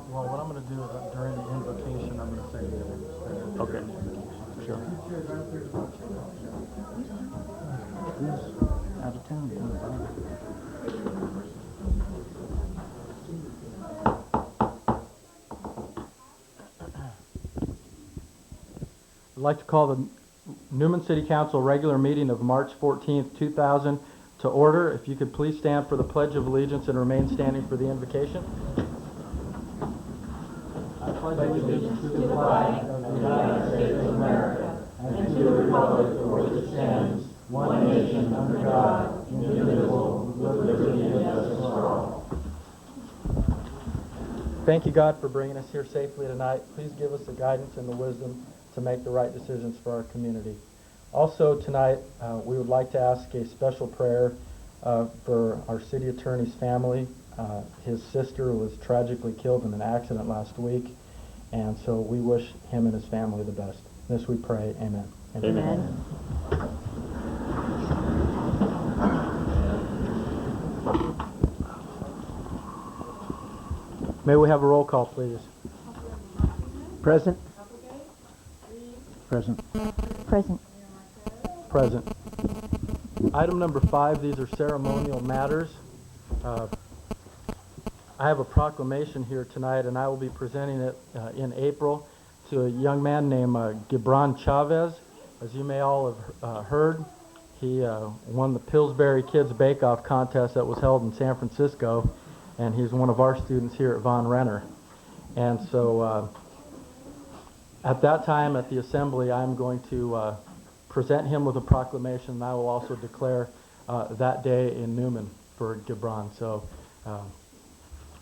Well, what I'm going to do is during the invocation, I'm going to say the Okay. Sure. Who's out of town? I'd like to call the Newman City Council regular meeting of March 14th, 2000 to order. If you could please stand for the Pledge of Allegiance and remain standing for the invocation. I pledge allegiance to the flag of the United States of America and to the republic for which it stands, one nation under God, indivisible, with liberty and justice for all. Thank you, God, for bringing us here safely tonight. Please give us the guidance and the wisdom to make the right decisions for our community. Also tonight, we would like to ask a special prayer for our city attorney's family. His sister was tragically killed in an accident last week, and so we wish him and his family the best. This we pray, amen. Amen. May we have a roll call, please? Present. Present. Present. Present. Item number 5, these are ceremonial matters. I have a proclamation here tonight, and I will be presenting it in April to a young man named Gibran Chavez. As you may all have heard, he won the Pillsbury Kids Bake Off contest that was held in San Francisco, and he's one of our students here at Von Renner. And so at that time at the assembly, I'm going to present him with a proclamation, and I will also declare that day in Newman for Gibran. So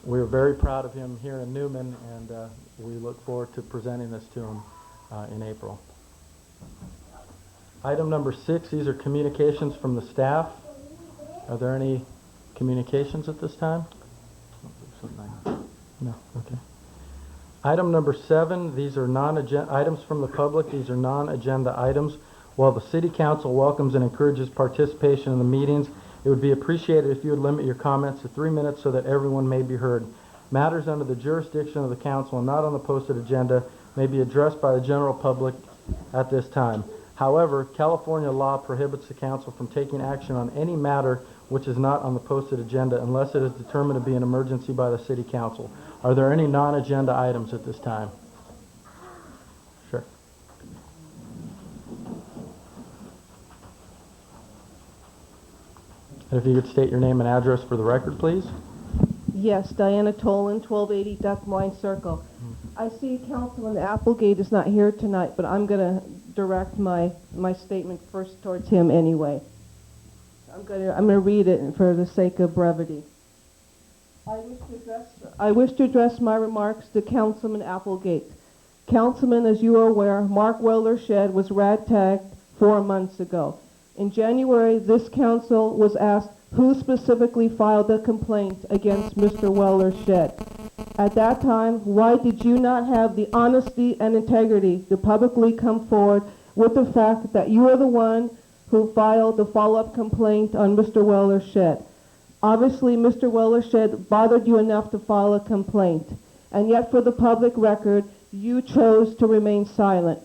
we're very proud of him here in Newman, and we look forward to presenting this to him in April. Item number 6, these are communications from the staff. Are there any communications at this time? No, okay. Item number 7, these are non-agenda items from the public. These are non-agenda items. While the City Council welcomes and encourages participation in the meetings, it would be appreciated if you would limit your comments to 3 minutes so that everyone may be heard. Matters under the jurisdiction of the Council and not on the posted agenda may be addressed by the general public at this time. However, California law prohibits the Council from taking action on any matter which is not on the posted agenda unless it is determined to be an emergency by the City Council. Are there any non-agenda items at this time? Sure. And if you could state your name and address for the record, please. Yes, Diana Tolan, 1280 Duck Line Circle. I see Councilman Applegate is not here tonight, but I'm going to direct my statement first towards him anyway. I'm going to read it for the sake of brevity. I wish to address my remarks to Councilman Applegate. Councilman, as you are aware, Mark Weller's shed was ragtagged 4 months ago. In January, this council was asked who specifically filed the complaint against Mr. Weller's shed. At that time, why did you not have the honesty and integrity to publicly come forward with the fact that you are the one who filed the follow-up complaint on Mr. Weller's shed? Obviously, Mr. Weller's shed bothered you enough to file a complaint, and yet for the public record, you chose to remain silent.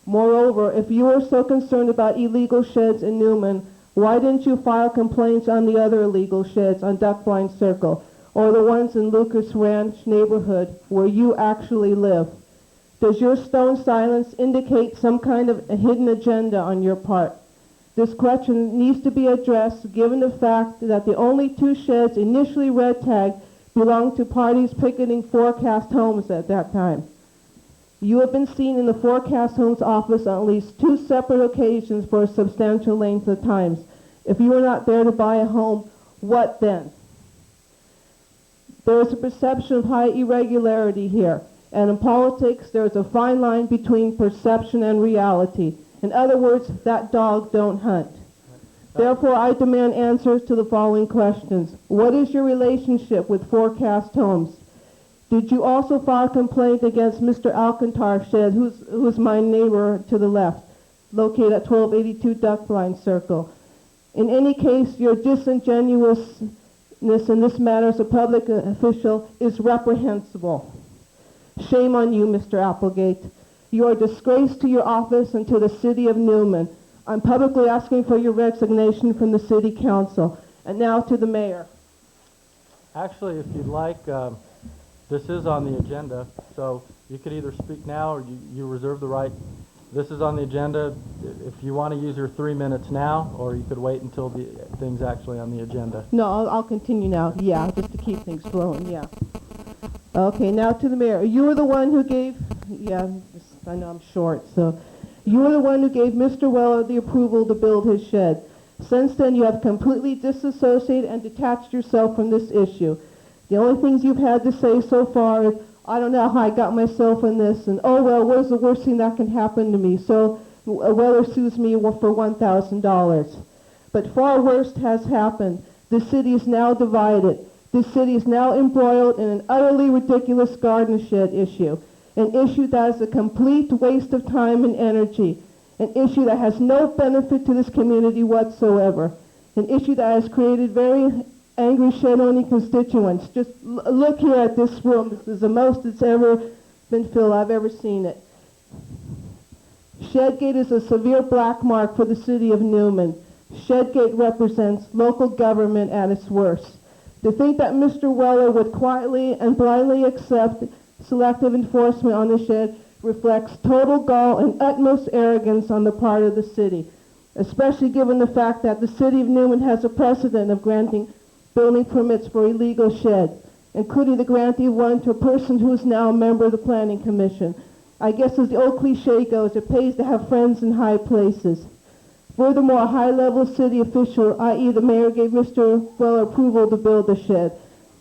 Moreover, if you were so concerned about illegal sheds in Newman, why didn't you file complaints on the other illegal sheds on Duck Line Circle, or the ones in Lucas Ranch neighborhood where you actually live? Does your stone silence indicate some kind of a hidden agenda on your part? This question needs to be addressed given the fact that the only 2 sheds initially red tagged belonged to parties picketing Forecast Homes at that time. You have been seen in the Forecast Homes office on at least 2 separate occasions for a substantial length of times. If you were not there to buy a home, what then? There is a perception of high irregularity here, and in politics there is a fine line between perception and reality. In other words, that dog don't hunt. Therefore, I demand answers to the following questions. What is your relationship with Forecast Homes? Did you also file a complaint against Mr. Alcantar's shed, who's my neighbor to the left, located at 1282 Duck Line Circle? In any case, your disingenuousness in this matter as a public official is reprehensible. Shame on you, Mr. Applegate. You are a disgrace to your office and to the city of Newman. I'm publicly asking for your resignation from the city council. And now to the mayor. Actually, if you'd like, this is on the agenda, so you could either speak now or you reserve the right. This is on the agenda. If you want to use your 3 minutes now, or you could wait until the thing's actually on the agenda. No, I'll continue now. Yeah, just to keep things flowing, yeah. Okay, now to the mayor. You were the one who gave, I know I'm short, so. You were the one who gave Mr. Weller the approval to build his shed. Since then, you have completely disassociated and detached yourself from this issue. The only things you've had to say so far is, I don't know how I got myself in this, and oh well, what is the worst thing that can happen to me? So Weller sues me for $1,000. But far worse has happened. The city is now divided. The city is now embroiled in an utterly ridiculous garden shed issue, an issue that is a complete waste of time and energy, an issue that has no benefit to this community whatsoever, an issue that has created very angry shed-owning constituents. Just look here at this room. This is the most it's ever been filled. I've ever seen it. Shedgate is a severe black mark for the city of Newman. Shedgate represents local government at its worst. To think that Mr. Weller would quietly and blindly accept selective enforcement on the shed reflects total gall and utmost arrogance on the part of the city, especially given the fact that the city of Newman has a precedent of granting building permits for illegal sheds, including the grantee of one to a person who is now a member of the Planning Commission. I guess as the old cliche goes, it pays to have friends in high places. Furthermore, a high-level city official, i.e. the mayor, gave Mr. Weller approval to build the shed.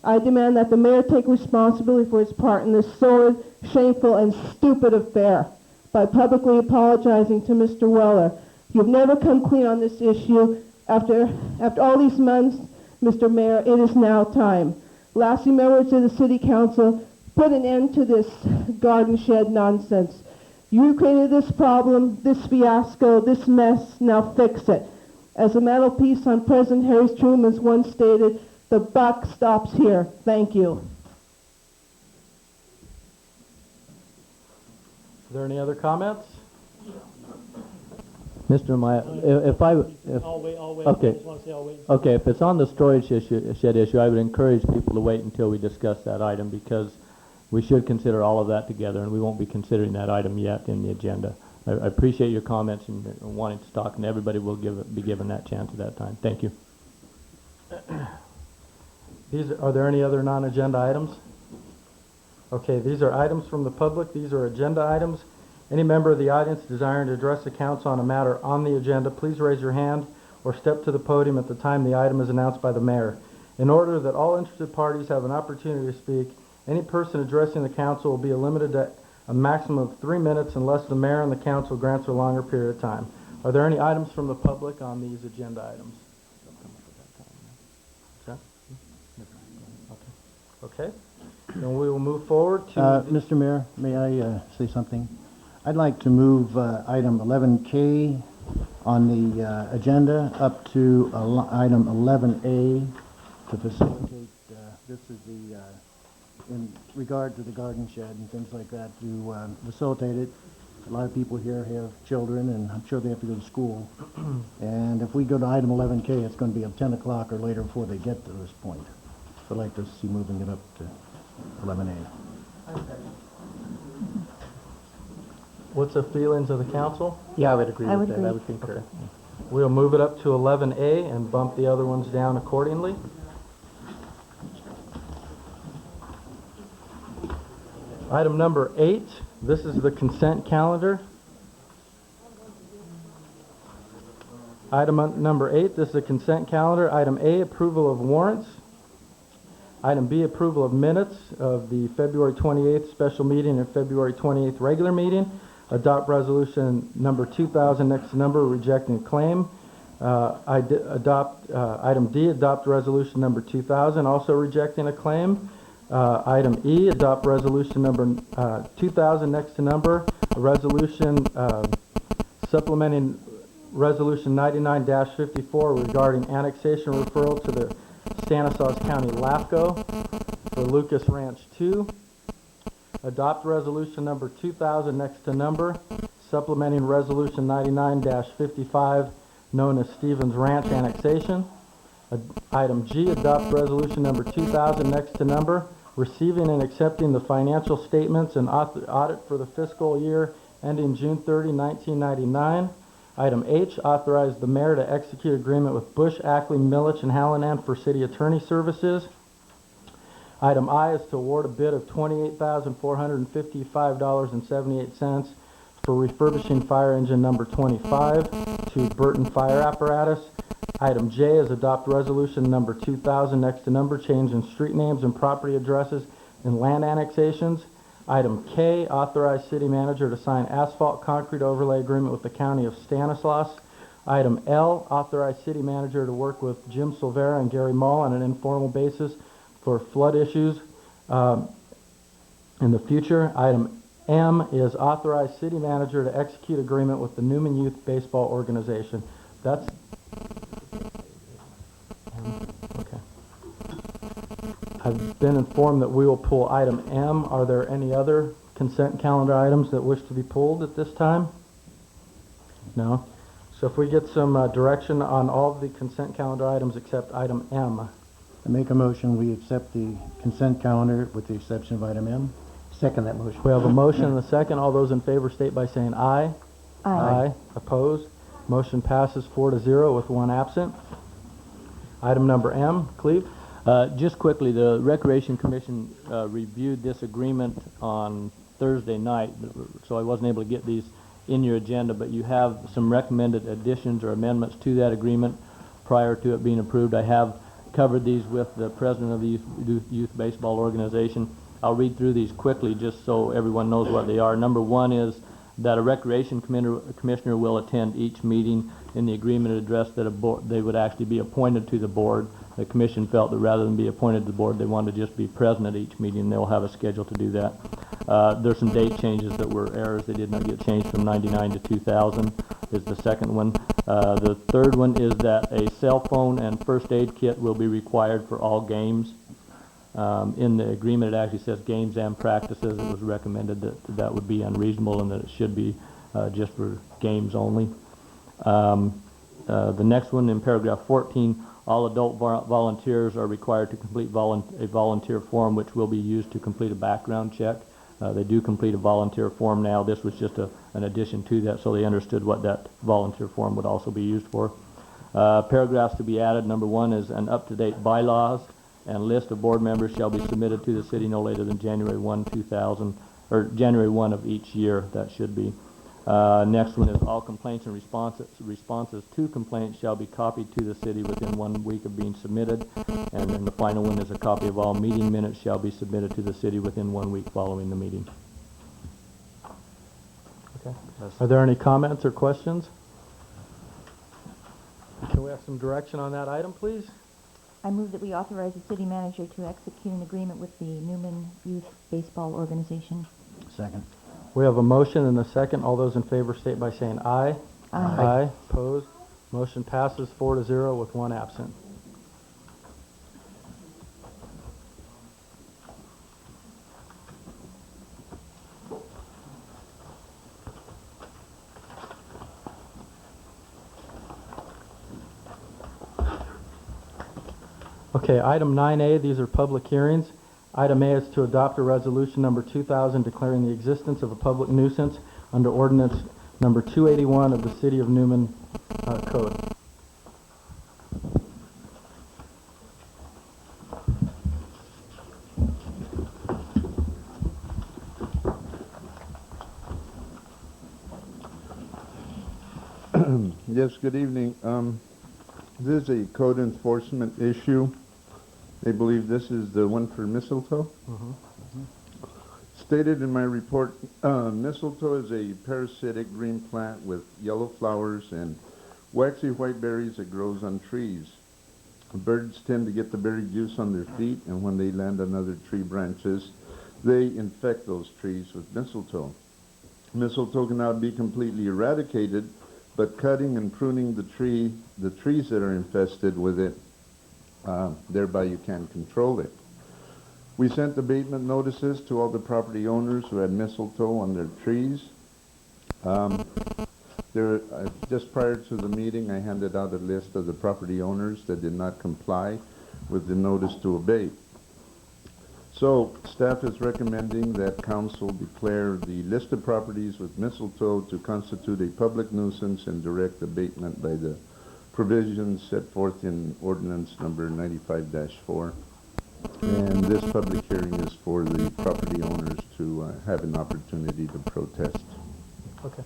I demand that the mayor take responsibility for his part in this sordid, shameful, and stupid affair by publicly apologizing to Mr. Weller. You've never come clean on this issue. After all these months, Mr. Mayor, it is now time. Lastly, members of the City Council, put an end to this garden shed nonsense. You created this problem, this fiasco, this mess, now fix it. As a mantelpiece on President Harry Truman's once stated, the buck stops here. Thank you. Are there any other comments? Mr. Maya, I'll wait. Okay. I just want to say I'll wait. okay, if it's on the storage issue, shed issue, I would encourage people to wait until we discuss that item because we should consider all of that together, and we won't be considering that item yet in the agenda. I appreciate your comments and wanting to talk, and everybody will be given that chance at that time. Thank you. Are there any other non-agenda items? Okay, these are items from the public. These are agenda items. Any member of the audience desiring to address the council on a matter on the agenda, please raise your hand or step to the podium at the time the item is announced by the mayor. In order that all interested parties have an opportunity to speak, any person addressing the council will be limited to a maximum of 3 minutes unless the mayor and the council grants a longer period of time. Are there any items from the public on these agenda items? Okay. Then we will move forward to... Mr. Mayor, may I say something? I'd like to move item 11K on the agenda up to item 11A to facilitate, this is the, in regard to the garden shed and things like that, to facilitate it. A lot of people here have children, and I'm sure they have to go to school. And if we go to item 11K, it's going to be at 10 o'clock or later before they get to this point. So I'd like to see moving it up to 11A. What's the feelings of the council? Yeah, I would agree I with would that. I agree. would concur. Okay. We'll move it up to 11A and bump the other ones down accordingly. Item number 8, this is the consent calendar. Item number 8, this is the consent calendar. Item A, approval of warrants. Item B, approval of minutes of the February 28th special meeting and February 28th regular meeting. Adopt resolution number 2000 next to number rejecting a claim. Item D, adopt resolution number 2000 also rejecting a claim. Item E, adopt resolution number 2000 next to number, a resolution supplementing resolution 99-54 regarding annexation referral to the Stanislaus County LAFCO for Lucas Ranch 2. adopt resolution number 2000 next to number, supplementing resolution 99-55 known as Stevens Ranch annexation. Item G, adopt resolution number 2000 next to number, receiving and accepting the financial statements and audit for the fiscal year ending June 30, 1999. Item H, authorize the mayor to execute agreement with Bush, Ackley, Millich, and Hallinan for city attorney services. Item I is to award a bid of $28,455.78 for refurbishing fire engine number 25 to Burton Fire Apparatus. Item J is adopt resolution number 2000 next to number, change in street names and property addresses in land annexations. Item K, authorize city manager to sign asphalt concrete overlay agreement with the county of Stanislaus. Item L, authorize city manager to work with Jim Silvera and Gary Mull on an informal basis for flood issues in the future. Item M is authorize city manager to execute agreement with the Newman Youth Baseball Organization. That's okay. I've been informed that we will pull item M. Are there any other consent calendar items that wish to be pulled at this time? No? So if we get some direction on all of the consent calendar items except item M. I make a motion, we accept the consent calendar with the exception of item M. Second that motion. We have a motion and a second. All those in favor state by saying aye. Aye. Opposed? Motion passes 4-0 with one absent. Item number M, Cleve. Just quickly, the Recreation Commission reviewed this agreement on Thursday night, so I wasn't able to get these in your agenda, but you have some recommended additions or amendments to that agreement prior to it being approved. I have covered these with the president of the Youth Baseball Organization. I'll read through these quickly just so everyone knows what they are. Number one is that a Recreation Commissioner will attend each meeting. In the agreement addressed that they would actually be appointed to the board. The commission felt that rather than be appointed to the board, they wanted to just be present at each meeting. They'll have a schedule to do that. There's some date changes that were errors. They did not get changed from 99 to 2000 is the second one. The third one is that a cell phone and first aid kit will be required for all games. In the agreement, it actually says games and practices. It was recommended that that would be unreasonable and that it should be just for games only. The next one in paragraph 14, all adult volunteers are required to complete a volunteer form which will be used to complete a background check. They do complete a volunteer form now. This was just an addition to that so they understood what that volunteer form would also be used for. Paragraphs to be added, number one is an up-to-date bylaws and list of board members shall be submitted to the city no later than January 1, 2000, or January 1 of each year, that should be. Next one is all complaints and responses to complaints shall be copied to the city within 1 week of being submitted. And then the final one is a copy of all meeting minutes shall be submitted to the city within 1 week following the meeting. Okay. Are there any comments or questions? Can we have some direction on that item, please? I move that we authorize the city manager to execute an agreement with the Newman Youth Baseball Organization. Second. We have a motion and a second. All those in favor state by saying aye. Aye. Opposed? Motion passes 4-0 with one absent. Okay, item 9A, these are public hearings. Item A is to adopt a resolution number 2000 declaring the existence of a public nuisance under ordinance number 281 of the City of Newman Code. Yes, good evening. This is a code enforcement issue. They believe this is the one for mistletoe. Stated in my report, mistletoe is a parasitic green plant with yellow flowers and waxy white berries that grows on trees. Birds tend to get the berry juice on their feet, and when they land on other tree branches, they infect those trees with mistletoe. Mistletoe cannot be completely eradicated, but cutting and pruning the trees that are infested with it, thereby you can control it. We sent abatement notices to all the property owners who had mistletoe on their trees. Just prior to the meeting, I handed out a list of the property owners that did not comply with the notice to abate. So, staff is recommending that council declare the list of properties with mistletoe to constitute a public nuisance and direct abatement by the provisions set forth in ordinance number 95-4. And this public hearing is for the property owners to have an opportunity to protest. Okay.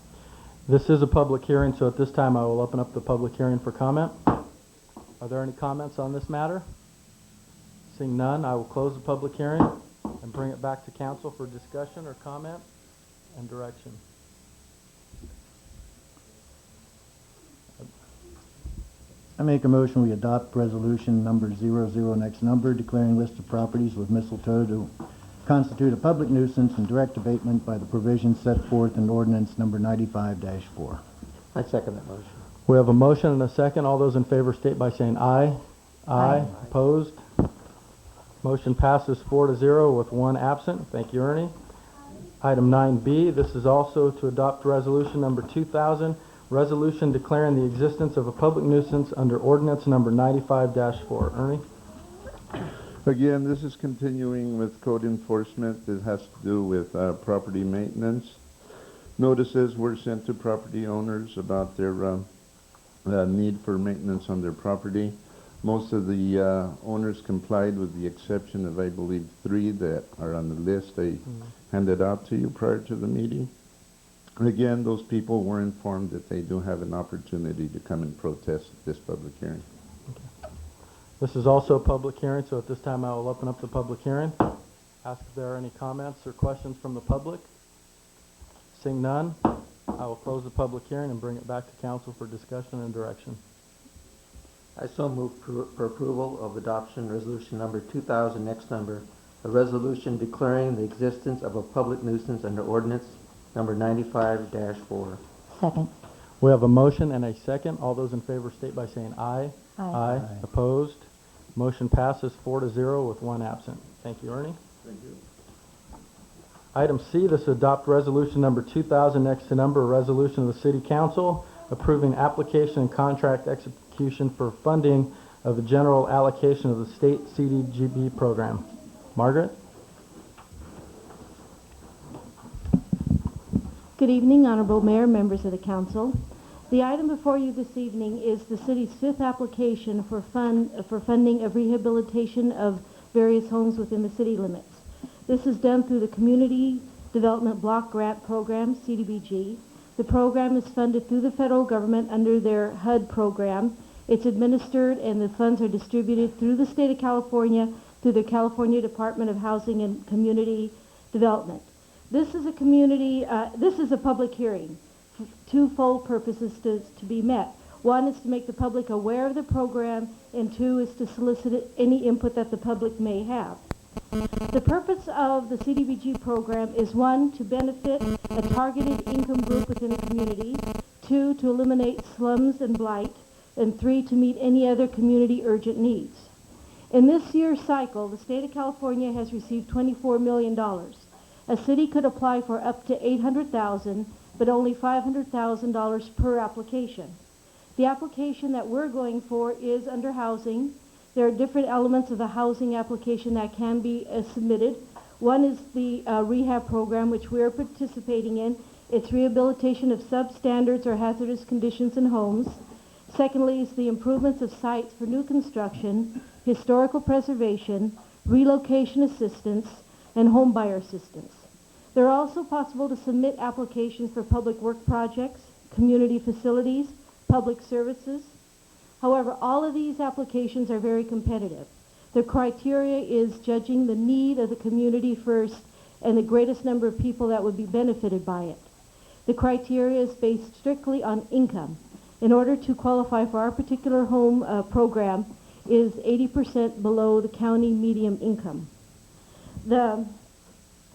This is a public hearing, so at this time I will open up the public hearing for comment. Are there any comments on this matter? Seeing none, I will close the public hearing and bring it back to council for discussion or comment and direction. I make a motion we adopt resolution number 00 next number, declaring list of properties with mistletoe to constitute a public nuisance and direct abatement by the provisions set forth in ordinance number 95-4. I second that motion. We have a motion and a second. All those in favor state by saying aye. Aye. Opposed? Motion passes 4-0 with one absent. Thank you, Ernie. Item 9B, this is also to adopt resolution number 2000, resolution declaring the existence of a public nuisance under ordinance number 95-4. Ernie? Again, this is continuing with code enforcement that has to do with property maintenance. Notices were sent to property owners about their need for maintenance on their property. Most of the owners complied with the exception of, I believe, 3 that are on the list I handed out to you prior to the meeting. Again, those people were informed that they do have an opportunity to come and protest at this public hearing. This is also a public hearing, so at this time I will open up the public hearing. Ask if there are any comments or questions from the public. Seeing none, I will close the public hearing and bring it back to council for discussion and direction. I so move for approval of adoption resolution number 2000 next number, a resolution declaring the existence of a public nuisance under ordinance number 95-4. Second. We have a motion and a second. All those in favor state by saying aye. Aye. Opposed? Motion passes 4-0 with one absent. Thank you, Ernie. Thank you. Item C, this is adopt resolution number 2000 next to number, a resolution of the City Council approving application and contract execution for funding of the general allocation of the state CDGB program. Margaret? Good evening, Honorable Mayor, members of the council. The item before you this evening is the city's 5th application for funding of rehabilitation of various homes within the city limits. This is done through the Community Development Block Grant Program, CDBG. The program is funded through the federal government under their HUD program. It's administered and the funds are distributed through the state of California through the California Department of Housing and Community Development. This is a public hearing. Twofold purposes to be met. One is to make the public aware of the program, and 2 is to solicit any input that the public may have. The purpose of the CDBG program is 1, to benefit a targeted income group within a community, 2, to eliminate slums and blight, and 3, to meet any other community urgent needs. In this year's cycle, the state of California has received $24 million. A city could apply for up to $800,000, but only $500,000 per application. The application that we're going for is under housing. There are different elements of the housing application that can be submitted. One is the rehab program, which we are participating in. It's rehabilitation of substandards or hazardous conditions in homes. Secondly is the improvements of sites for new construction, historical preservation, relocation assistance, and home buyer assistance. They're also possible to submit applications for public work projects, community facilities, public services. However, all of these applications are very competitive. The criteria is judging the need of the community first and the greatest number of people that would be benefited by it. The criteria is based strictly on income. In order to qualify for our particular home program is 80% below the county median income.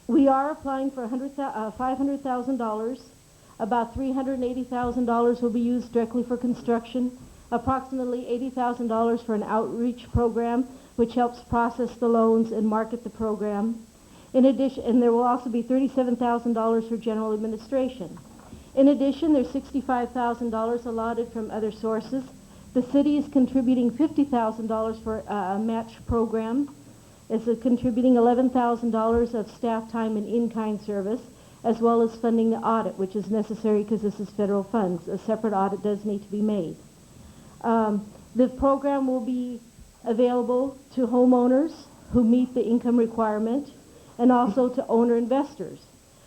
We are applying for $500,000. About $380,000 will be used directly for construction. approximately $80,000 for an outreach program, which helps process the loans and market the program. In addition, and there will also be $37,000 for general administration. In addition, there's $65,000 allotted from other sources. The city is contributing $50,000 for a match program. It's contributing $11,000 of staff time and in-kind service, as well as funding the audit, which is necessary because this is federal funds. A separate audit does need to be made. The program will be available to homeowners who meet the income requirement and also to owner investors.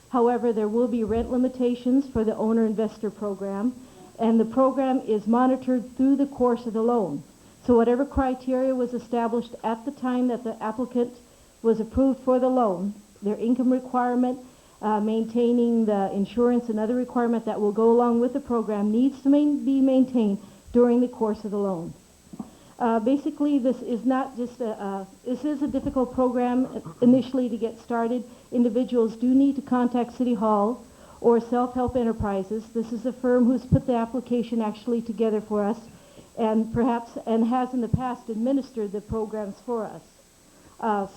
However, there will be rent limitations for the owner investor program, and the program is monitored through the course of the loan. So whatever criteria was established at the time that the applicant was approved for the loan, their income requirement, maintaining the insurance and other requirement that will go along with the program needs to be maintained during the course of the loan. Basically, this is not just this is a difficult program initially to get started. Individuals do need to contact City Hall or Self-Help Enterprises. This is a firm who's put the application actually together for us and has in the past administered the programs for us.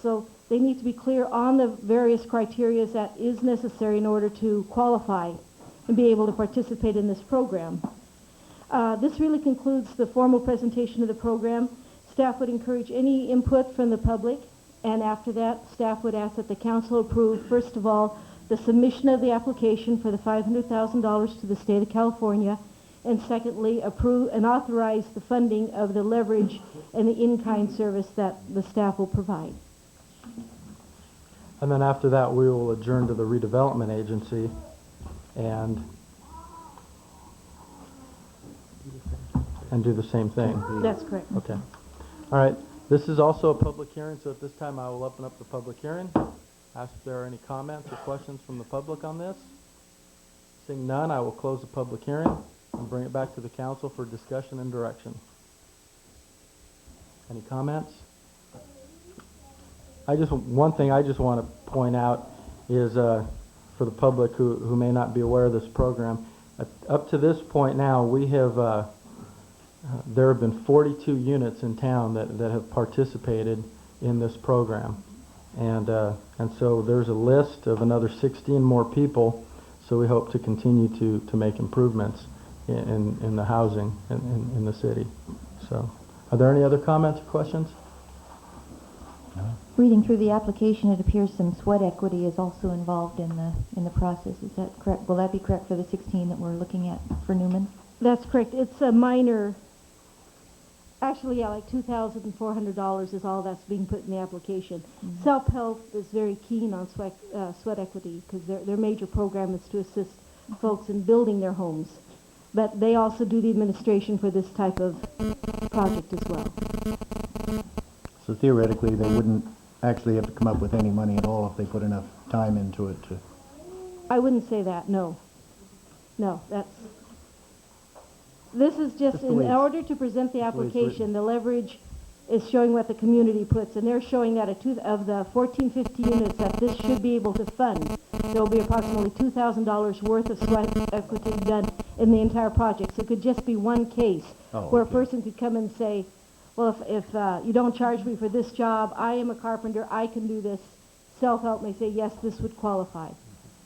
So they need to be clear on the various criteria that is necessary in order to qualify and be able to participate in this program. This really concludes the formal presentation of the program. Staff would encourage any input from the public, and after that, staff would ask that the council approve, first of all, the submission of the application for the $500,000 to the state of California, and secondly, approve and authorize the funding of the leverage and the in-kind service that the staff will provide. And then after that, we will adjourn to the redevelopment agency and do the same thing. That's correct. Okay. All right. This is also a public hearing, so at this time I will open up the public hearing. Ask if there are any comments or questions from the public on this. Seeing none, I will close the public hearing and bring it back to the council for discussion and direction. Any comments? One thing I just want to point out is for the public who may not be aware of this program, up to this point now, we have there have been 42 units in town that have participated in this program, and so there's a list of another 16 more people. So we hope to continue to make improvements in the housing in the city. So, are there any other comments or questions? Reading through the application, it appears some sweat equity is also involved in the process. Is that correct? Will that be correct for the 16 that we're looking at for Newman? That's correct. It's a minor, actually, yeah, like $2,400 is all that's being put in the application. Mm-hmm. Self-Help is very keen on sweat equity because their major program is to assist folks in building their homes. But they also do the administration for this type of project as well. So theoretically, they wouldn't actually have to come up with any money at all if they put enough time into it to... I wouldn't say that, no. No, this is just in order to present the application, the leverage is showing what the community puts, and they're showing that of the 1450 units that this should be able to fund. There will be approximately $2,000 worth of sweat equity done in the entire project. So it could just be one case where a person could come and say, well, if you don't charge me for this job, I am a carpenter, I can do this. Self-Help may say, yes, this would qualify.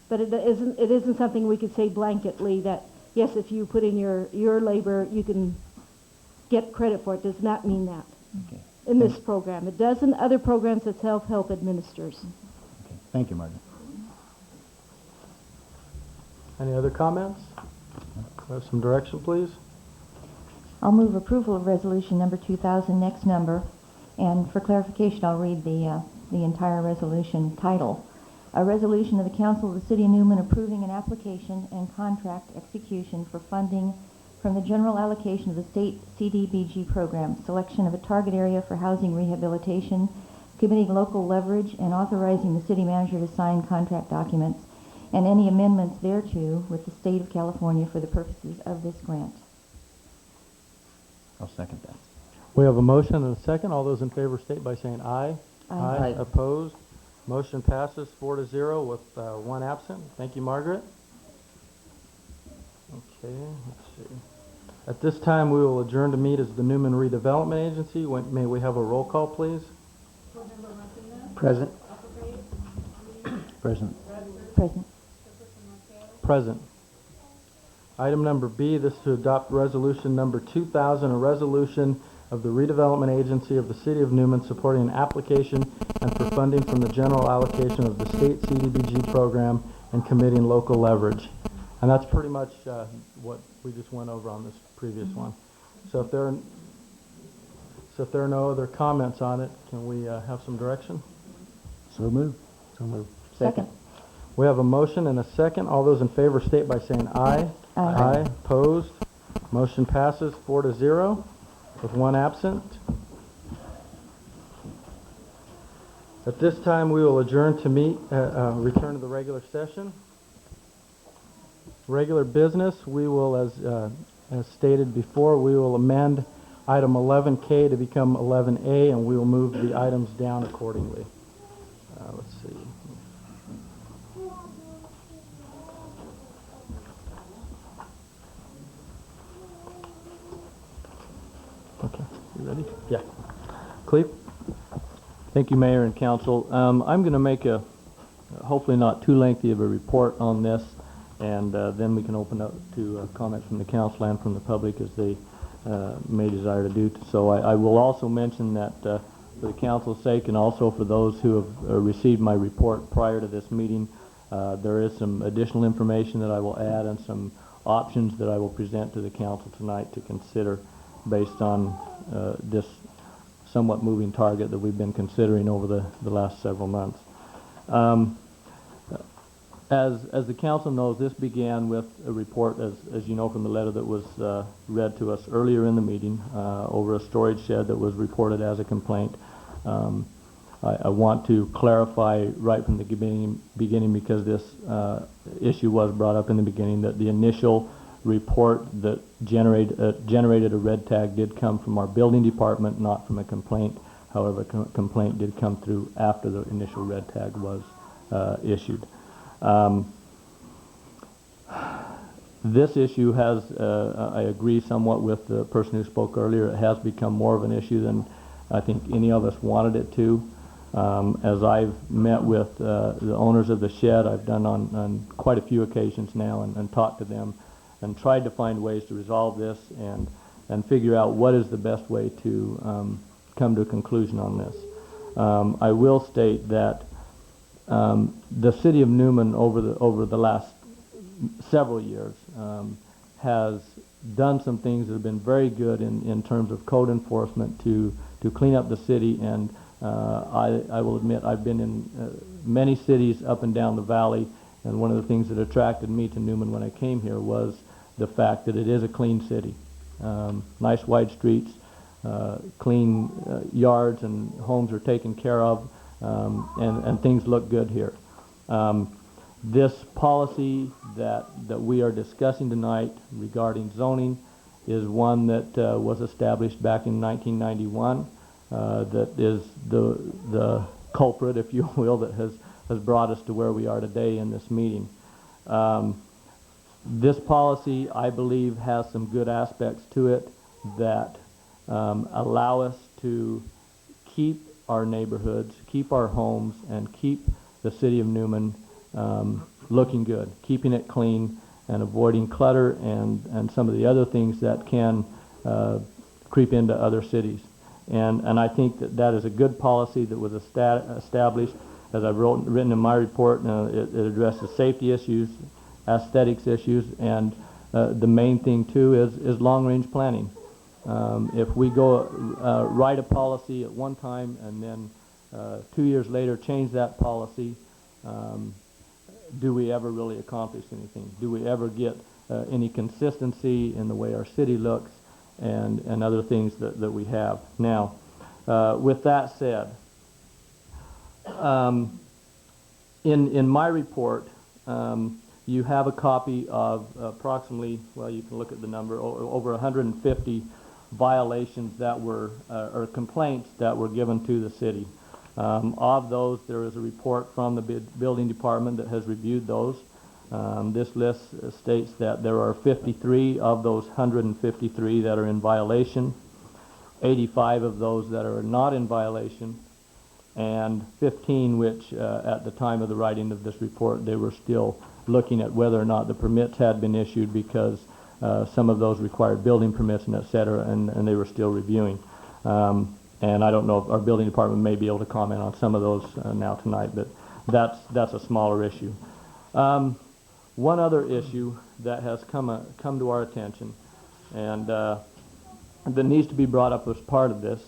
But it isn't something we could say blanketly that, yes, if you put in your labor, you can get credit for it. Does not mean that in this program. It does in other programs that Self-Help administers. Okay. Thank you, Margaret. Any other comments? We have some direction, please. I'll move approval of resolution number 2000, next number. And for clarification, I'll read the entire resolution title. A resolution of the Council of the City of Newman approving an application and contract execution for funding from the general allocation of the state CDBG program, selection of a target area for housing rehabilitation, committing local leverage, and authorizing the city manager to sign contract documents and any amendments thereto with the state of California for the purposes of this grant. I'll second that. We have a motion and a second. All those in favor state by saying aye. Aye. Opposed? Motion passes 4-0 with one absent. Thank you, Margaret. Okay, let's see. At this time, we will adjourn to meet as the Newman Redevelopment Agency. May we have a roll call, please? Present. Present. Present. Present. Item number B, this is to adopt resolution number 2000, a resolution of the Redevelopment Agency of the City of Newman supporting an application and for funding from the general allocation of the state CDBG program and committing local leverage. And that's pretty much what we just went over on this previous one. So if there are no other comments on it, can we have some direction? So moved. So moved. Second. We have a motion and a second. All those in favor state by saying aye. Aye. Opposed? Motion passes 4-0 with one absent. At this time, we will adjourn to meet, return to the regular session. Regular business, we will, as stated before, we will amend item 11K to become 11A, and we will move the items down accordingly. Let's see. Okay, you ready? Yeah. Cleve? Thank you, Mayor and Council. I'm going to make a, hopefully not too lengthy of a report on this, and then we can open up to comments from the council and from the public as they may desire to do so. I will also mention that for the council's sake and also for those who have received my report prior to this meeting, there is some additional information that I will add and some options that I will present to the council tonight to consider based on this somewhat moving target that we've been considering over the last several months. As the council knows, this began with a report, as you know from the letter that was read to us earlier in the meeting, over a storage shed that was reported as a complaint. I want to clarify right from the beginning because this issue was brought up in the beginning, that the initial report that generated a red tag did come from our building department, not from a complaint. However, a complaint did come through after the initial red tag was issued. This issue has, I agree somewhat with the person who spoke earlier, it has become more of an issue than I think any of us wanted it to. As I've met with the owners of the shed, I've done on quite a few occasions now and talked to them and tried to find ways to resolve this and figure out what is the best way to come to a conclusion on this. I will state that the city of Newman over the last several years has done some things that have been very good in terms of code enforcement to clean up the city, and I will admit I've been in many cities up and down the valley, and one of the things that attracted me to Newman when I came here was the fact that it is a clean city. Nice wide streets, clean yards, and homes are taken care of, and things look good here. This policy that we are discussing tonight regarding zoning is one that was established back in 1991, that is the culprit, if you will, that has brought us to where we are today in this meeting. This policy, I believe, has some good aspects to it that allow us to keep our neighborhoods, keep our homes, and keep the city of Newman looking good, keeping it clean and avoiding clutter and some of the other things that can creep into other cities. And I think that is a good policy that was established. As I've written in my report, it addresses safety issues, aesthetics issues, and the main thing too is long-range planning. If we go write a policy at one time and then 2 years later change that policy, do we ever really accomplish anything? Do we ever get any consistency in the way our city looks and other things that we have? Now, with that said, in my report, you have a copy of approximately, well, you can look at the number, over 150 violations that were, or complaints that were given to the city. Of those, there is a report from the building department that has reviewed those. This list states that there are 53 of those 153 that are in violation, 85 of those that are not in violation, and 15 which at the time of the writing of this report they were still looking at whether or not the permits had been issued, because some of those required building permits and et cetera, and they were still reviewing. And I don't know if our building department may be able to comment on some of those now tonight, but that's a smaller issue. One other issue that has come to our attention, and that needs to be brought up as part of this,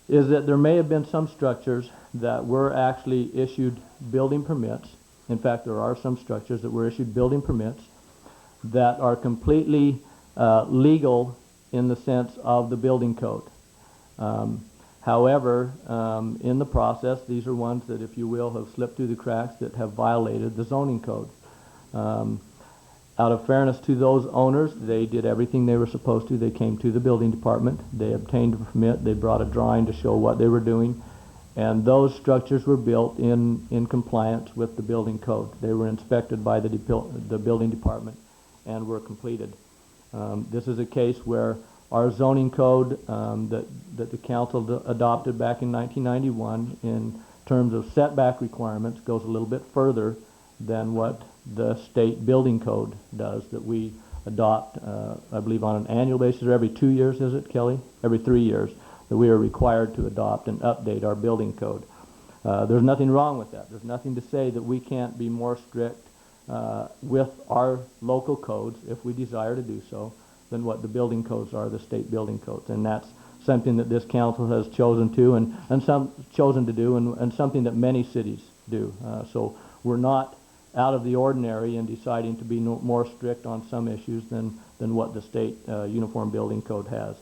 is that there may have been some structures that were actually issued building permits. In fact, there are some structures that were issued building permits that are completely legal in the sense of the building code. However, in the process, these are ones that, if you will, have slipped through the cracks that have violated the zoning code. Out of fairness to those owners, they did everything they were supposed to. They came to the building department, they obtained a permit, they brought a drawing to show what they were doing, and those structures were built in compliance with the building code. They were inspected by the building department and were completed. This is a case where our zoning code that the council adopted back in 1991 in terms of setback requirements goes a little bit further than what the state building code does, that we adopt, I believe on an annual basis, or every 2 years, is it, Kelly? Every 3 years, that we are required to adopt and update our building code. There's nothing wrong with that. There's nothing to say that we can't be more strict with our local codes, if we desire to do so, than what the building codes are, the state building codes. And that's something that this council has chosen to, and something that many cities do. So we're not out of the ordinary in deciding to be more strict on some issues than what the state uniform building code has.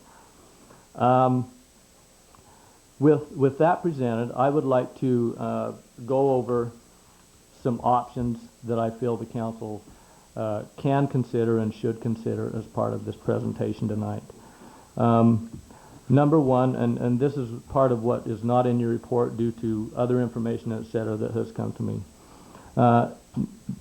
With that presented, I would like to go over some options that I feel the council can consider and should consider as part of this presentation tonight. Number one, and this is part of what is not in your report due to other information, et cetera, that has come to me.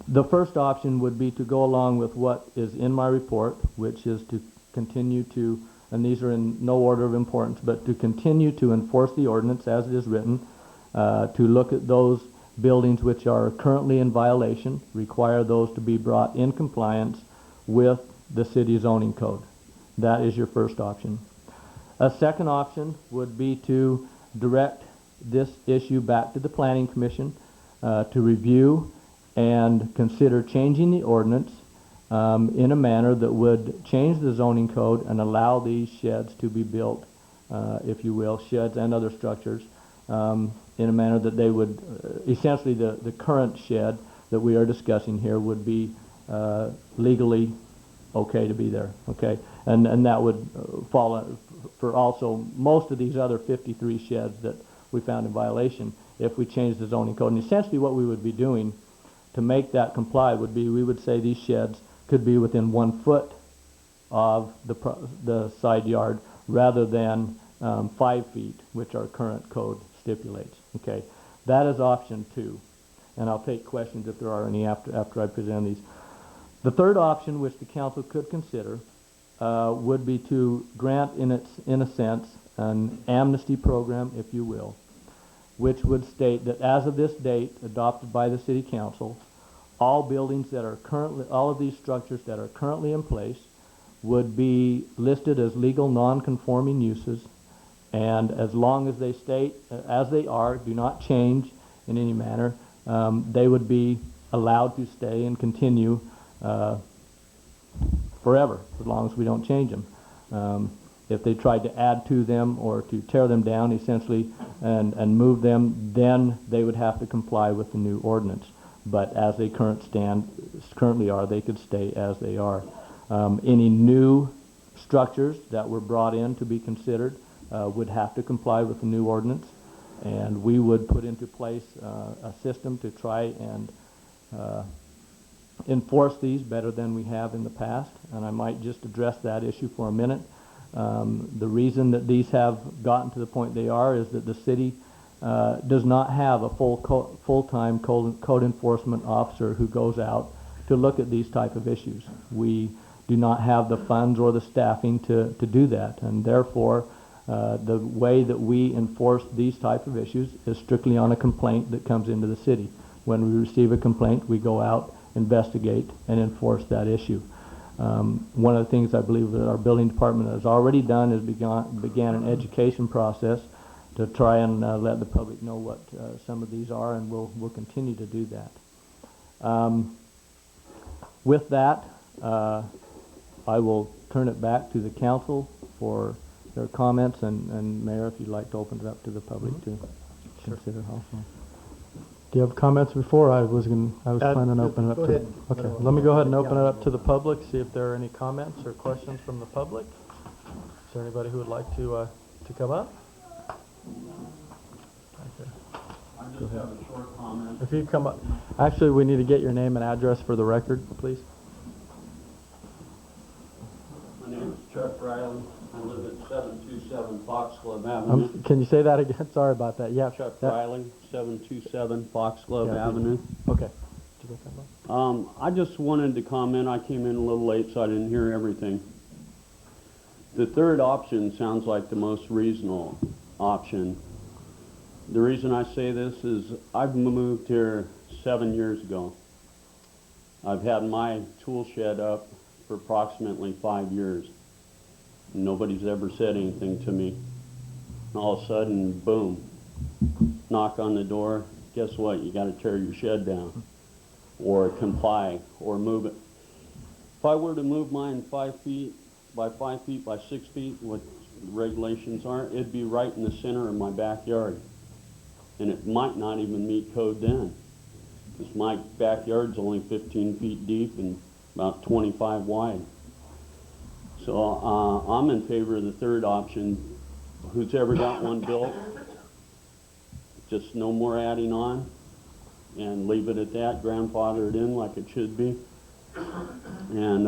The first option would be to go along with what is in my report, which is to continue to, and these are in no order of importance, but to continue to enforce the ordinance as it is written, to look at those buildings which are currently in violation, require those to be brought in compliance with the city zoning code. That is your first option. A second option would be to direct this issue back to the Planning Commission to review and consider changing the ordinance in a manner that would change the zoning code and allow these sheds to be built, if you will, sheds and other structures, in a manner that they would, essentially the current shed that we are discussing here would be legally okay to be there, okay? And that would fall for also most of these other 53 sheds that we found in violation if we change the zoning code. And essentially what we would be doing to make that comply would be, we would say these sheds could be within 1 foot of the side yard rather than 5 feet, which our current code stipulates. Okay, that is option 2, and I'll take questions if there are any after I present these. The third option, which the council could consider, would be to grant, in a sense, an amnesty program, if you will, which would state that as of this date, adopted by the city council, all buildings that are currently, all of these structures that are currently in place would be listed as legal non-conforming uses, and as long as they stay as they are, do not change in any manner, they would be allowed to stay and continue forever, as long as we don't change them. If they tried to add to them or to tear them down, essentially, and move them, then they would have to comply with the new ordinance. But as they currently are, they could stay as they are. Any new structures that were brought in to be considered would have to comply with the new ordinance, and we would put into place a system to try and enforce these better than we have in the past. And I might just address that issue for a minute. The reason that these have gotten to the point they are is that the city does not have a full-time code enforcement officer who goes out to look at these type of issues. We do not have the funds or the staffing to do that, and therefore the way that we enforce these type of issues is strictly on a complaint that comes into the city. When we receive a complaint, we go out, investigate, and enforce that issue. One of the things I believe that our building department has already done is began an education process to try and let the public know what some of these are, and we'll continue to do that. With that, I will turn it back to the council for their comments, and Mayor, if you'd like to open it up to the public to consider also. Do you have comments before? I was planning on opening it up go to... ahead. Okay, let me go ahead and open it up to the public, see if there are any comments or questions from the public. Is there anybody who would like to come up? Okay. I just have a short comment. If you come up, actually, we need to get your name and address for the record, please. My name is Chuck Riley. I live at 727 Foxglove Avenue. Can you say that again? Sorry about that. Yeah. Chuck Riley, 727 Foxglove Avenue. Okay. Did you get that one? I just wanted to comment. I came in a little late, so I didn't hear everything. The third option sounds like the most reasonable option. The reason I say this is I've moved here 7 years ago. I've had my tool shed up for approximately 5 years. Nobody's ever said anything to me. And all of a sudden, boom, knock on the door. Guess what? You got to tear your shed down, or comply, or move it. If I were to move mine 5 feet by 5 feet by 6 feet, what the regulations are, it'd be right in the center of my backyard, and it might not even meet code then, because my backyard's only 15 feet deep and about 25 wide. So I'm in favor of the third option. Who's ever got one built, just no more adding on, and leave it at that, grandfather it in like it should be, and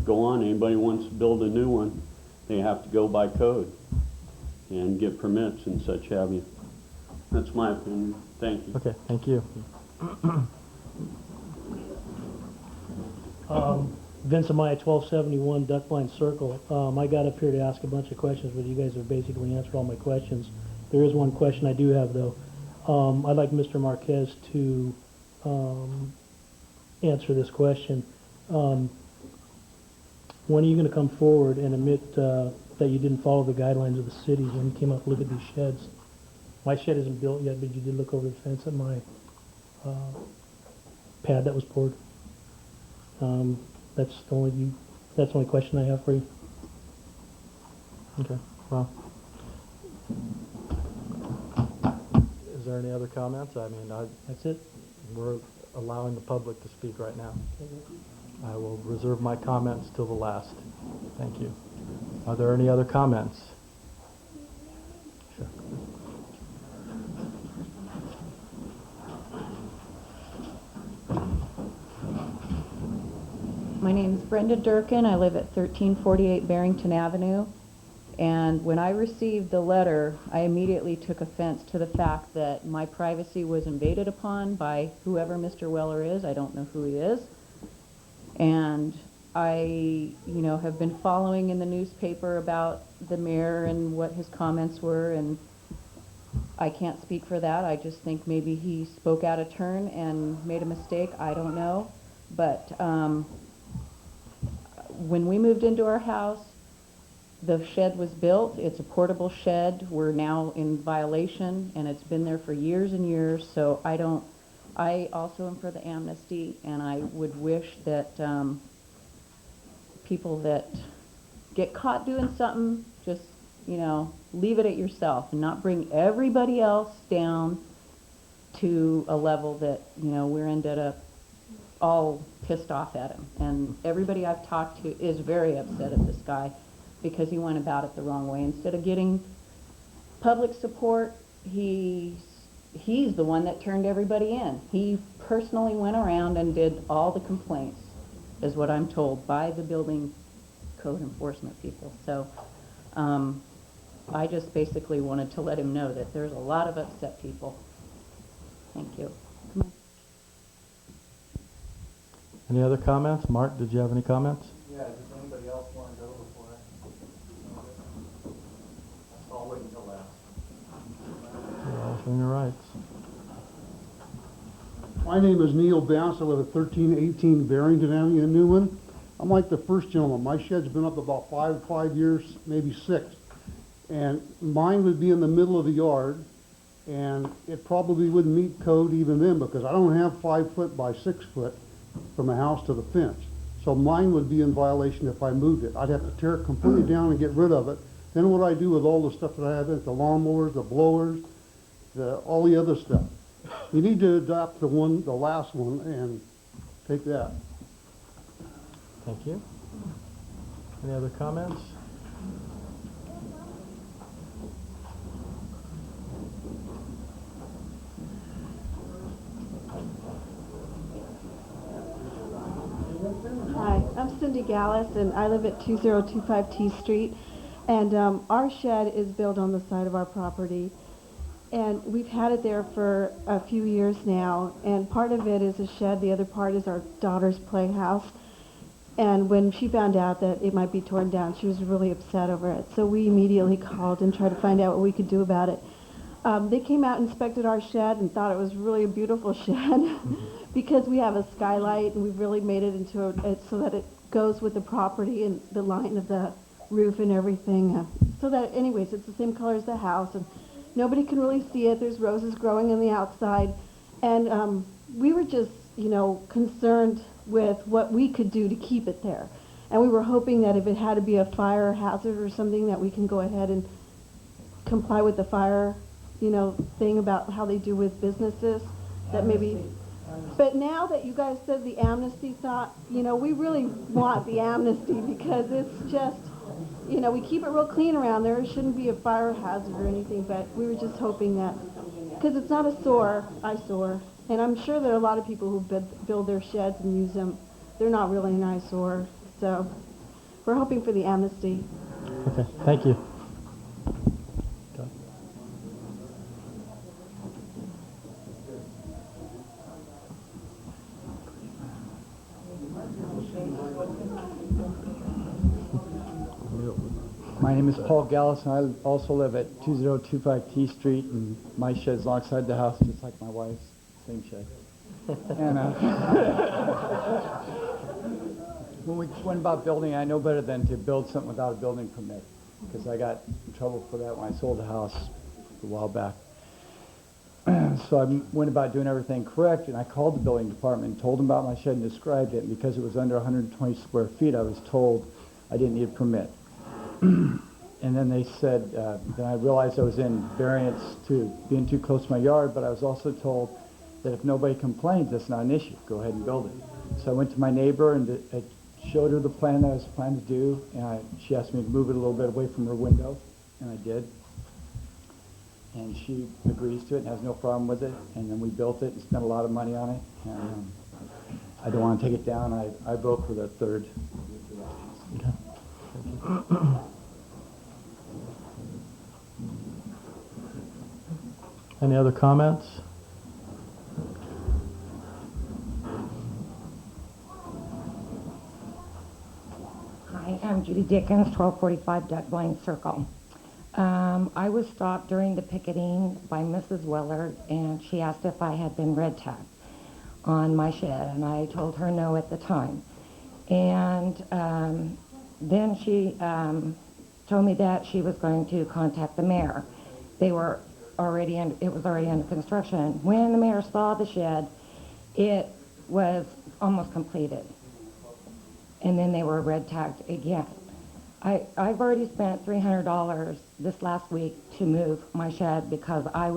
go on. Anybody wants to build a new one, they have to go by code and get permits and such have you. That's my opinion. Thank you. Okay, thank you. Vincent Maya, 1271 Duckblind Circle. I got up here to ask a bunch of questions, but you guys have basically answered all my questions. There is one question I do have, though. I'd like Mr. Marquez to answer this question. When are you going to come forward and admit that you didn't follow the guidelines of the city when you came up to look at these sheds? My shed isn't built yet, but you did look over the fence at my pad that was poured. That's the only question I have for you. Okay, well. Is there any other comments? I mean, That's it. we're allowing the public to speak right now. I will reserve my comments till the last. Thank you. Are there any other comments? Sure. My name is Brenda Durkin. I live at 1348 Barrington Avenue. And when I received the letter, I immediately took offense to the fact that my privacy was invaded upon by whoever Mr. Weller is. I don't know who he is. And I, have been following in the newspaper about the mayor and what his comments were, and I can't speak for that. I just think maybe he spoke out of turn and made a mistake. I don't know. But when we moved into our house, the shed was built. It's a portable shed. We're now in violation, and it's been there for years and years. So I also am for the amnesty, and I would wish that people that get caught doing something, just, leave it at yourself and not bring everybody else down to a level that, we're ended up all pissed off at him. And everybody I've talked to is very upset at this guy because he went about it the wrong way. Instead of getting public support, he's the one that turned everybody in. He personally went around and did all the complaints, is what I'm told, by the building code enforcement people. So I just basically wanted to let him know that there's a lot of upset people. Thank you. Any other comments? Mark, did you have any comments? Yeah, does anybody else want to go before I'll wait until last. You're all within your rights. My name is Neil Bass. I live at 1318 Barrington Avenue in Newman. I'm like the first gentleman. My shed's been up about five years, maybe 6. And mine would be in the middle of the yard, and it probably wouldn't meet code even then because I don't have 5 foot by 6 foot from the house to the fence. So mine would be in violation if I moved it. I'd have to tear it completely down and get rid of it. Then what I do with all the stuff that I have in it, the lawnmowers, the blowers, all the other stuff. You need to adopt the last one, and take that. Thank you. Any other comments? Hi, I'm Cindy Gallus, and I live at 2025 T Street. And our shed is built on the side of our property. And we've had it there for a few years now. And part of it is a shed, the other part is our daughter's playhouse. And when she found out that it might be torn down, she was really upset over it. So we immediately called and tried to find out what we could do about it. They came out and inspected our shed and thought it was really a beautiful shed because we have a skylight and we've really made it into so that it goes with the property and the line of the roof and everything. So that, anyways, it's the same color as the house and nobody can really see it. There's roses growing on the outside. And we were just, concerned with what we could do to keep it there. And we were hoping that if it had to be a fire hazard or something that we can go ahead and comply with the fire thing about how they do with businesses, that maybe. But now that you guys said the amnesty thought, we really want the amnesty because it's just, we keep it real clean around there. It shouldn't be a fire hazard or anything, but we were just hoping that, because it's not a eyesore, and I'm sure there are a lot of people who build their sheds and use them. They're not really an eyesore, so we're hoping for the amnesty. Okay, thank you. My name is Paul Gallus, and I also live at 2025 T Street, and my shed's alongside the house, just like my wife's, same shed. And when we went about building, I know better than to build something without a building permit, because I got in trouble for that when I sold the house a while back. So I went about doing everything correct, and I called the building department and told them about my shed and described it, and because it was under 120 square feet, I was told I didn't need a permit. And then they said, then I realized I was in variance to being too close to my yard, but I was also told that if nobody complains, that's not an issue. Go ahead and build it. So I went to my neighbor and I showed her the plan that I was planning to do, and she asked me to move it a little bit away from her window, and I did. And she agrees to it and has no problem with it, and then we built it and spent a lot of money on it. And I don't want to take it down. I vote for the third. Okay. Any other comments? Hi, I'm Judy Dickens, 1245 Doug Blaine Circle. I was stopped during the picketing by Mrs. Willard, and she asked if I had been red tagged on my shed, and I told her no at the time. And then she told me that she was going to contact the mayor. They were already it was already under construction. When the mayor saw the shed, it was almost completed. And then they were red tagged again. I've already spent $300 this last week to move my shed because I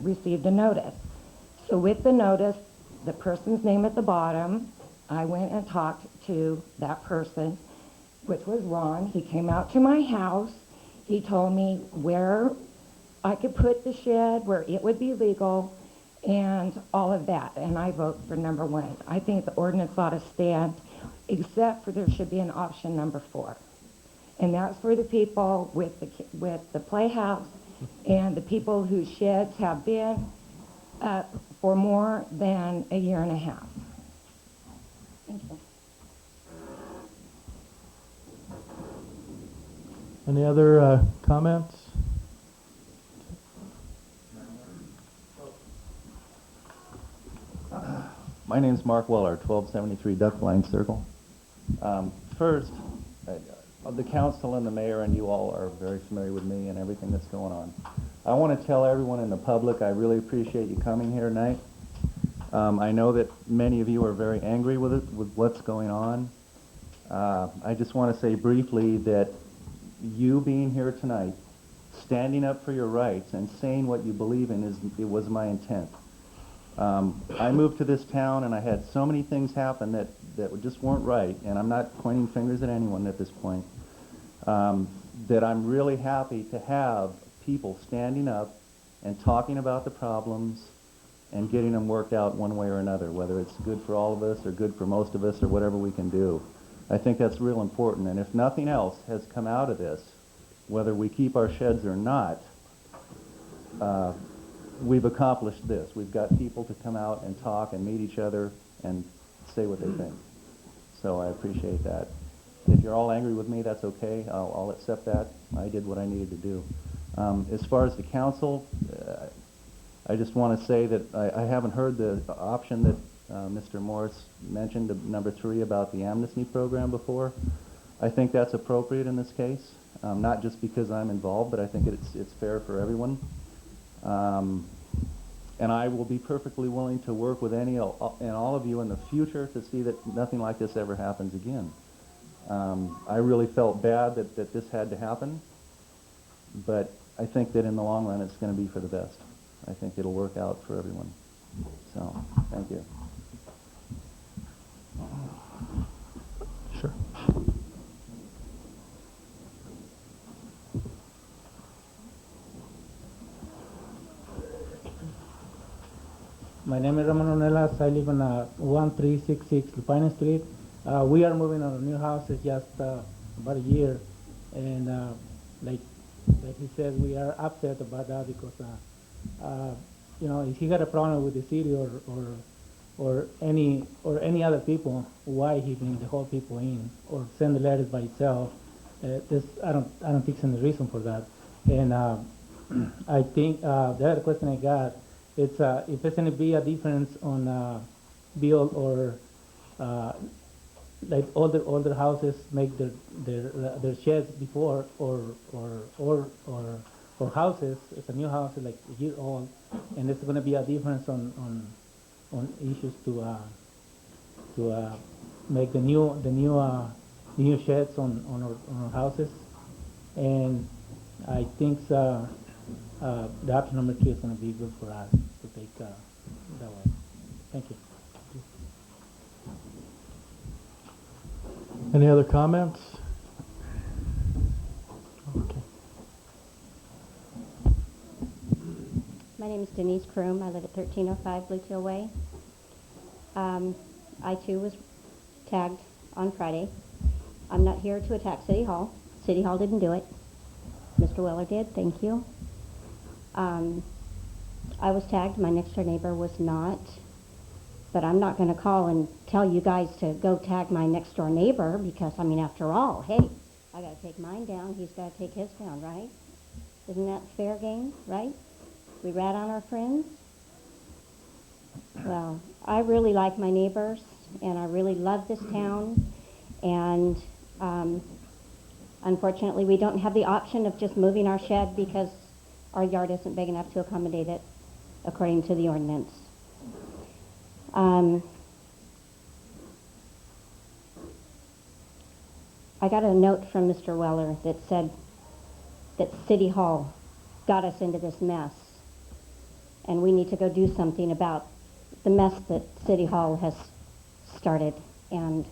received a notice. So with the notice, the person's name at the bottom, I went and talked to that person, which was Ron. He came out to my house. He told me where I could put the shed, where it would be legal, and all of that. And I vote for number 1. I think the ordinance ought to stand, except for there should be an option number 4. And that's for the people with the playhouse and the people whose sheds have been up for more than a year and a half. Thank you. Any other comments? My name's Mark Weller, 1273 Duckblind Circle. First, the council and the mayor and you all are very familiar with me and everything that's going on. I want to tell everyone in the public I really appreciate you coming here tonight. I know that many of you are very angry with what's going on. I just want to say briefly that you being here tonight, standing up for your rights and saying what you believe in it was my intent. I moved to this town and I had so many things happen that just weren't right, and I'm not pointing fingers at anyone at this point, that I'm really happy to have people standing up and talking about the problems and getting them worked out one way or another, whether it's good for all of us or good for most of us or whatever we can do. I think that's real important, and if nothing else has come out of this, whether we keep our sheds or not, we've accomplished this. We've got people to come out and talk and meet each other and say what they think. So I appreciate that. If you're all angry with me, that's okay. I'll accept that. I did what I needed to do. As far as the council, I just want to say that I haven't heard the option that Mr. Morris mentioned, number 3, about the amnesty program before. I think that's appropriate in this case, not just because I'm involved, but I think it's fair for everyone. And I will be perfectly willing to work with any and all of you in the future to see that nothing like this ever happens again. I really felt bad that this had to happen, but I think that in the long run it's going to be for the best. I think it'll work out for everyone. So, thank you. Sure. My name is Ramon Ornelas. I live on 1366 Lupine Street. We are moving on a new house. It's just about a year, and like he said, we are upset about that because you know, if he got a problem with the city or any other people, why he bring the whole people in or send the letters by itself? I don't think there's any reason for that. And I think the other question I got, it's if there's going to be a difference on bill or like older houses make their sheds before or houses. It's a new house like a year old, and there's going to be a difference on issues to make the new sheds on our houses. And I think the option number 2 is going to be good for us to take that way. Thank you. Any other comments? Okay. My name is Denise Kroom. I live at 1305 Blue Teal Way. I too was tagged on Friday. I'm not here to attack City Hall. City Hall didn't do it. Mr. Weller did. Thank you. I was tagged. My next door neighbor was not. But I'm not going to call and tell you guys to go tag my next door neighbor because, I mean, after all, hey, I got to take mine down. He's got to take his down, right? Isn't that fair game, right? We rat on our friends. Well, I really like my neighbors, and I really love this town. And unfortunately, we don't have the option of just moving our shed because our yard isn't big enough to accommodate it according to the ordinance. I got a note from Mr. Weller that said that City Hall got us into this mess, and we need to go do something about the mess that City Hall has started, and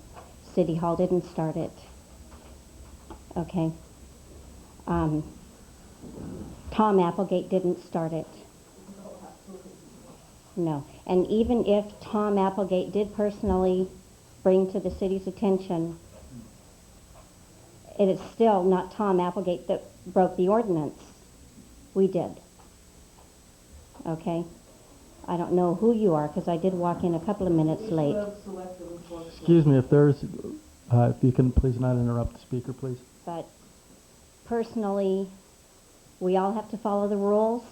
City Hall didn't start it. Okay. Tom Applegate didn't start it. No. And even if Tom Applegate did personally bring to the city's attention it is still not Tom Applegate that broke the ordinance. We did. Okay? I don't know who you are, because I did walk in a couple of minutes late. Excuse me, if you can please not interrupt the speaker, please. But personally, we all have to follow the rules.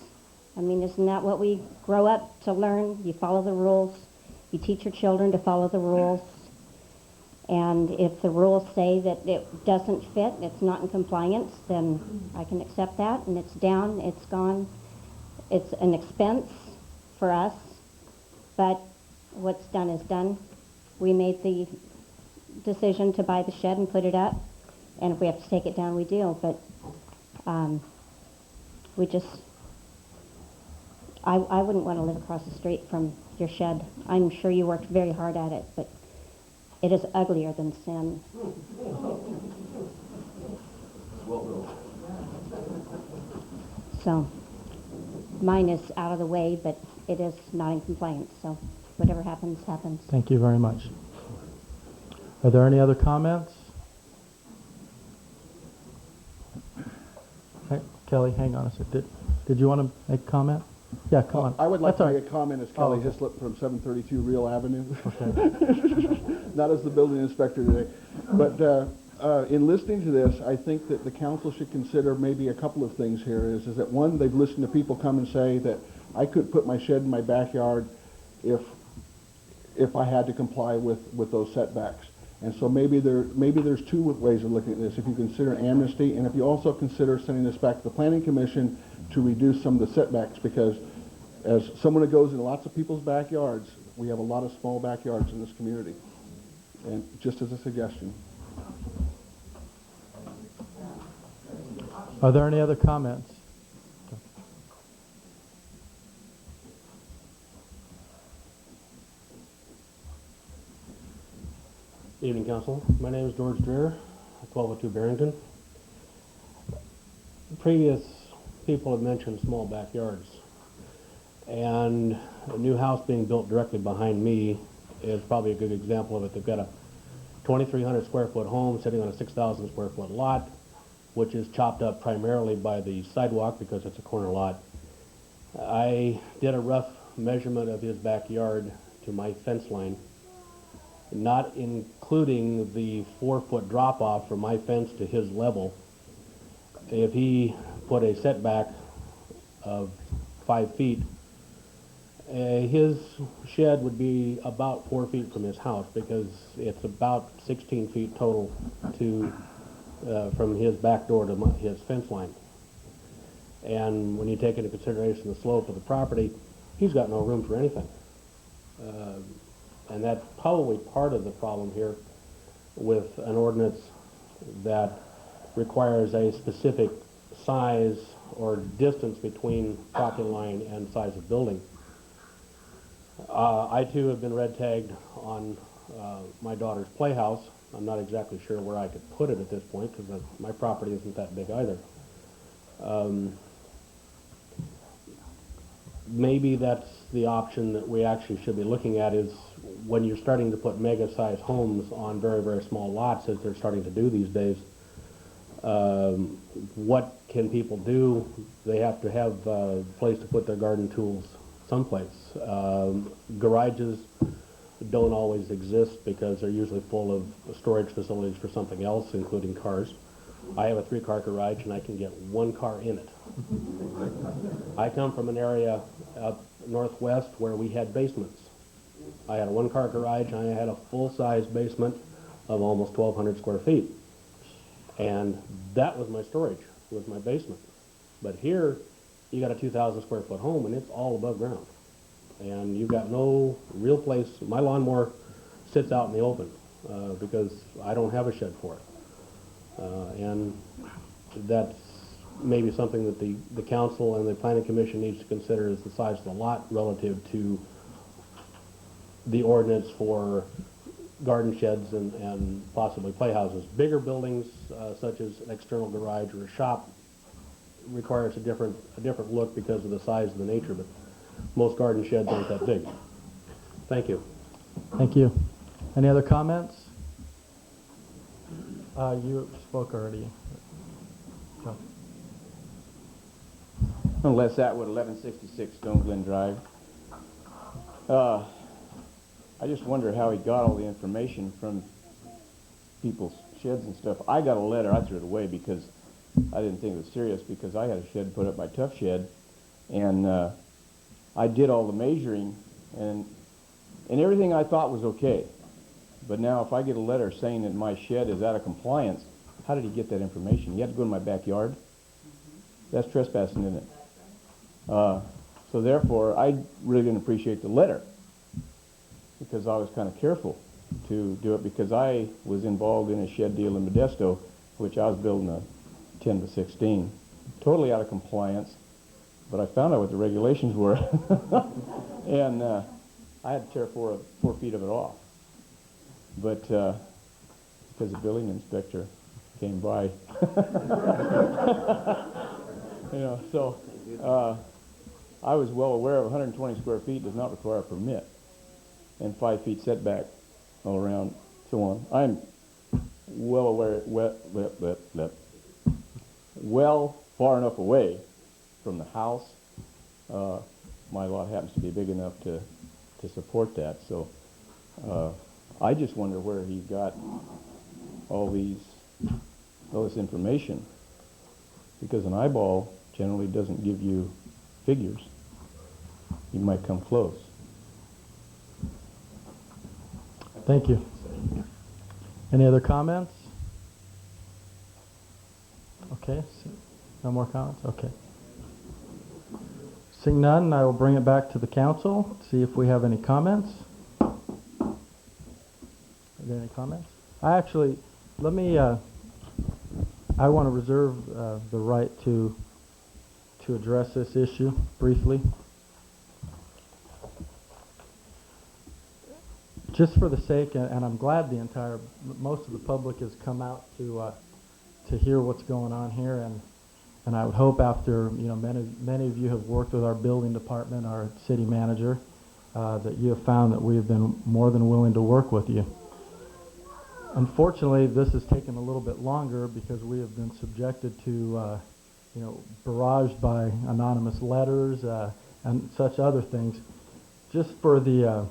I mean, isn't that what we grow up to learn? You follow the rules. You teach your children to follow the rules. And if the rules say that it doesn't fit, it's not in compliance, then I can accept that, and it's down, it's gone. It's an expense for us, but what's done is done. We made the decision to buy the shed and put it up, and if we have to take it down, we do. But we just, I wouldn't want to live across the street from your shed. I'm sure you worked very hard at it, but it is uglier than sin. So, mine is out of the way, but it is not in compliance, so whatever happens, happens. Thank you very much. Are there any other comments? Hey, Kelly, hang on a sec. Did you want to make a comment? Yeah, come on. I would like That's to all make a comment as Kelly okay. Hislop from 732 Real Avenue. Okay. Not as the building inspector today. But in listening to this, I think that the council should consider maybe a couple of things here. Is that one, they've listened to people come and say that I could put my shed in my backyard if I had to comply with those setbacks. And so maybe there's two ways of looking at this. If you consider amnesty, and if you also consider sending this back to the Planning Commission to reduce some of the setbacks, because as someone who goes in lots of people's backyards, we have a lot of small backyards in this community. And just as a suggestion. Are there any other comments? Evening, Council. My name is George Dreher, 1202 Barrington. Previous people have mentioned small backyards, and a new house being built directly behind me is probably a good example of it. They've got a 2,300 square foot home sitting on a 6,000 square foot lot, which is chopped up primarily by the sidewalk because it's a corner lot. I did a rough measurement of his backyard to my fence line, not including the 4-foot drop off from my fence to his level. If he put a setback of 5 feet, his shed would be about 4 feet from his house, because it's about 16 feet total to from his back door to his fence line. And when you take into consideration the slope of the property, he's got no room for anything. And that's probably part of the problem here with an ordinance that requires a specific size or distance between property line and size of building. I too have been red tagged on my daughter's playhouse. I'm not exactly sure where I could put it at this point, because my property isn't that big either. Maybe that's the option that we actually should be looking at, is when you're starting to put mega-sized homes on very, very small lots, as they're starting to do these days, what can people do? They have to have a place to put their garden tools someplace. Garages don't always exist because they're usually full of storage facilities for something else, including cars. I have a 3-car garage and I can get 1 car in it. I come from an area up northwest where we had basements. I had a 1-car garage and I had a full-size basement of almost 1,200 square feet. And that was my storage, was my basement. But here, you got a 2,000 square foot home and it's all above ground. And you've got no real place. My lawnmower sits out in the open because I don't have a shed for it. And that's maybe something that the council and the planning commission needs to consider, is the size of the lot relative to the ordinance for garden sheds and possibly playhouses. Bigger buildings such as an external garage or a shop requires a different look because of the size and the nature, but most garden sheds aren't that big. Thank you. Thank you. Any other comments? You spoke already. Go. Les Atwood, 1166 Stone Glen Drive. I just wonder how he got all the information from people's sheds and stuff. I got a letter, I threw it away because I didn't think it was serious, because I had a shed put up, my Tough Shed, and I did all the measuring, and everything I thought was okay. But now if I get a letter saying that my shed is out of compliance, how did he get that information? He had to go in my backyard? That's trespassing, isn't it? So therefore, I really didn't appreciate the letter, because I was kind of careful to do it, because I was involved in a shed deal in Modesto, which I was building a 10 to 16, totally out of compliance, but I found out what the regulations were, and I had to tear 4 feet of it off. But because the building inspector came by, so I was well aware of 120 square feet does not require a permit, and 5 feet setback all around, so on. I'm well aware, well far enough away from the house. My lot happens to be big enough to support that, so I just wonder where he got all this information, because an eyeball generally doesn't give you figures. You might come close. Thank you. Any other comments? Okay, no more comments? Okay. Seeing none, I will bring it back to the council, see if we have any comments. Are there any comments? I want to reserve the right to address this issue briefly. Just for the sake, and I'm glad most of the public has come out to hear what's going on here, and I would hope after, many of you have worked with our building department, our city manager, that you have found that we have been more than willing to work with you. Unfortunately, this has taken a little bit longer because we have been subjected to, barraged by anonymous letters and such other things. Just for the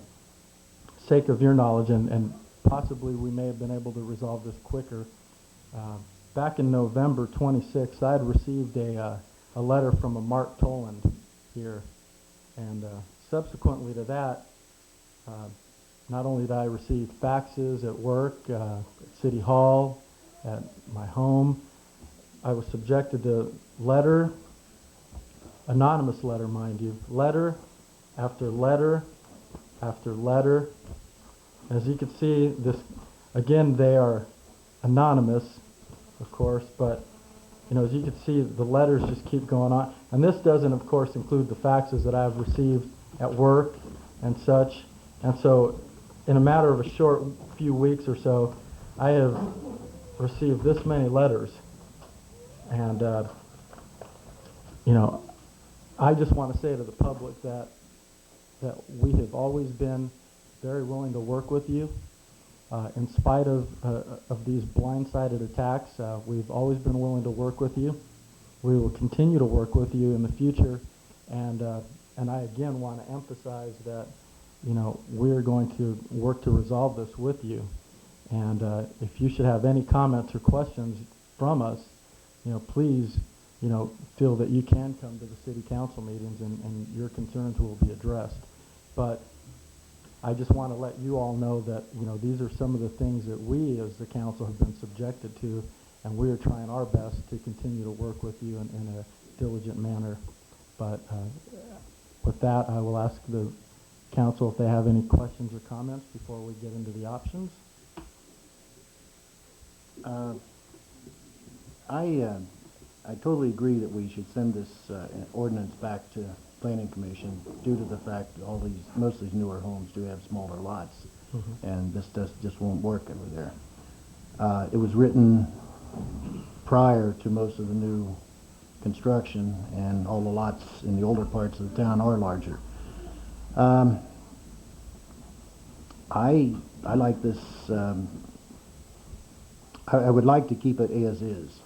sake of your knowledge, and possibly we may have been able to resolve this quicker, back in November 26th, I had received a letter from a Mark Toland here, and subsequently to that, not only did I receive faxes at work, at City Hall, at my home, I was subjected to letter, anonymous letter, mind you, letter after letter after letter. As you can see, this, again, they are anonymous, of course, but as you can see, the letters just keep going on. And this doesn't, of course, include the faxes that I've received at work and such. And so, in a matter of a short few weeks or so, I have received this many letters. And, I just want to say to the public that we have always been very willing to work with you. In spite of these blindsided attacks, we've always been willing to work with you. We will continue to work with you in the future, and I again want to emphasize that we're going to work to resolve this with you. And if you should have any comments or questions from us, please feel that you can come to the city council meetings and your concerns will be addressed. But I just want to let you all know that, these are some of the things that we as the council have been subjected to, and we are trying our best to continue to work with you in a diligent manner. But with that, I will ask the council if they have any questions or comments before we get into the options. I totally agree that we should send this ordinance back to Planning Commission due to the fact that most of these newer homes do have smaller lots, and this just won't work over there. It was written prior to most of the new construction, and all the lots in the older parts of the town are larger. I like this. I would like to keep it as is,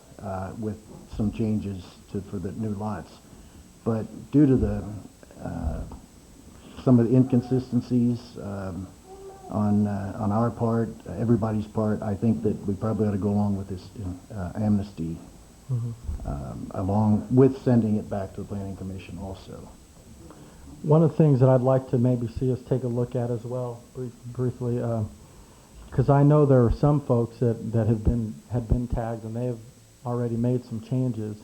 with some changes for the new lots. But due to the, some of the inconsistencies, on our part, everybody's part, I think that we probably ought to go along with this amnesty, along with sending it back to the Planning Commission also. One of the things that I'd like to maybe see us take a look at as well, briefly, because I know there are some folks that had been tagged and they have already made some changes,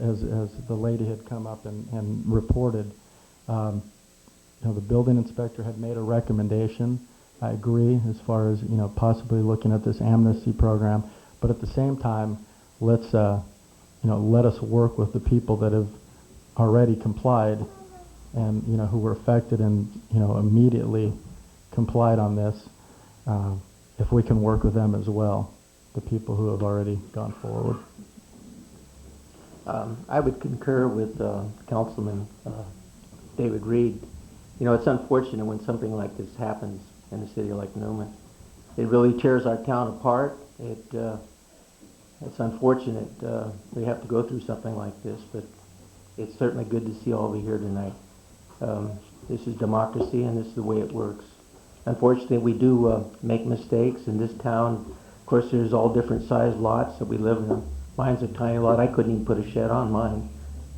as the lady had come up and reported. You know, the building inspector had made a recommendation. I agree as far as, you know, possibly looking at this amnesty program, but at the same time, let's you know, let us work with the people that have already complied and, you know, who were affected and, you know, immediately complied on this. If we can work with them as well, the people who have already gone forward. I would concur with Councilman David Reed. You know, it's unfortunate when something like this happens in a city like Newman. It really tears our town apart. It's unfortunate we have to go through something like this, but it's certainly good to see all of you here tonight. This is democracy, and this is the way it works. Unfortunately, we do make mistakes in this town. Of course, there's all different sized lots that we live in. Mine's a tiny lot. I couldn't even put a shed on mine.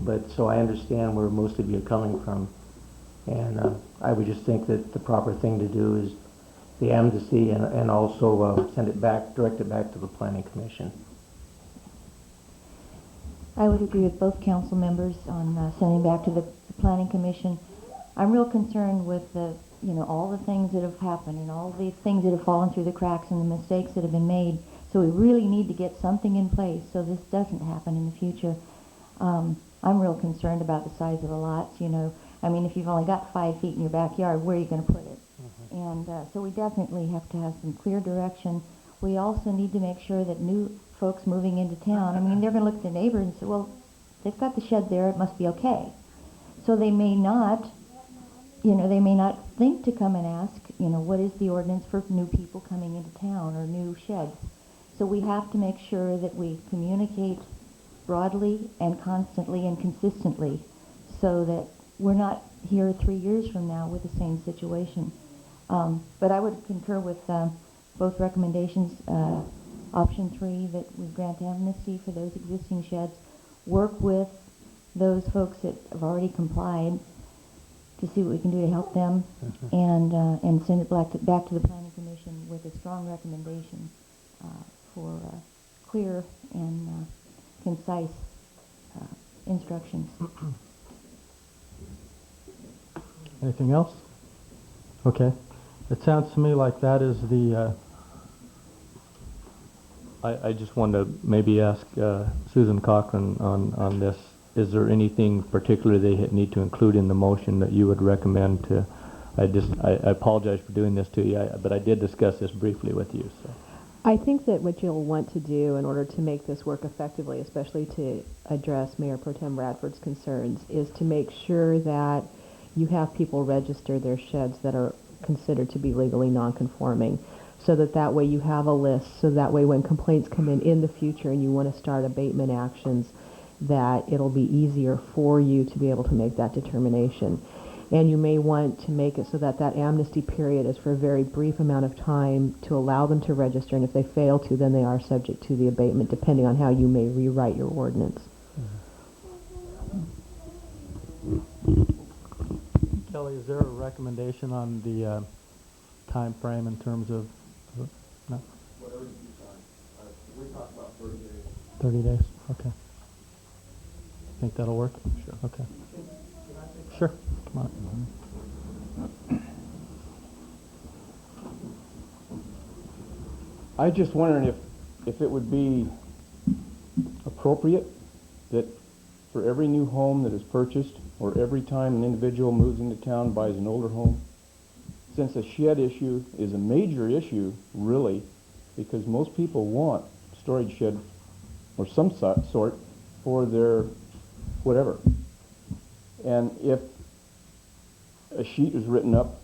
But so I understand where most of you are coming from. And I would just think that the proper thing to do is the amnesty and also send it back, direct it back to the Planning Commission. I would agree with both council members on sending back to the Planning Commission. I'm real concerned with the, you know, all the things that have happened and all the things that have fallen through the cracks and the mistakes that have been made. So we really need to get something in place so this doesn't happen in the future. I'm real concerned about the size of the lots, you know. I mean, if you've only got 5 feet in your backyard, where are you going to put it? And so we definitely have to have some clear direction. We also need to make sure that new folks moving into town, I mean, they're going to look at their neighbor and say, well, they've got the shed there, it must be okay. So they may not, you know, they may not think to come and ask, you know, what is the ordinance for new people coming into town or new sheds? So we have to make sure that we communicate broadly and constantly and consistently so that we're not here 3 years from now with the same situation. But I would concur with both recommendations. Option 3, that we grant amnesty for those existing sheds, work with those folks that have already complied to see what we can do to help them, and send it back to the Planning Commission with a strong recommendation for clear and concise instructions. Anything else? Okay. It sounds to me like that is the... I just wanted to maybe ask Susan Cochran on this. Is there anything particular they need to include in the motion that you would recommend to... I apologize for doing this to you, but I did discuss this briefly with you. So. I think that what you'll want to do in order to make this work effectively, especially to address Mayor Pro Tem Radford's concerns, is to make sure that you have people register their sheds that are considered to be legally non-conforming, so that way you have a list, so that way when complaints come in the future and you want to start abatement actions, that it'll be easier for you to be able to make that determination. And you may want to make it so that that amnesty period is for a very brief amount of time to allow them to register, and if they fail to, then they are subject to the abatement, depending on how you may rewrite your ordinance. Kelly, is there a recommendation on the time frame in terms of... No? Whatever you decide. We talked about 30 days. 30 days? Okay. Think that'll work? Sure. Okay. Sure. Come on. I was just wondering if it would be appropriate that for every new home that is purchased, or every time an individual moves into town, buys an older home, since a shed issue is a major issue, really, because most people want storage shed or some sort for their whatever. And if a sheet is written up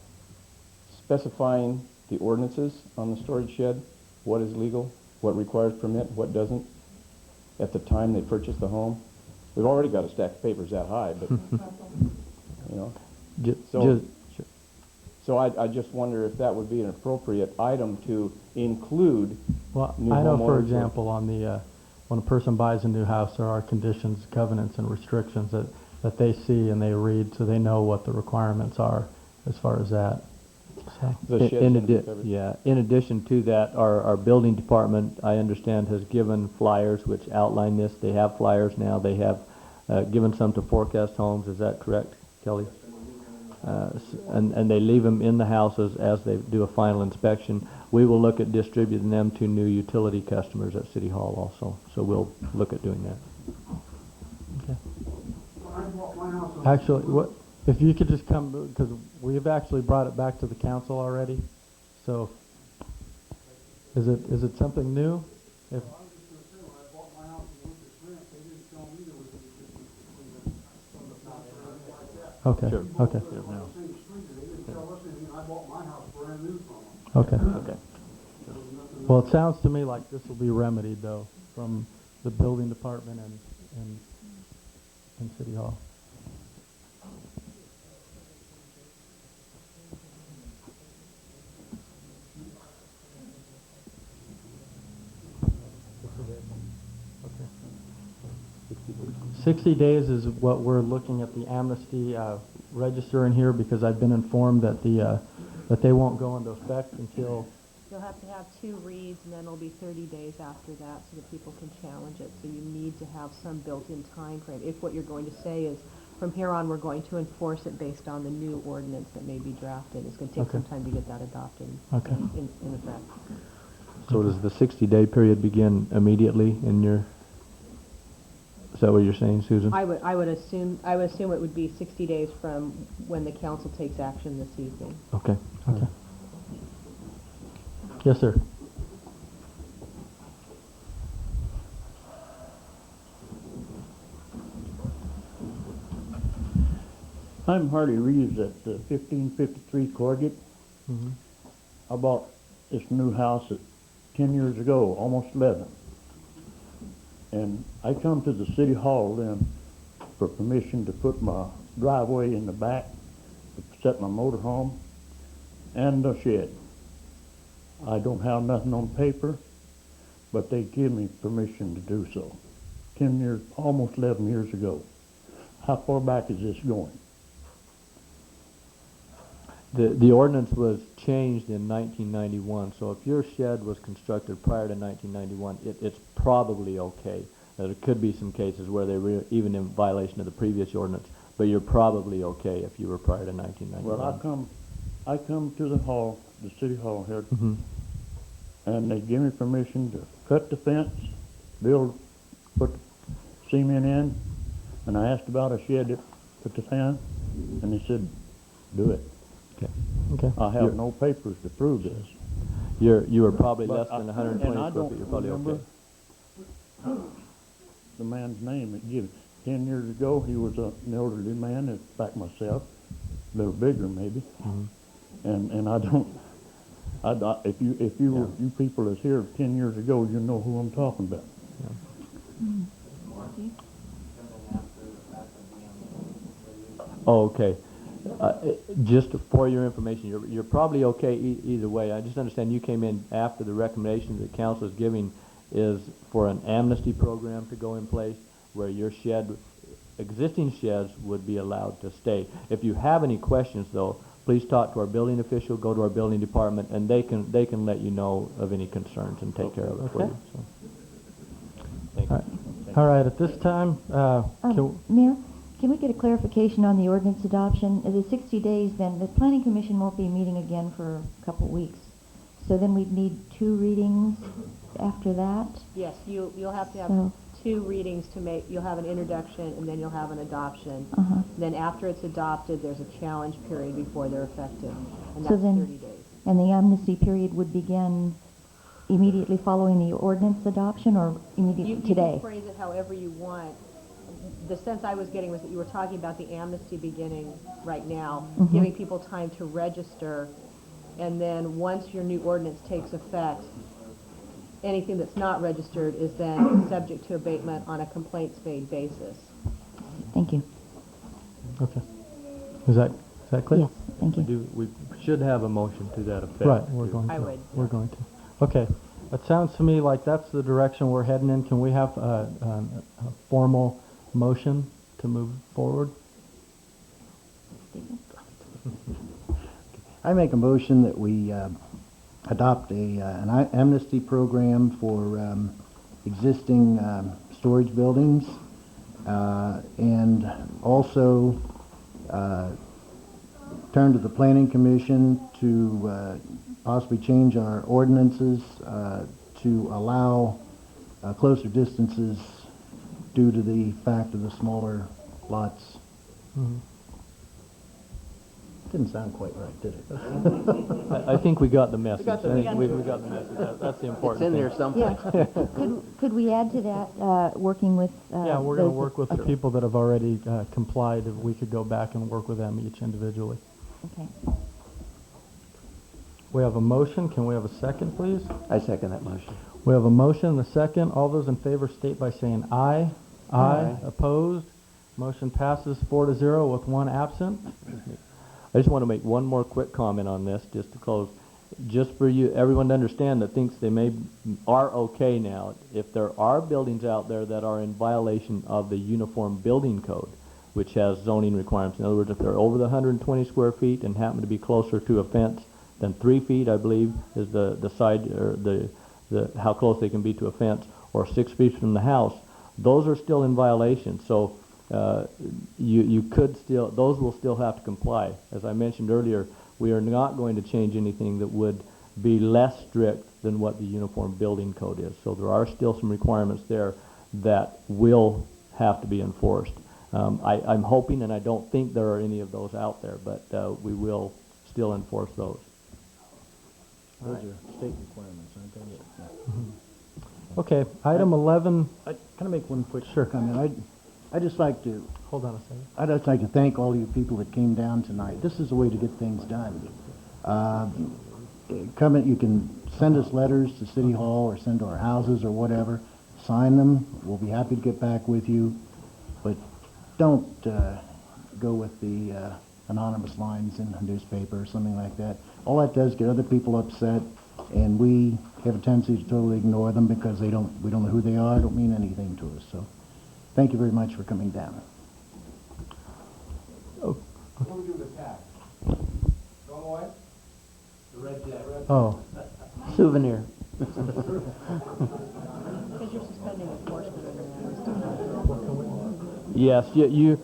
specifying the ordinances on the storage shed, what is legal, what requires permit, what doesn't, at the time they purchase the home. We've already got a stack of papers that high, but, you know. So I just wonder if that would be an appropriate item to include Well, new I know, for homeowners or- example, on the, when a person buys a new house, there are conditions, covenants, and restrictions that they see and they read, so they know what the requirements are as far as that. So. In addition to that, our building department, I understand, has given flyers which outline this. They have flyers now. They have given some to Forecast Homes. Is that correct, Kelly? And they leave them in the houses as they do a final inspection. We will look at distributing them to new utility customers at City Hall also. So we'll look at doing that. Okay. Actually, what if you could just come, because we've actually brought it back to the council already. So is it something new? If Okay. Sure. Okay. Sure, no. Okay. Okay. Well, it sounds to me like this will be remedied, though, from the building department and City Hall. Okay. 60 days is what we're looking at the amnesty register in here, because I've been informed that that they won't go into effect until. You'll have to have 2 reads, and then it'll be 30 days after that so that people can challenge it. So you need to have some built-in time frame. If what you're going to say is, from here on, we're going to enforce it based on the new ordinance that may be drafted, it's going to take Okay. some time to get that adopted Okay. in effect. So does the 60-day period begin immediately in your? Is that what you're saying, Susan? I would assume it would be 60 days from when the council takes action this evening. Okay. Okay. Yes, sir. I'm Hardy Reeves at 1553 Corgate. Mhm. I bought this new house 10 years ago, almost 11. And I come to the city hall then for permission to put my driveway in the back, to set my motorhome, and the shed. I don't have nothing on paper, but they give me permission to do so. 10 years, almost 11 years ago. How far back is this going? The ordinance was changed in 1991, so if your shed was constructed prior to 1991, it's probably okay. There could be some cases where they were even in violation of the previous ordinance, but you're probably okay if you were prior to 1991. Well, I come to the hall, the city hall here, Mhm. and they give me permission to cut the fence, put cement in, and I asked about a shed to put the fence, and they said, do it. Okay. I have no papers to prove this. You were probably But less than 120 and I square don't feet. You're probably remember okay. the man's name that gave it. 10 years ago, he was an elderly man, like myself, a little bigger maybe. Mhm. And I don't, if you people is here 10 years ago, you know who I'm talking about. Oh, okay. Just for your information, you're probably okay either way. I just understand you came in after the recommendation that council is giving is for an amnesty program to go in place where your existing sheds would be allowed to stay. If you have any questions, though, please talk to our building official, go to our building department, and they can let you know of any concerns and take care of it for you. So. Thank you. All right. At this time, Mayor, can we get a clarification on the ordinance adoption? Is it 60 days then? The Planning Commission won't be meeting again for a couple weeks. So then we'd need 2 readings after that? Yes, you'll have to have So- 2 readings to make. You'll have an introduction, and then you'll have an adoption. Uh-huh. Then after it's adopted, there's a challenge period before they're effective, and So that's then- 30 days. And the amnesty period would begin immediately following the ordinance adoption or immediately You today? can phrase it however you want. The sense I was getting was that you were talking about the amnesty beginning right now, Mhm. giving people time to register, and then once your new ordinance takes effect, anything that's not registered is then subject to abatement on a complaints-made basis. Thank you. Okay. Is that clear? Yes, thank you. We should have a motion to that effect. Right, we're too. going to. I would. We're going to. Okay. It sounds to me like that's the direction we're heading in. Can we have a formal motion to move forward? I make a motion that we adopt an amnesty program for existing storage buildings and also turn to the Planning Commission to possibly change our ordinances to allow closer distances due to the fact of the smaller lots. Mm-hmm. Didn't sound quite right, did it? I think we got the message. got the I think message. we got the message. That's the important It's in thing. there someplace. Yeah. Could we add to that, working with, Yeah, we're going to those work with that- the people that have already complied. If we could go back and work with them each individually. Okay. We have a motion. Can we have a second, please? I second that motion. We have a motion and a second. All those in favor state by saying aye. Aye. Opposed? Motion passes 4-0 with one absent. I just want to make one more quick comment on this, just to close. Just for you, everyone to understand that thinks they are okay now. If there are buildings out there that are in violation of the Uniform Building Code, which has zoning requirements, in other words, if they're over the 120 square feet and happen to be closer to a fence than 3 feet, I believe, is the side or the how close they can be to a fence, or 6 feet from the house, those are still in violation. So you could still, those will still have to comply. As I mentioned earlier, we are not going to change anything that would be less strict than what the Uniform Building Code is. So there are still some requirements there that will have to be enforced. I'm hoping, and I don't think there are any of those out there, but we will still enforce those. Those are state requirements, aren't they? Yeah. Okay, item 11. Can I make one quick Sure. comment? I'd just like to Hold on a second. I'd just like to thank all you people that came down tonight. This is a way to get things done. You can send us letters to City Hall or send to our houses or whatever. Sign them. We'll be happy to get back with you. But don't go with the anonymous lines in the newspaper or something like that. All that does is get other people upset, and we have a tendency to totally ignore them because we don't know who they are, don't mean anything to us. So thank you very much for coming down. What do we do with the tax? Throw them away? The red jet. Oh. Souvenir. Because you're suspending enforcement of that. Yes, you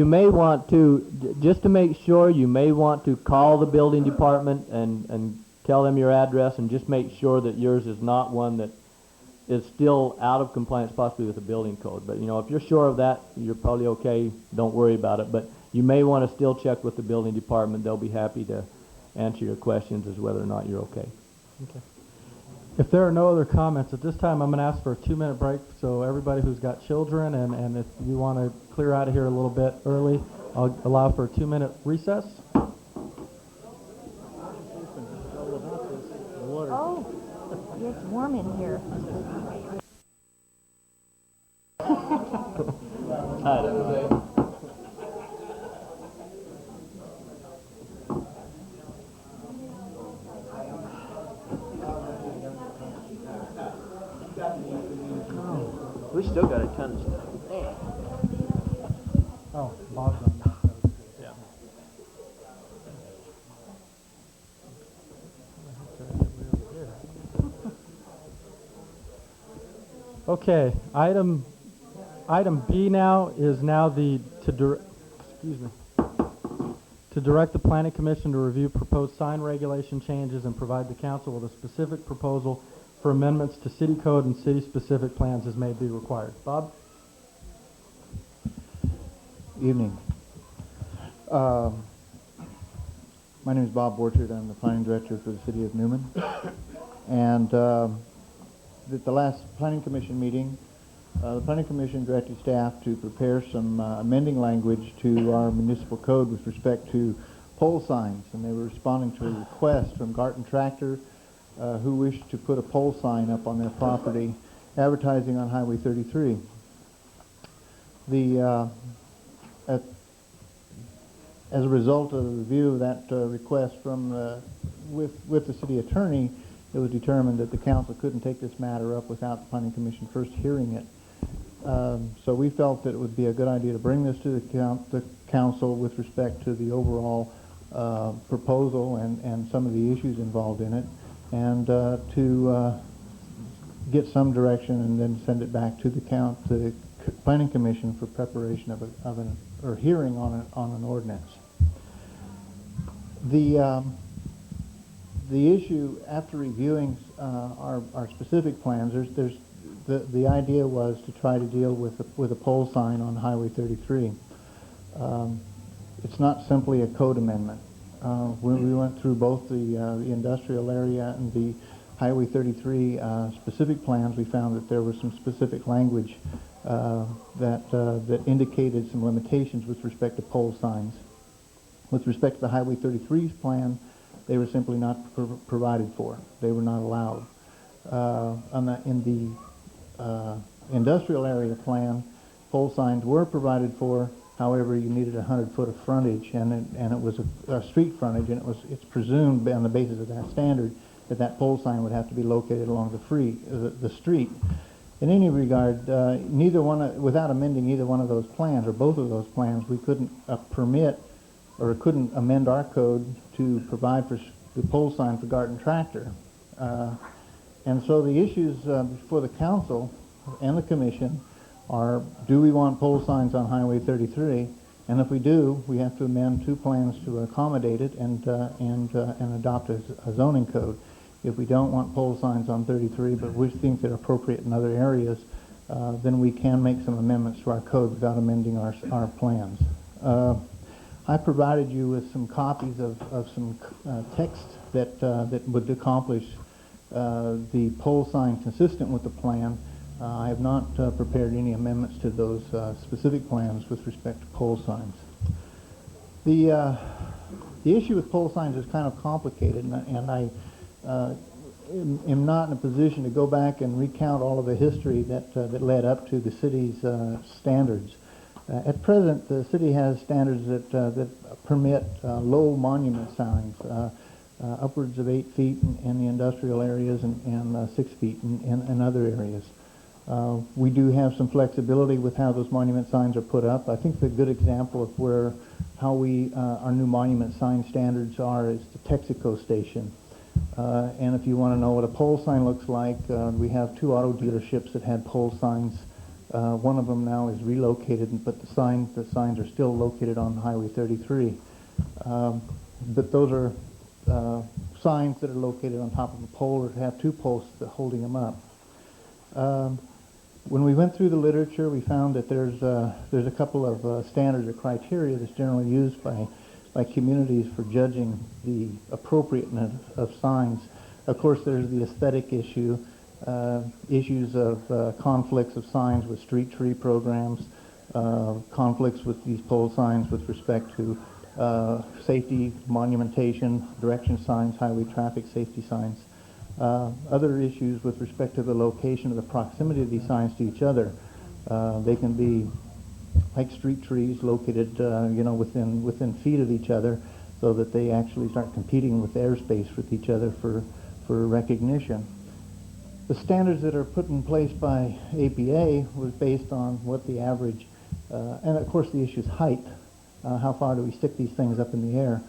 may want to, just to make sure, you may want to call the building department and tell them your address, and just make sure that yours is not one that is still out of compliance possibly with the building code. But, you know, if you're sure of that, you're probably okay. Don't worry about it. But you may want to still check with the building department. They'll be happy to answer your questions as whether or not you're okay. Okay. If there are no other comments, at this time I'm going to ask for a 2-minute break, so everybody who's got children and if you want to clear out of here a little bit early, I'll allow for a 2-minute recess. Oh, it's warm in here. We still got a ton of stuff. Oh, Bob's on. Yeah. Okay, item B now is now to direct the Planning Commission to review proposed sign regulation changes and provide the council with a specific proposal for amendments to city code and city-specific plans as may be required. Bob? Evening. My name is Bob Borchard. I'm the planning director for the city of Newman. And at the last planning commission meeting, the planning commission directed staff to prepare some amending language to our municipal code with respect to pole signs, and they were responding to a request from Garton Tractor who wish to put a pole sign up on their property advertising on Highway 33. As a result of the review of that request with the city attorney, it was determined that the council couldn't take this matter up without the planning commission first hearing it. So we felt that it would be a good idea to bring this to the council with respect to the overall proposal and some of the issues involved in it, and to get some direction and then send it back to the planning commission for preparation or hearing on an ordinance. The issue, after reviewing our specific plans, the idea was to try to deal with a pole sign on Highway 33. It's not simply a code amendment. When we went through both the industrial area and the Highway 33 specific plans, we found that there was some specific language that indicated some limitations with respect to pole signs. With respect to the Highway 33's plan, they were simply not provided for. They were not allowed. In the industrial area plan, pole signs were provided for. However, you needed 100 foot of frontage, and it was a street frontage, and it's presumed on the basis of that standard that pole sign would have to be located along the street. In any regard, without amending either one of those plans or both of those plans, we couldn't permit or couldn't amend our code to provide for the pole sign for Garten Tractor. And so the issues before the council and the commission are, do we want pole signs on Highway 33? And if we do, we have to amend two plans to accommodate it and adopt a zoning code. If we don't want pole signs on 33, but we think they're appropriate in other areas, then we can make some amendments to our code without amending our plans. I provided you with some copies of some text that would accomplish the pole sign consistent with the plan. I have not prepared any amendments to those specific plans with respect to pole signs. The issue with pole signs is kind of complicated, and I am not in a position to go back and recount all of the history that led up to the city's standards. At present, the city has standards that permit low monument signs, upwards of 8 feet in the industrial areas and 6 feet in other areas. We do have some flexibility with how those monument signs are put up. I think the good example of how our new monument sign standards are is the Texaco station. And if you want to know what a pole sign looks like, we have 2 auto dealerships that had pole signs. One of them now is relocated, but the signs are still located on Highway 33. But those are signs that are located on top of a pole or have 2 posts holding them up. When we went through the literature, we found that there's a couple of standards or criteria that's generally used by communities for judging the appropriateness of signs. Of course, there's the aesthetic issue, issues of conflicts of signs with street tree programs, conflicts with these pole signs with respect to safety, monumentation, direction signs, highway traffic safety signs. Other issues with respect to the location of the proximity of these signs to each other. They can be like street trees located, within feet of each other, so that they actually start competing with airspace with each other for recognition. The standards that are put in place by APA was based on what the average, and of course the issue is height. How far do we stick these things up in the air?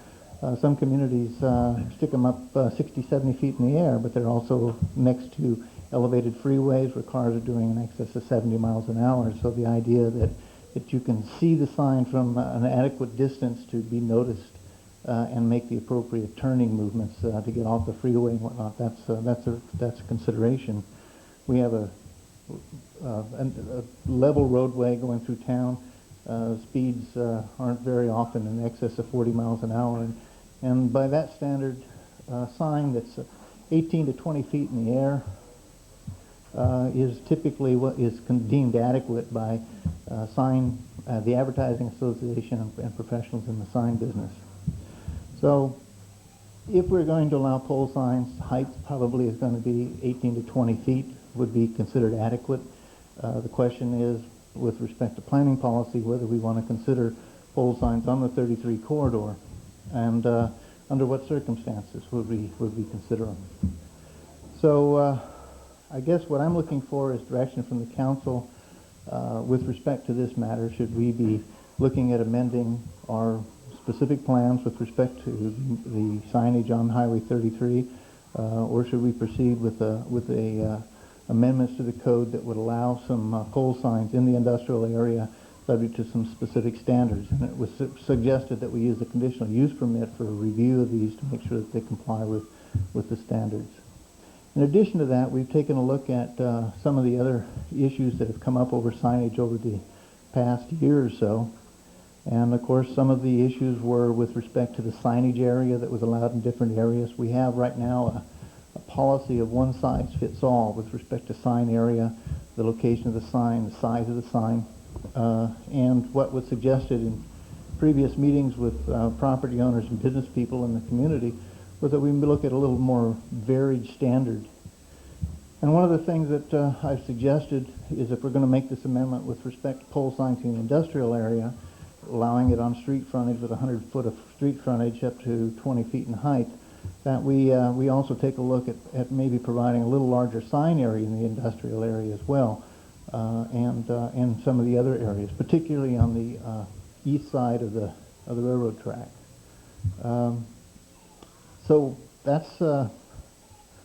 Some communities stick them up 60, 70 feet in the air, but they're also next to elevated freeways where cars are doing in excess of 70 miles an hour. So the idea that you can see the sign from an adequate distance to be noticed and make the appropriate turning movements to get off the freeway and whatnot, that's a consideration. We have a level roadway going through town. Speeds aren't very often in excess of 40 miles an hour, and by that standard, a sign that's 18 to 20 feet in the air is typically what is deemed adequate by the Advertising Association and professionals in the sign business. So If we're going to allow pole signs, height probably is going to be 18 to 20 feet would be considered adequate. The question is, with respect to planning policy, whether we want to consider pole signs on the 33 corridor, and under what circumstances would we consider them. So I guess what I'm looking for is direction from the council with respect to this matter. Should we be looking at amending our specific plans with respect to the signage on Highway 33, or should we proceed with amendments to the code that would allow some pole signs in the industrial area subject to some specific standards? And it was suggested that we use a conditional use permit for a review of these to make sure that they comply with the standards. In addition to that, we've taken a look at some of the other issues that have come up over signage over the past year or so. And of course, some of the issues were with respect to the signage area that was allowed in different areas. We have right now a policy of one size fits all with respect to sign area, the location of the sign, the size of the sign. And what was suggested in previous meetings with property owners and business people in the community was that we look at a little more varied standard. And one of the things that I've suggested is if we're going to make this amendment with respect to pole signs in the industrial area, allowing it on street frontage with 100 foot of street frontage up to 20 feet in height, that we also take a look at maybe providing a little larger sign area in the industrial area as well, and some of the other areas, particularly on the east side of the railroad track. So that's, I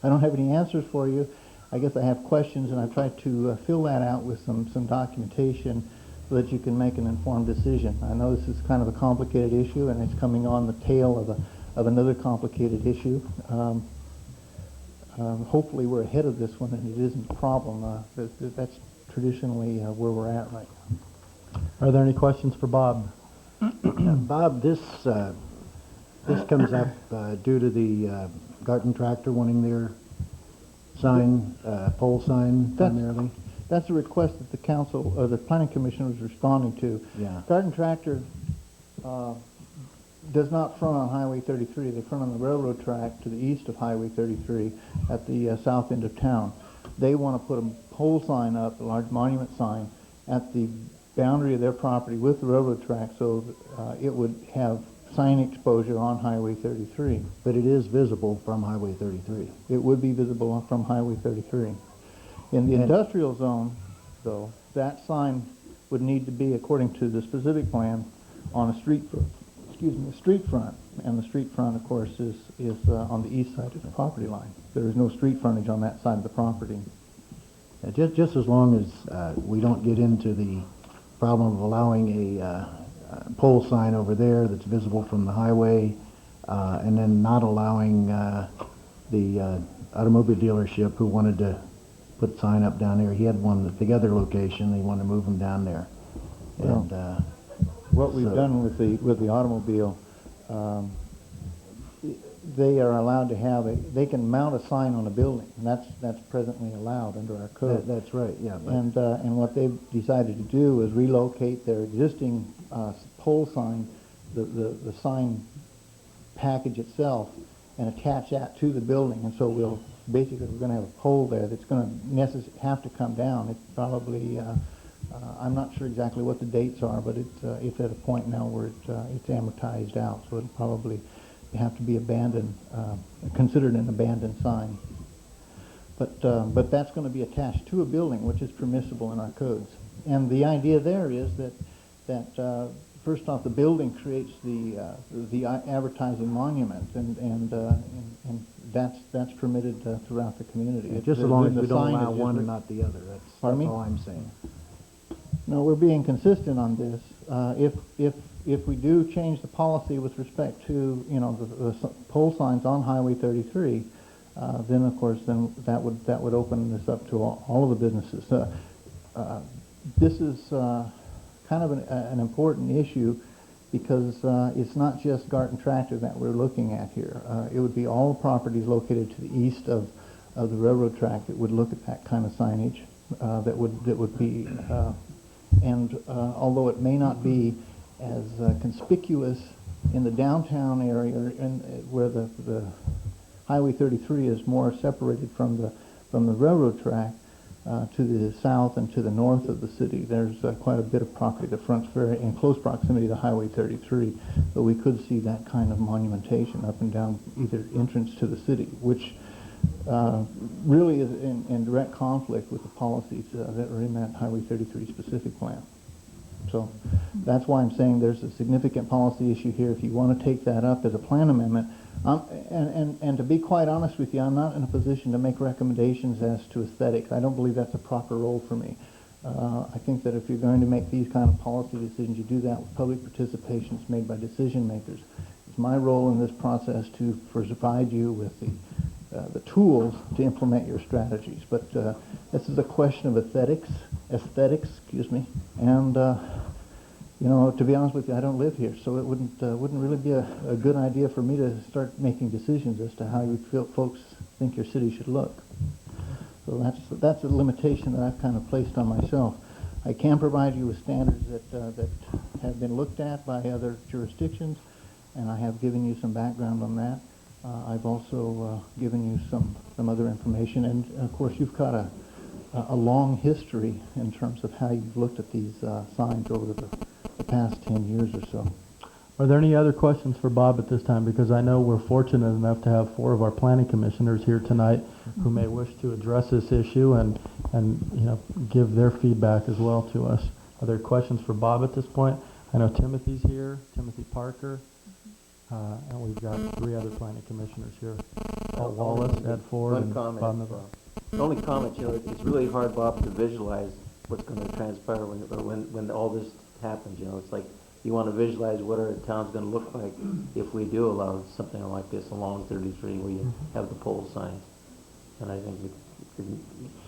don't have any answers for you. I guess I have questions, and I've tried to fill that out with some documentation so that you can make an informed decision. I know this is kind of a complicated issue, and it's coming on the tail of another complicated issue. Hopefully we're ahead of this one and it isn't a problem. That's traditionally where we're at right now. Are there any questions for Bob? Bob, this comes up due to the Garten Tractor wanting their sign, pole sign primarily. That's a request that the council, or the planning commission was responding to. Yeah. Garten Tractor does not front on Highway 33. They front on the railroad track to the east of Highway 33 at the south end of town. They want to put a pole sign up, a large monument sign, at the boundary of their property with the railroad track, so it would have sign exposure on Highway 33. But it is visible from Highway 33. It would be visible from Highway 33. In the industrial zone, though, that sign would need to be, according to the specific plan, on a street front. And the street front, of course, is on the east side of the property line. There is no street frontage on that side of the property. Just as long as we don't get into the problem of allowing a pole sign over there that's visible from the highway, and then not allowing the automobile dealership who wanted to put a sign up down there. He had one at the other location. They wanted to move him down there. Well, And what we've done with the automobile, they are allowed to have they can mount a sign on a building, and that's presently allowed under our code. that's right, yeah. But And what they've decided to do is relocate their existing pole sign, the sign package itself, and attach that to the building. And so we're going to have a pole there that's going to have to come down. It's probably, I'm not sure exactly what the dates are, but it's at a point now where it's amortized out, so it'll probably have to be abandoned, considered an abandoned sign. But that's going to be attached to a building, which is permissible in our codes. And the idea there is that first off, the building creates the advertising monument, and that's permitted throughout the community. just as long as we don't allow one and not the other. That's all I'm saying. No, we're being consistent on this. If we do change the policy with respect to the pole signs on Highway 33, then of course that would open this up to all of the businesses. This is kind of an important issue because it's not just Garten Tractor that we're looking at here. It would be all properties located to the east of the railroad track that would look at that kind of signage. That would be, and although it may not be as conspicuous in the downtown area, where the Highway 33 is more separated from the railroad track, to the south and to the north of the city, there's quite a bit of property that fronts very in close proximity to Highway 33, but we could see that kind of monumentation up and down either entrance to the city, which really is in direct conflict with the policies that are in that Highway 33 specific plan. So that's why I'm saying there's a significant policy issue here. If you want to take that up as a plan amendment, and to be quite honest with you, I'm not in a position to make recommendations as to aesthetics. I don't believe that's a proper role for me. I think that if you're going to make these kind of policy decisions, you do that with public participations made by decision makers. It's my role in this process to provide you with the tools to implement your strategies. But this is a question of aesthetics, and you know, to be honest with you, I don't live here, so it wouldn't really be a good idea for me to start making decisions as to how you feel folks think your city should look. So that's a limitation that I've kind of placed on myself. I can provide you with standards that have been looked at by other jurisdictions, and I have given you some background on that. I've also given you some other information, and of course you've got a long history in terms of how you've looked at these signs over the past 10 years or so. Are there any other questions for Bob at this time? Because I know we're fortunate enough to have 4 of our planning commissioners here tonight who may wish to address this issue and you know, give their feedback as well to us. Are there questions for Bob at this point? I know Timothy's here, Timothy Parker, and we've got 3 other planning commissioners here. Paul Wallace, Ed Ford, and Bob Navarro. The only comment, you know, it's really hard, Bob, to visualize what's going to transpire when all this happens. You know, it's like you want to visualize what our town's going to look like if we do allow something like this along 33, where you have the pole signs. And I think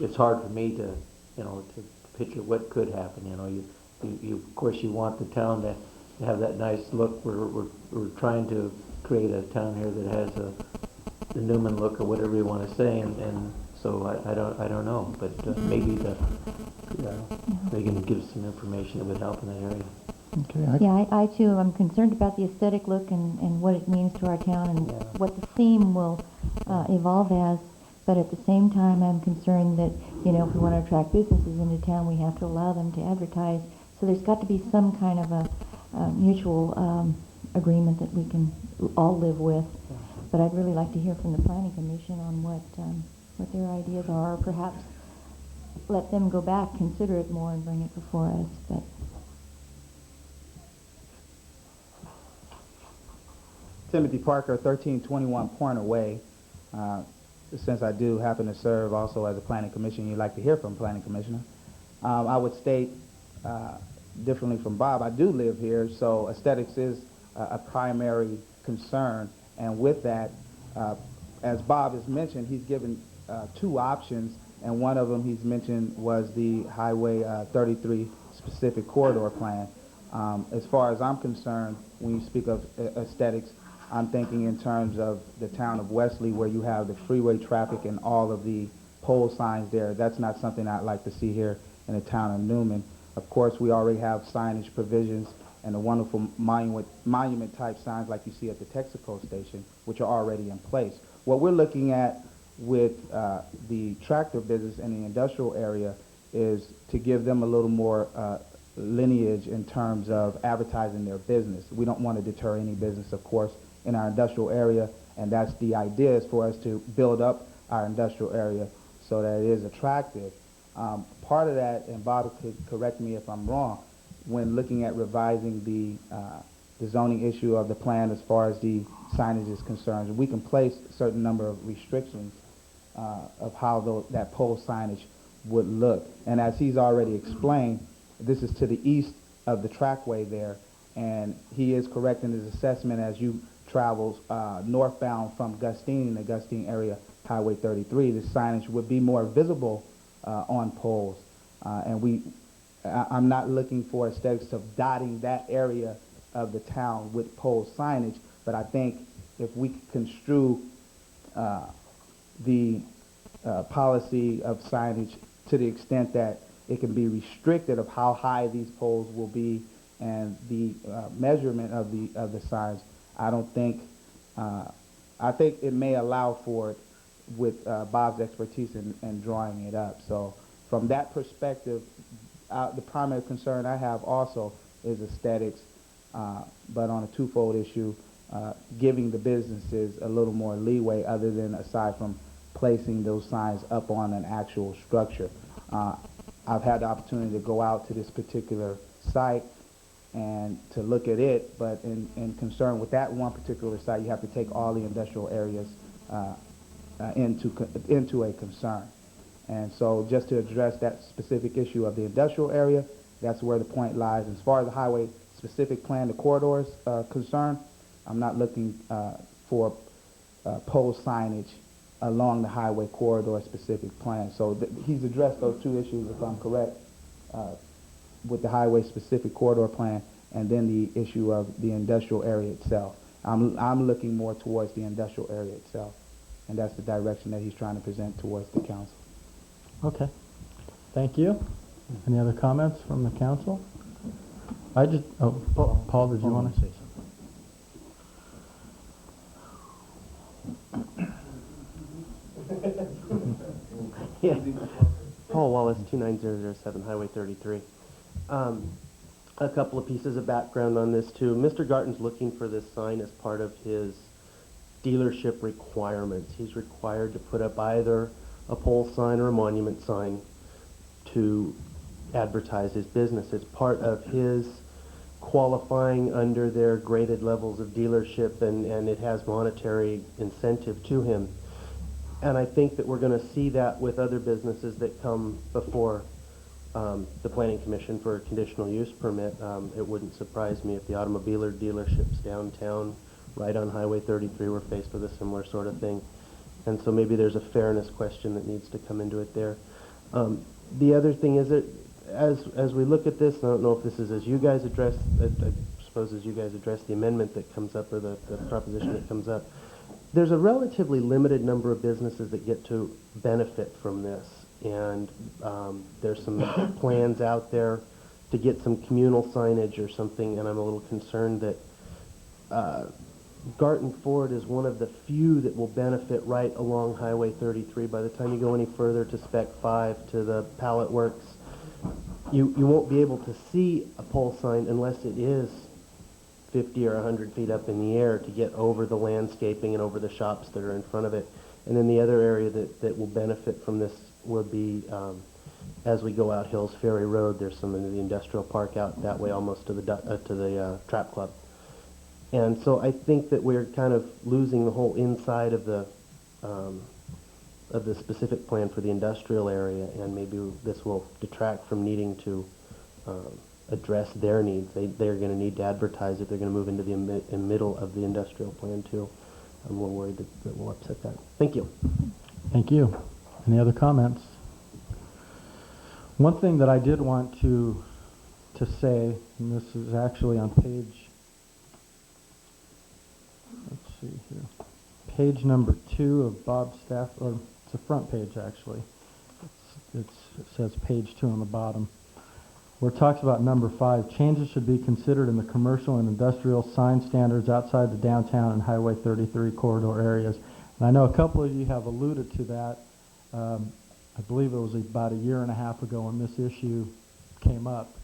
it's hard for me to, you know, to picture what could happen. You know, you of course you want the town to have that nice look. We're trying to create a town here that has the Newman look, or whatever you want to say, and so I don't know, but maybe they can give some information that would help in that area. Okay, yeah, I too am concerned about the aesthetic look and what it means to our town and what the theme will evolve as. But at the same time, I'm concerned that, you know, if we want to attract businesses into town, we have to allow them to advertise. So there's got to be some kind of a mutual agreement that we can all live with. But I'd really like to hear from the Planning Commission on what their ideas are, or perhaps let them go back, consider it more, and bring it before us. But Timothy Parker, 1321 Pointer Way. Since I do happen to serve also as a planning commission, you'd like to hear from planning commissioner. I would state differently from Bob, I do live here, so aesthetics is a primary concern. And with that, as Bob has mentioned, he's given 2 options, and one of them he's mentioned was the Highway 33 specific corridor plan. As far as I'm concerned, when you speak of aesthetics, I'm thinking in terms of the town of Wesley, where you have the freeway traffic and all of the pole signs there. That's not something I'd like to see here in the town of Newman. Of course, we already have signage provisions and the wonderful monument type signs like you see at the Texaco station, which are already in place. What we're looking at with the tractor business and the industrial area is to give them a little more lineage in terms of advertising their business. We don't want to deter any business, of course, in our industrial area, and that's the idea, is for us to build up our industrial area so that it is attractive. Part of that, and Bob could correct me if I'm wrong, when looking at revising the zoning issue of the plan as far as the signage is concerned, we can place a certain number of restrictions of how that pole signage would look. And as he's already explained, this is to the east of the trackway there, and he is correct in his assessment as you travel northbound from Gustine, the Gustine area, Highway 33, the signage would be more visible on poles. I'm not looking for aesthetics of dotting that area of the town with pole signage, but I think if we construe the policy of signage to the extent that it can be restricted of how high these poles will be and the measurement of the signs, I don't think, I think it may allow for it with Bob's expertise in drawing it up. So from that perspective, the primary concern I have also is aesthetics, but on a twofold issue, giving the businesses a little more leeway other than aside from placing those signs up on an actual structure. I've had the opportunity to go out to this particular site and to look at it, but in concern with that one particular site, you have to take all the industrial areas into a concern. And so just to address that specific issue of the industrial area, that's where the point lies. As far as the highway specific plan, the corridors concerned, I'm not looking for pole signage along the highway corridor specific plan. So he's addressed those two issues, if I'm correct, with the highway specific corridor plan and then the issue of the industrial area itself. I'm looking more towards the industrial area itself, and that's the direction that he's trying to present towards the council. Okay. Thank you. Any other comments from the council? Paul, did you want to say something? Yeah. Paul Wallace, 29007 Highway 33. A couple of pieces of background on this too. Mr. Garton's looking for this sign as part of his dealership requirements. He's required to put up either a pole sign or a monument sign to advertise his business. It's part of his qualifying under their graded levels of dealership, and it has monetary incentive to him. And I think that we're going to see that with other businesses that come before the Planning Commission for a conditional use permit. It wouldn't surprise me if the automobile dealerships downtown, right on Highway 33, were faced with a similar sort of thing. And so maybe there's a fairness question that needs to come into it there. The other thing is that as we look at this, I don't know if this is as you guys address, I suppose as you guys address the amendment that comes up or the proposition that comes up, there's a relatively limited number of businesses that get to benefit from this. And there's some plans out there to get some communal signage or something, and I'm a little concerned that Garton Ford is one of the few that will benefit right along Highway 33. By the time you go any further to Spec 5, to the Pallet Works, you won't be able to see a pole sign unless it is 50 or 100 feet up in the air to get over the landscaping and over the shops that are in front of it. And then the other area that will benefit from this would be as we go out Hills Ferry Road, there's some of the industrial park out that way almost to the Trap Club. And so I think that we're kind of losing the whole inside of the specific plan for the industrial area, and maybe this will detract from needing to address their needs. They're going to need to advertise if they're going to move into the middle of the industrial plan too. I'm a little worried that will upset that. Thank you. Thank you. Any other comments? One thing that I did want to say, and this is actually on page, let's see here, page number 2 of Bob's staff, or it's the front page actually. It says page 2 on the bottom, where it talks about number 5, changes should be considered in the commercial and industrial sign standards outside the downtown and Highway 33 corridor areas. And I know a couple of you have alluded to that. I believe it was about a year and a half ago when this issue came up.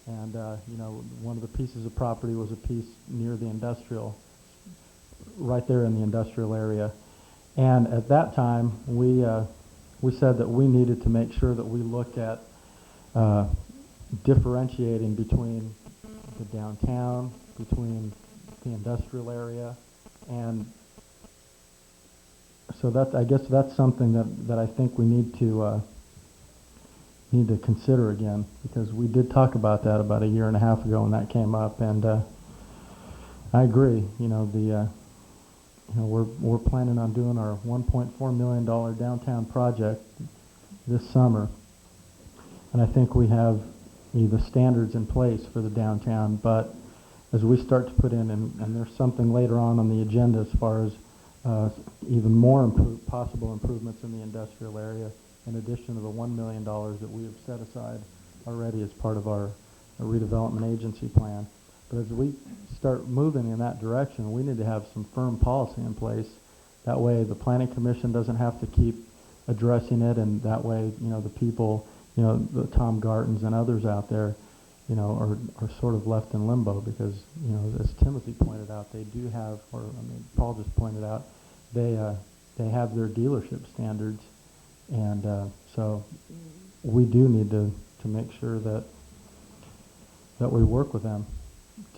And, you know, one of the pieces of property was a piece near the industrial, right there in the industrial area. And at that time, we said that we needed to make sure that we looked at differentiating between the downtown, between the industrial area, and so that, I guess that's something that I think we need to consider again, because we did talk about that about a year and a half ago when that came up, and I agree. You know, we're planning on doing our $1.4 million downtown project this summer, and I think we have the standards in place for the downtown. But as we start to put in, and there's something later on the agenda as far as even more possible improvements in the industrial area, in addition to the $1 million that we have set aside already as part of our redevelopment agency plan. But as we start moving in that direction, we need to have some firm policy in place. That way the planning commission doesn't have to keep addressing it, and that way, the people, the Tom Gartons and others out there, are sort of left in limbo because, as Timothy pointed out, they do have, Paul just pointed out, they have their dealership standards, and so we do need to make sure that we work with them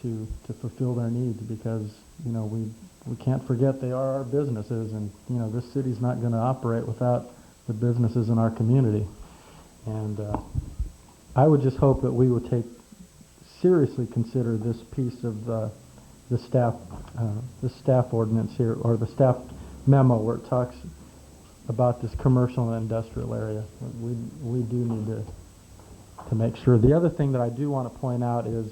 to fulfill their needs, because we can't forget they are our businesses, and this city's not going to operate without the businesses in our community. And I would just hope that we would seriously consider this piece of the staff ordinance here, or the staff memo, where it talks about this commercial and industrial area. We do need to make sure. The other thing that I do want to point out is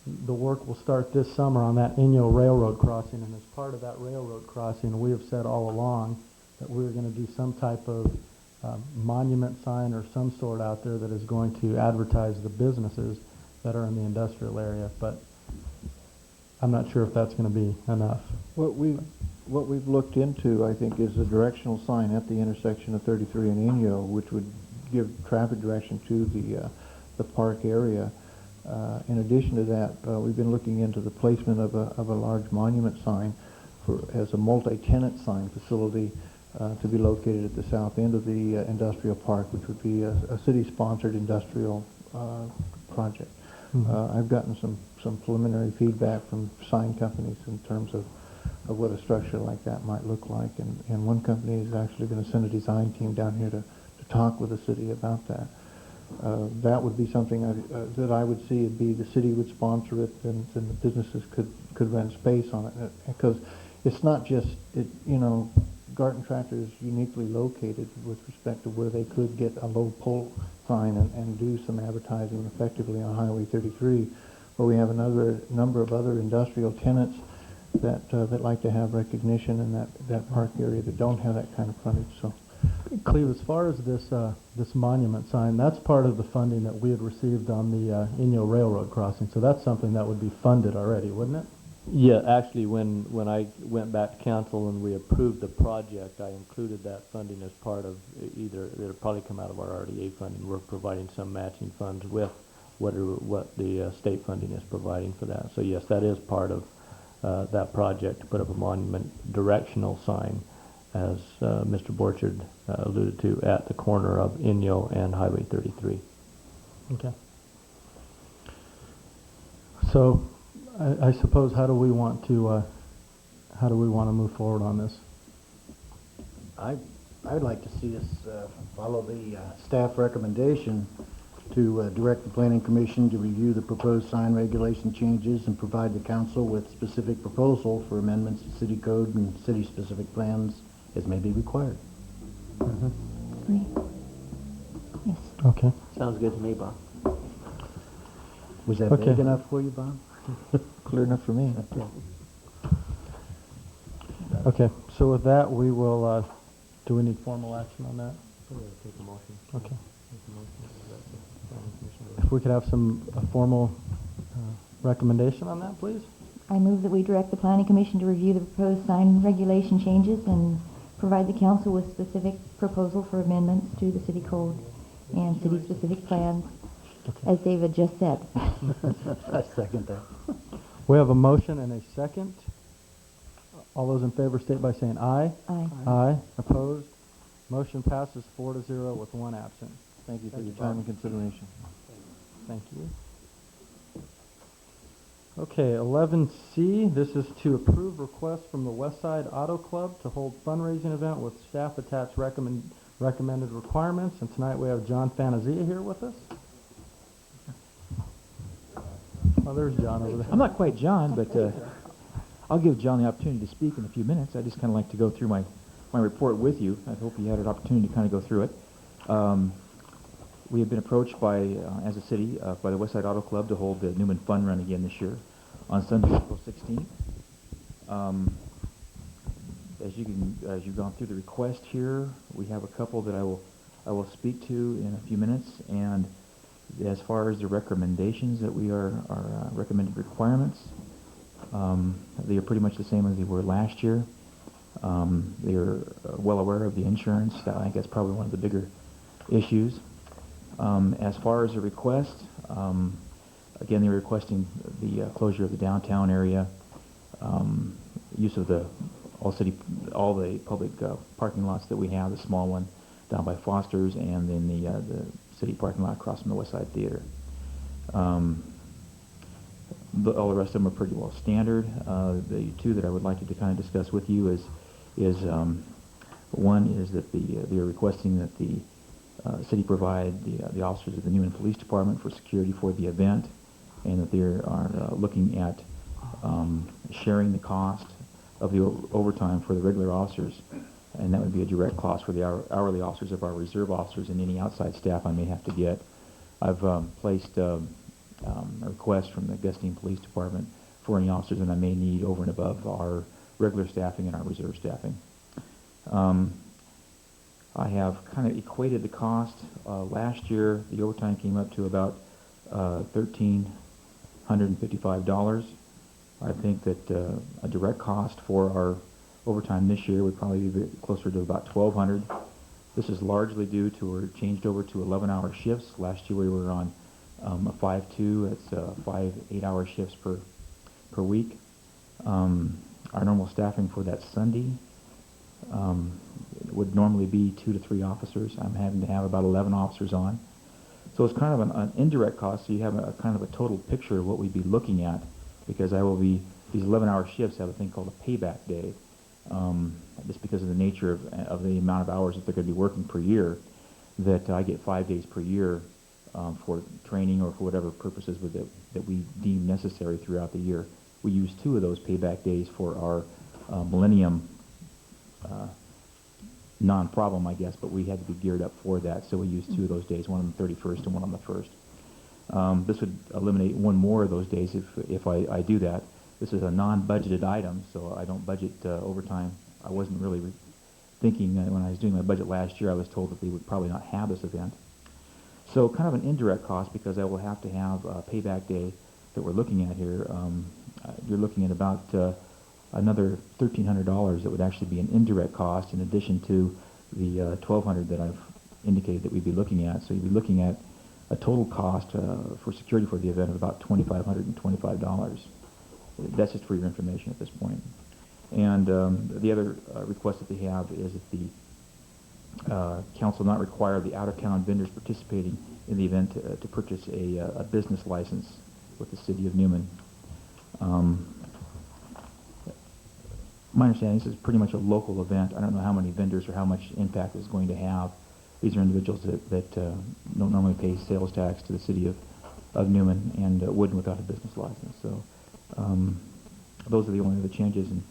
the work will start this summer on that Inyo Railroad crossing, and as part of that railroad crossing, we have said all along that we're going to do some type of monument sign or some sort out there that is going to advertise the businesses that are in the industrial area, but I'm not sure if that's going to be enough. What we've looked into, I think, is a directional sign at the intersection of 33 and Inyo, which would give traffic direction to the park area. In addition to that, we've been looking into the placement of a large monument sign as a multi-tenant sign facility to be located at the south end of the industrial park, which would be a city-sponsored industrial project. Mm-hmm. I've gotten some preliminary feedback from sign companies in terms of what a structure like that might look like, and one company is actually going to send a design team down here to talk with the city about that. That would be something that I would see. It'd be the city would sponsor it, and the businesses could rent space on it, because it's not just Garten Tractor is uniquely located with respect to where they could get a low pole sign and do some advertising effectively on Highway 33, but we have another number of other industrial tenants that like to have recognition in that park area that don't have that kind of frontage. So, Cleve, as far as this monument sign, that's part of the funding that we had received on the Inyo Railroad crossing, so that's something that would be funded already, wouldn't it? Yeah, actually, when I went back to council and we approved the project, I included that funding as part of it'll probably come out of our RDA funding. We're providing some matching funds with what the state funding is providing for that. So yes, that is part of that project, to put up a monument directional sign, as Mr. Borchard alluded to, at the corner of Inyo and Highway 33. Okay. So, I suppose how do we want to move forward on this? I'd like to see us follow the staff recommendation to direct the Planning Commission to review the proposed sign regulation changes and provide the council with specific proposal for amendments to city code and city-specific plans as may be required. Mm-hmm. Agree. Yes. Okay. Sounds good to me, Bob. Was that Okay. vague enough for you, Bob? clear enough for me. Okay, so with that, we will, do we need formal action on that? Take a motion. Okay. If we could have a formal recommendation on that, please? I move that we direct the Planning Commission to review the proposed sign regulation changes and provide the council with specific proposal for amendments to the city code and city-specific plans, as David just said. I second that. We have a motion and a second. All those in favor state by saying aye. Aye. Aye. Opposed? Motion passes 4-0 with one absent. Thank you for your time and consideration. Thank you. Okay, 11C, this is to approve request from the West Side Auto Club to hold fundraising event with staff attached recommended requirements, and tonight we have John Fanazia here with us. Oh, there's John over there. I'm not quite John, but I'll give John the opportunity to speak in a few minutes. I just kind of like to go through my report with you. I hope you had an opportunity to kind of go through it. We have been approached by, as a city, by the West Side Auto Club to hold the Newman Fun Run again this year on Sunday, April 16th. As you've gone through the request here, we have a couple that I will speak to in a few minutes, and As far as the recommendations that we are recommended requirements, they are pretty much the same as they were last year. They are well aware of the insurance. I think that's probably one of the bigger issues. As far as the request, again, they're requesting the closure of the downtown area, use of all the public parking lots that we have, the small one down by Foster's, and then the city parking lot across from the West Side Theater. All the rest of them are pretty well standard. The two that I would like to kind of discuss with you is one is that they are requesting that the city provide the officers of the Newman Police Department for security for the event, and that they are looking at sharing the cost of the overtime for the regular officers, and that would be a direct cost for the hourly officers of our reserve officers and any outside staff I may have to get. I've placed a request from the Gustine Police Department for any officers that I may need over and above our regular staffing and our reserve staffing. I have kind of equated the cost. Last year, the overtime came up to about $1,355. I think that a direct cost for our overtime this year would probably be closer to about $1,200. This is largely due to we're changed over to 11-hour shifts. Last year we were on a 5-2. That's 5 8-hour shifts per week. Our normal staffing for that Sunday would normally be 2 to 3 officers. I'm having to have about 11 officers on. So it's kind of an indirect cost, so you have a kind of a total picture of what we'd be looking at, because these 11-hour shifts have a thing called a payback day, just because of the nature of the amount of hours that they're going to be working per year, that I get 5 days per year for training or for whatever purposes that we deem necessary throughout the year. We use 2 of those payback days for our Millennium non-problem, I guess, but we had to be geared up for that, so we used 2 of those days, one on the 31st and one on the 1st. This would eliminate one more of those days if I do that. This is a non-budgeted item, so I don't budget overtime. I wasn't really thinking when I was doing my budget last year, I was told that we would probably not have this event. So kind of an indirect cost, because I will have to have a payback day that we're looking at here. You're looking at about another $1,300 that would actually be an indirect cost in addition to the $1,200 that I've indicated that we'd be looking at. So you'd be looking at a total cost for security for the event of about $2,525. That's just for your information at this point. And the other request that they have is that the council not require the out-of-town vendors participating in the event to purchase a business license with the city of Newman. My understanding, this is pretty much a local event. I don't know how many vendors or how much impact it's going to have. These are individuals that don't normally pay sales tax to the city of Newman and wouldn't without a business license. So those are the only other changes. And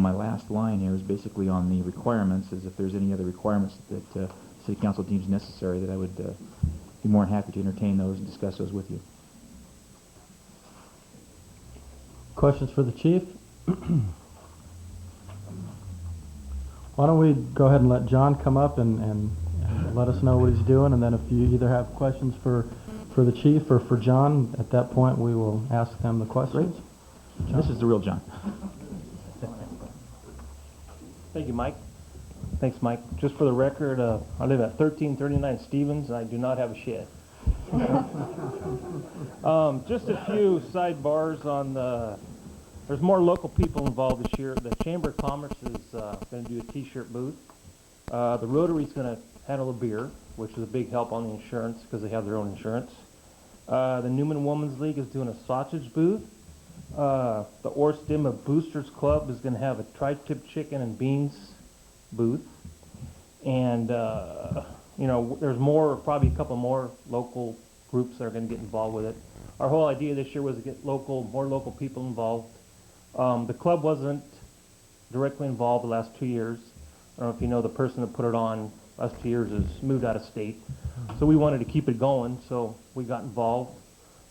my last line here is basically on the requirements, is if there's any other requirements that City Council deems necessary, that I would be more than happy to entertain those and discuss those with you. Questions for the chief? Why don't we go ahead and let John come up and let us know what he's doing, and then if you either have questions for the chief or for John, at that point we will ask them the questions. This is the real John. Thank you, Mike. Thanks, Mike. Just for the record, I live at 1339 Stevens, and I do not have a shed. Just a few sidebars on there's more local people involved this year. The Chamber of Commerce is going to do a t-shirt booth. The Rotary's going to handle the beer, which is a big help on the insurance because they have their own insurance. The Newman Women's League is doing a sausage booth. The Orstima Boosters Club is going to have a tri-tip chicken and beans booth. And, there's probably a couple more local groups that are going to get involved with it. Our whole idea this year was to get more local people involved. The club wasn't directly involved the last 2 years. I don't know if you know, the person that put it on last 2 years has moved out of state. So we wanted to keep it going, so we got involved,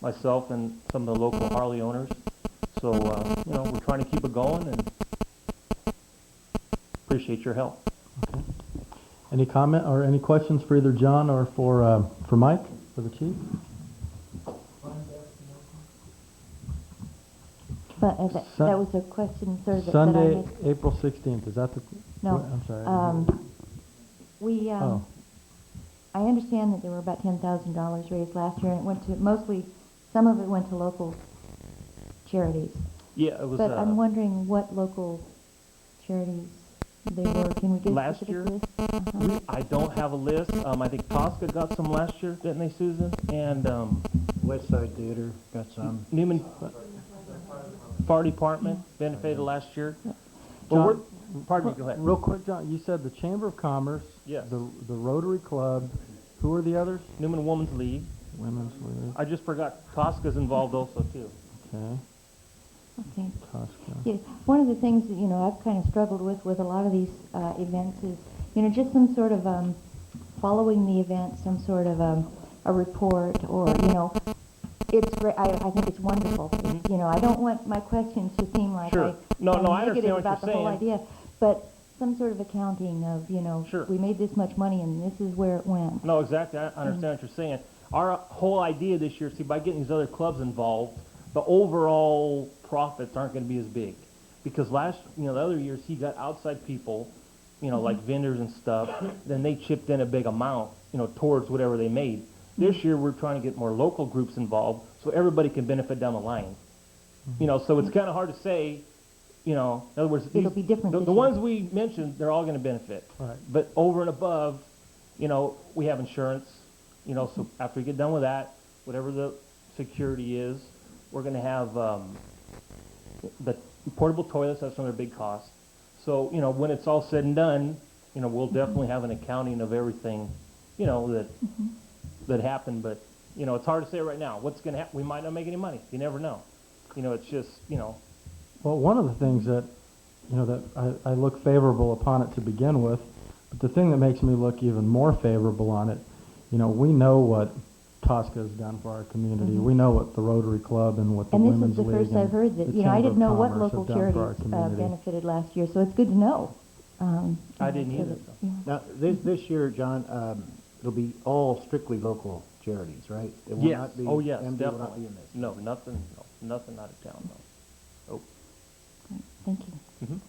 myself and some of the local Harley owners. So, we're trying to keep it going and appreciate your help. Okay. Any comment or any questions for either John or for Mike, for the chief? that was a question, sir, that I Sunday, missed. April 16th, is that the? No. I'm sorry. We, Oh. I understand that there were about $10,000 raised last year, and it went to mostly, some of it went to local charities. Yeah, it was, But I'm wondering what local charities they were. Can we get a last specific year, list? I don't have a list. I think Tosca got some last year, didn't they, Susan? And West Side Theater got some. Newman Fire Department benefited last year. John, Well, pardon me, go ahead. Real quick, John, you said the Chamber of Commerce, Yes. the Rotary Club, who are the others? Newman Women's League. Women's League. I just forgot Tosca's involved also, too. Okay. Okay. Tosca. Yeah, one of the things that, I've kind of struggled with a lot of these events is, just some sort of following the event, some sort of a report, or, I think it's wonderful. I don't want my questions to seem like Sure. No, I'm I understand negative what about you're the whole saying. idea, but some sort of accounting of, Sure. we made this much money and this is where it went. No, exactly. I understand what you're saying. Our whole idea this year, see, by getting these other clubs involved, the overall profits aren't going to be as big. Because the other years, he got outside people, like vendors and stuff, then they chipped in a big amount, towards whatever they made. This year, we're trying to get more local groups involved so everybody can benefit down the line. So it's kind of hard to say, in other words, It'll be different the this year. ones we mentioned, they're all going to benefit. Right. But over and above, we have insurance, so after we get done with that, whatever the security is, we're going to have the portable toilets. That's another big cost. So, when it's all said and done, we'll definitely have an accounting of everything, that happened. But, it's hard to say right now. What's going to happen? We might not make any money. You never know. It's just, Well, one of the things that, that I look favorable upon it to begin with, but the thing that makes me look even more favorable on it, we know what Tosca has done for our community. We know what the Rotary Club and what the And this Women's is the League first I've heard that, the I Chamber didn't of know what Commerce local have done for our charities community. benefited last year, so it's good to know. I didn't so either. that- yeah. Now, this year, John, it'll be all strictly local charities, right? It will yes. not be, Oh, yes, MD will not be definitely. in this. No, nothing out of town, no. Oh. Thank you.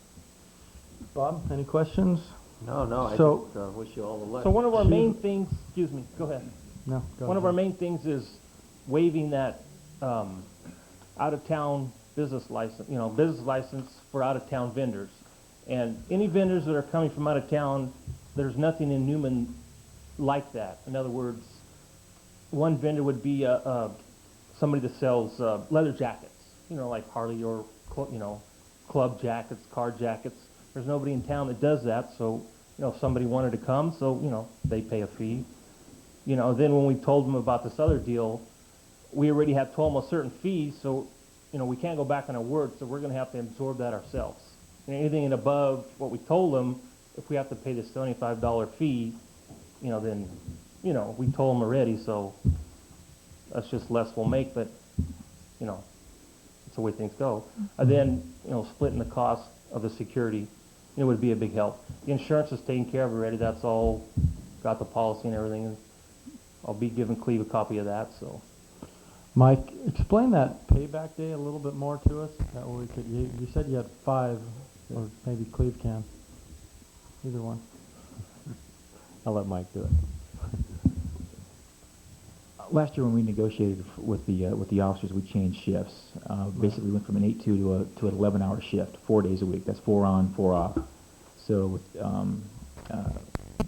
Bob, any questions? No, I So- just wish you all the luck. So one of our Chief- main things, excuse me, go ahead. No, go One of ahead. our main things is waiving that out-of-town business license, business license for out-of-town vendors. And any vendors that are coming from out of town, there's nothing in Newman like that. In other words, one vendor would be somebody that sells leather jackets, like Harley or club jackets, car jackets. There's nobody in town that does that, so if somebody wanted to come, so they pay a fee. Then when we told them about this other deal, we already had told them a certain fee, so we can't go back on our word, so we're going to have to absorb that ourselves. And anything and above what we told them, if we have to pay this $75 fee, then we told them already, so that's just less we'll make, but it's the way things go. And then splitting the cost of the security, it would be a big help. The insurance is taken care of already. That's all, got the policy and everything. And I'll be giving Cleve a copy of that. So, Mike, explain that payback day a little bit more to us. That way we could. You said you had 5, or maybe Cleve can. Either one. I'll let Mike do it. Last year when we negotiated with the officers, we changed shifts. Basically, we went from an 8-2 to an 11-hour shift, 4 days a week. That's 4 on, 4 off. So,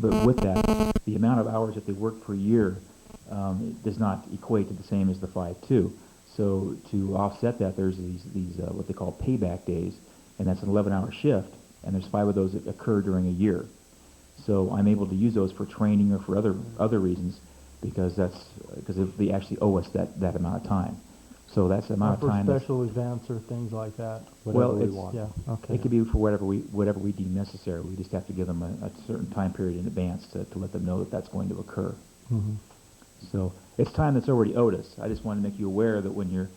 but with that, the amount of hours that they work per year it does not equate to the same as the 5-2. So to offset that, there's these what they call payback days, and that's an 11-hour shift, and there's 5 of those that occur during a year. So I'm able to use those for training or for other reasons, because they actually owe us that amount of time. So that's the amount of time. For special events or things like that. Well, we want. Yeah. Okay. It could be for whatever we deem necessary. We just have to give them a certain time period in advance to let them know that that's going to occur. Mm-hmm. So it's time that's already owed us. I just want to make you aware that when you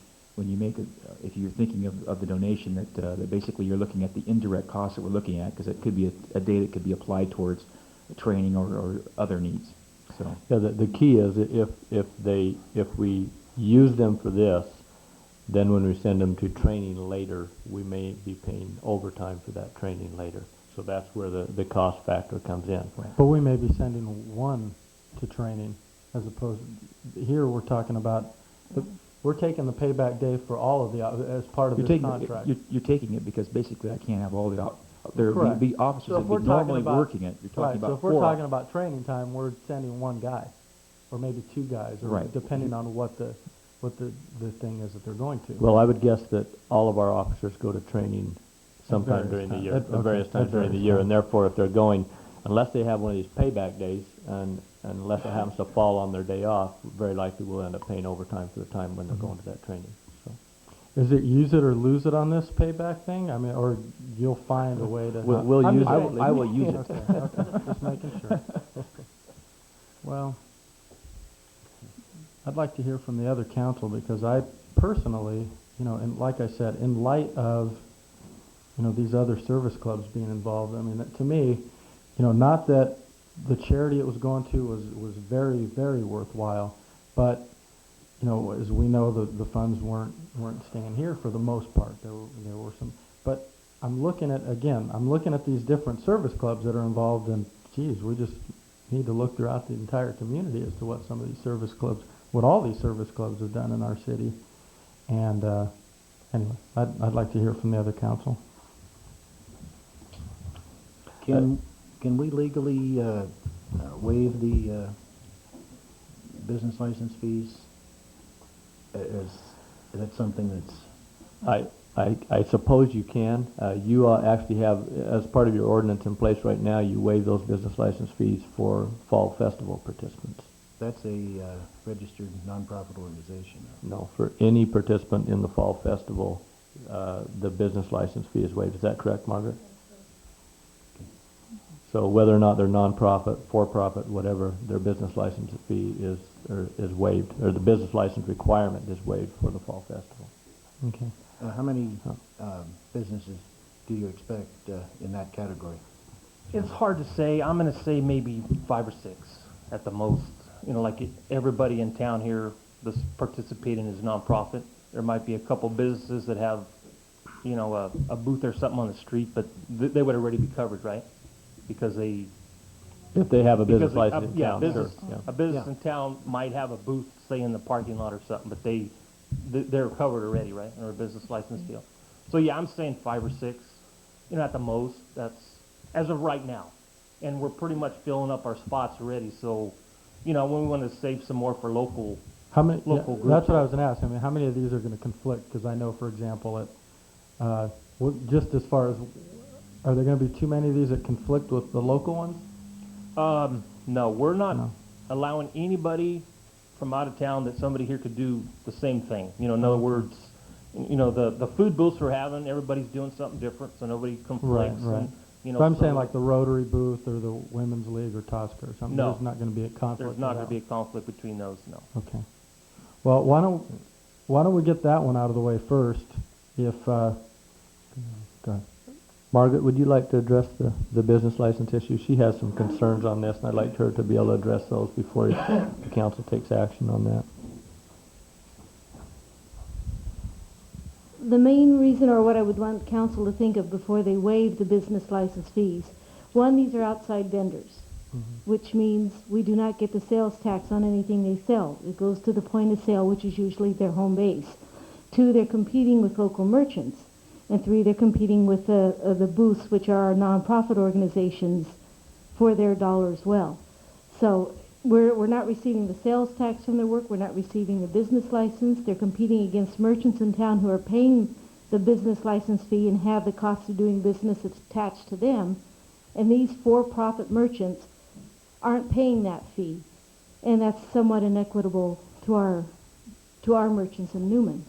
make if you're thinking of the donation, that basically you're looking at the indirect costs that we're looking at, because it could be a day that could be applied towards training or other needs. So Yeah, the key is if we use them for this, then when we send them to training later, we may be paying overtime for that training later. So that's where the cost factor comes in. But we may be sending one to training as opposed, here we're talking about, we're taking the payback day for all of as part of You're this taking contract. you're taking it because basically I can't have all the there Correct. be officers So if that we're be talking normally about- working it. You're talking right, about so if we're 4 talking about training time, we're sending one guy, or maybe 2 guys, or Right. depending on what the thing is that they're going to. Well, I would guess that all of our officers go to training sometime various during the times. year, At- at various okay, times at during the various year, times. and therefore if they're going, unless they have one of these payback days, and unless it happens to fall on their day off, very likely we'll end up paying overtime for the time when they're going to that training. So, Is it use it or lose it on this payback thing? I mean, or you'll find a way to... We'll I'm use just it. saying- I will use it. Okay, just making sure. Well, I'd like to hear from the other council, because I personally, and like I said, in light of, these other service clubs being involved, I mean, to me, not that the charity it was going to was very, very worthwhile, but, as we know, the funds weren't staying here for the most part. There were some, but I'm looking at these different service clubs that are involved, and geez, we just need to look throughout the entire community as to what some of these service clubs, what all these service clubs have done in our city. And anyway, I'd like to hear from the other council. Can we legally waive the business license fees? Is that something that's... I suppose you can. You actually have, as part of your ordinance in place right now, you waive those business license fees for fall festival participants. That's a registered nonprofit organization. No, for any participant in the fall festival, the business license fee is waived. Is that correct, Margaret? So whether or not they're nonprofit, for-profit, whatever, their business license fee is waived, or the business license requirement is waived for the fall festival. Okay. How many businesses do you expect in that category? It's hard to say. I'm going to say maybe 5 or 6 at the most. Like everybody in town here that's participating is nonprofit. There might be a couple businesses that have, a booth or something on the street, but they would already be covered, right? Because if they have a business license in town, business, sure. Yeah. A business in town might have a booth, say in the parking lot or something, but they're covered already, right, under a business license deal. So yeah, I'm saying 5 or 6, at the most. That's as of right now, and we're pretty much filling up our spots already. So, when we want to save some more for local groups. That's what I was going to ask. I mean, how many of these are going to conflict? Because I know, for example, just as far as, are there going to be too many of these that conflict with the local ones? No, we're not allowing anybody from out of town that somebody here could do the same thing. In other words, the food booths we're having, everybody's doing something different, so nobody conflicts. Right. And, So I'm saying like the Rotary booth or the Women's League or Tosca or something. No. There's not going to be a conflict. There's not going to be a conflict between those, no. Okay. Well, why don't we get that one out of the way first? If go ahead. Margaret, would you like to address the business license issue? She has some concerns on this, and I'd like her to be able to address those before the council takes action on that. The main reason, or what I would want council to think of before they waive the business license fees, one, these are outside vendors, which means we do not get the sales tax on anything they sell. It goes to the point of sale, which is usually their home base. 2, they're competing with local merchants. And 3, they're competing with the booths, which are nonprofit organizations, for their dollar as well. So we're not receiving the sales tax from their work. We're not receiving the business license. They're competing against merchants in town who are paying the business license fee and have the cost of doing business attached to them. And these for-profit merchants aren't paying that fee. And that's somewhat inequitable to our merchants in Newman,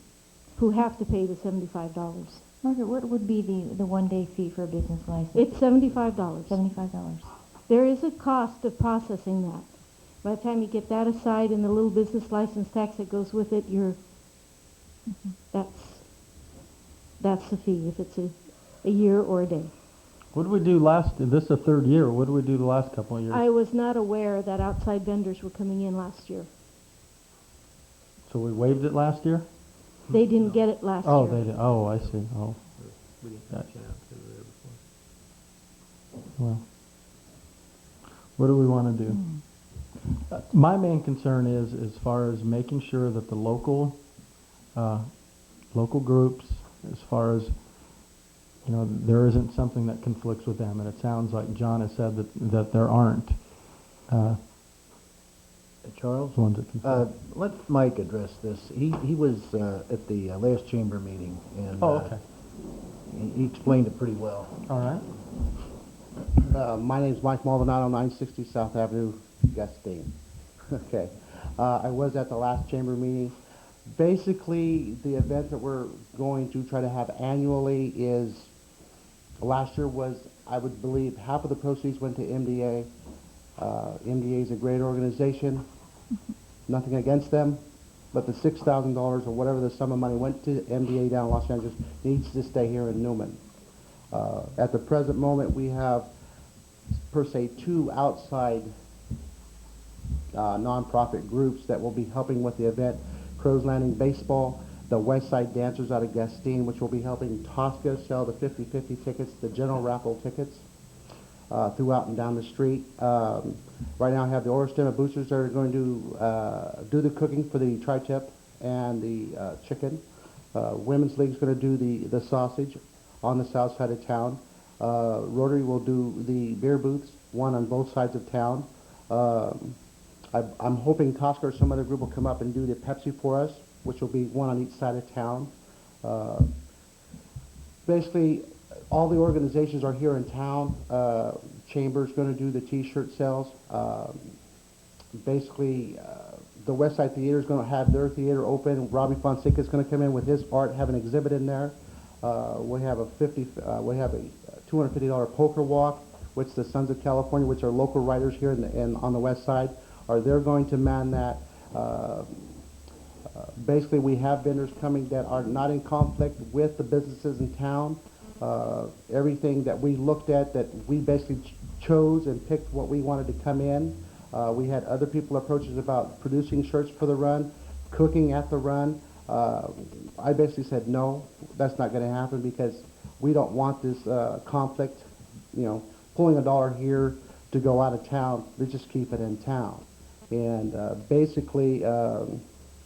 who have to pay the $75. Margaret, what would be the one-day fee for a business license? It's $75. $75. There is a cost of processing that. By the time you get that aside and the little business license tax that goes with it, that's the fee, if it's a year or a day. What did we do this is the 3rd year, what did we do the last couple of years? I was not aware that outside vendors were coming in last year. So we waived it last year? They didn't get it last Oh, year. they did. Oh, I see. Oh, We didn't Gotcha. catch it out because we were there before. well. What do we want to do? My main concern is as far as making sure that the local groups, as far as, there isn't something that conflicts with them, and it sounds like John has said that there aren't. Charles? Ones that conflict. Let Mike address this. He was at the last chamber meeting, and Oh, okay. he explained it pretty well. All right. My name's Mike Maldonado, 960 South Avenue, Gustine. Okay. I was at the last chamber meeting. Basically, the event that we're going to try to have annually is, last year was, I would believe, half of the proceeds went to MDA. MDA is a great organization. Nothing against them, but the $6,000 or whatever the sum of money went to MDA down in Los Angeles needs to stay here in Newman. At the present moment, we have, per se, 2 outside nonprofit groups that will be helping with the event. Crow's Landing Baseball, the West Side Dancers out of Gustine, which will be helping Tosca sell the 50-50 tickets, the general raffle tickets, throughout and down the street. Right now I have the Oristema Boosters that are going to do the cooking for the tri-tip and the chicken. Women's League's going to do the sausage on the south side of town. Rotary will do the beer booths, one on both sides of town. I'm hoping Tosca or some other group will come up and do the Pepsi for us, which will be one on each side of town. Basically, all the organizations are here in town. Chamber's going to do the T-shirt sales. Basically, the West Side Theater is going to have their theater open. Robbie Fonseca is going to come in with his art, have an exhibit in there. We have a $250 poker walk, which the Sons of California, which are local writers here on the West Side, they're going to man that. Basically, we have vendors coming that are not in conflict with the businesses in town. Everything that we looked at, that we basically chose and picked what we wanted to come in. We had other people approach us about producing shirts for the run, cooking at the run. I basically said, no, that's not going to happen because we don't want this conflict, pulling $1 here to go out of town. We just keep it in town. And basically,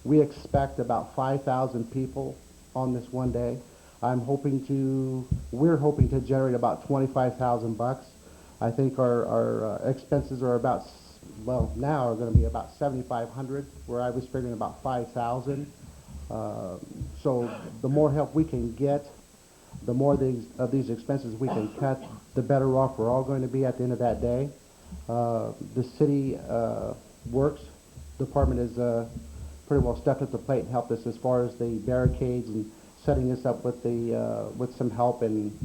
we expect about 5,000 people on this one day. we're hoping to generate about 25,000 bucks. I think our expenses are about, now are going to be about 7,500, where I was figuring about 5,000. So the more help we can get, the more of these expenses we can cut, the better off we're all going to be at the end of that day. The city works department is pretty well stepped up to the plate and helped us as far as the barricades and setting this up with some help in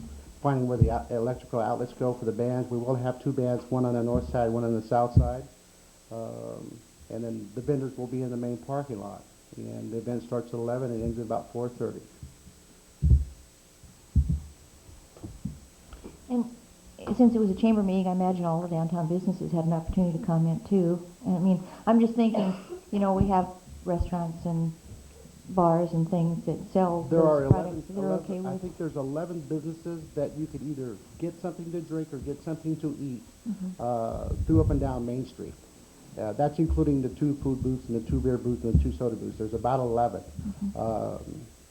finding where the electrical outlets go for the bands. We will have 2 bands, one on the north side, one on the south side. And then the vendors will be in the main parking lot. And the event starts at 11 and ends at about 4:30. And since it was a chamber meeting, I imagine all the downtown businesses had an opportunity to comment too. And I mean, I'm just thinking, we have restaurants and bars and things that sell There are those 11, products that they're okay I with. think there's 11 businesses that you could either get something to drink or get something to eat through up and down Main Street. That's including the 2 food booths and the 2 beer booths and the 2 soda booths. There's about 11.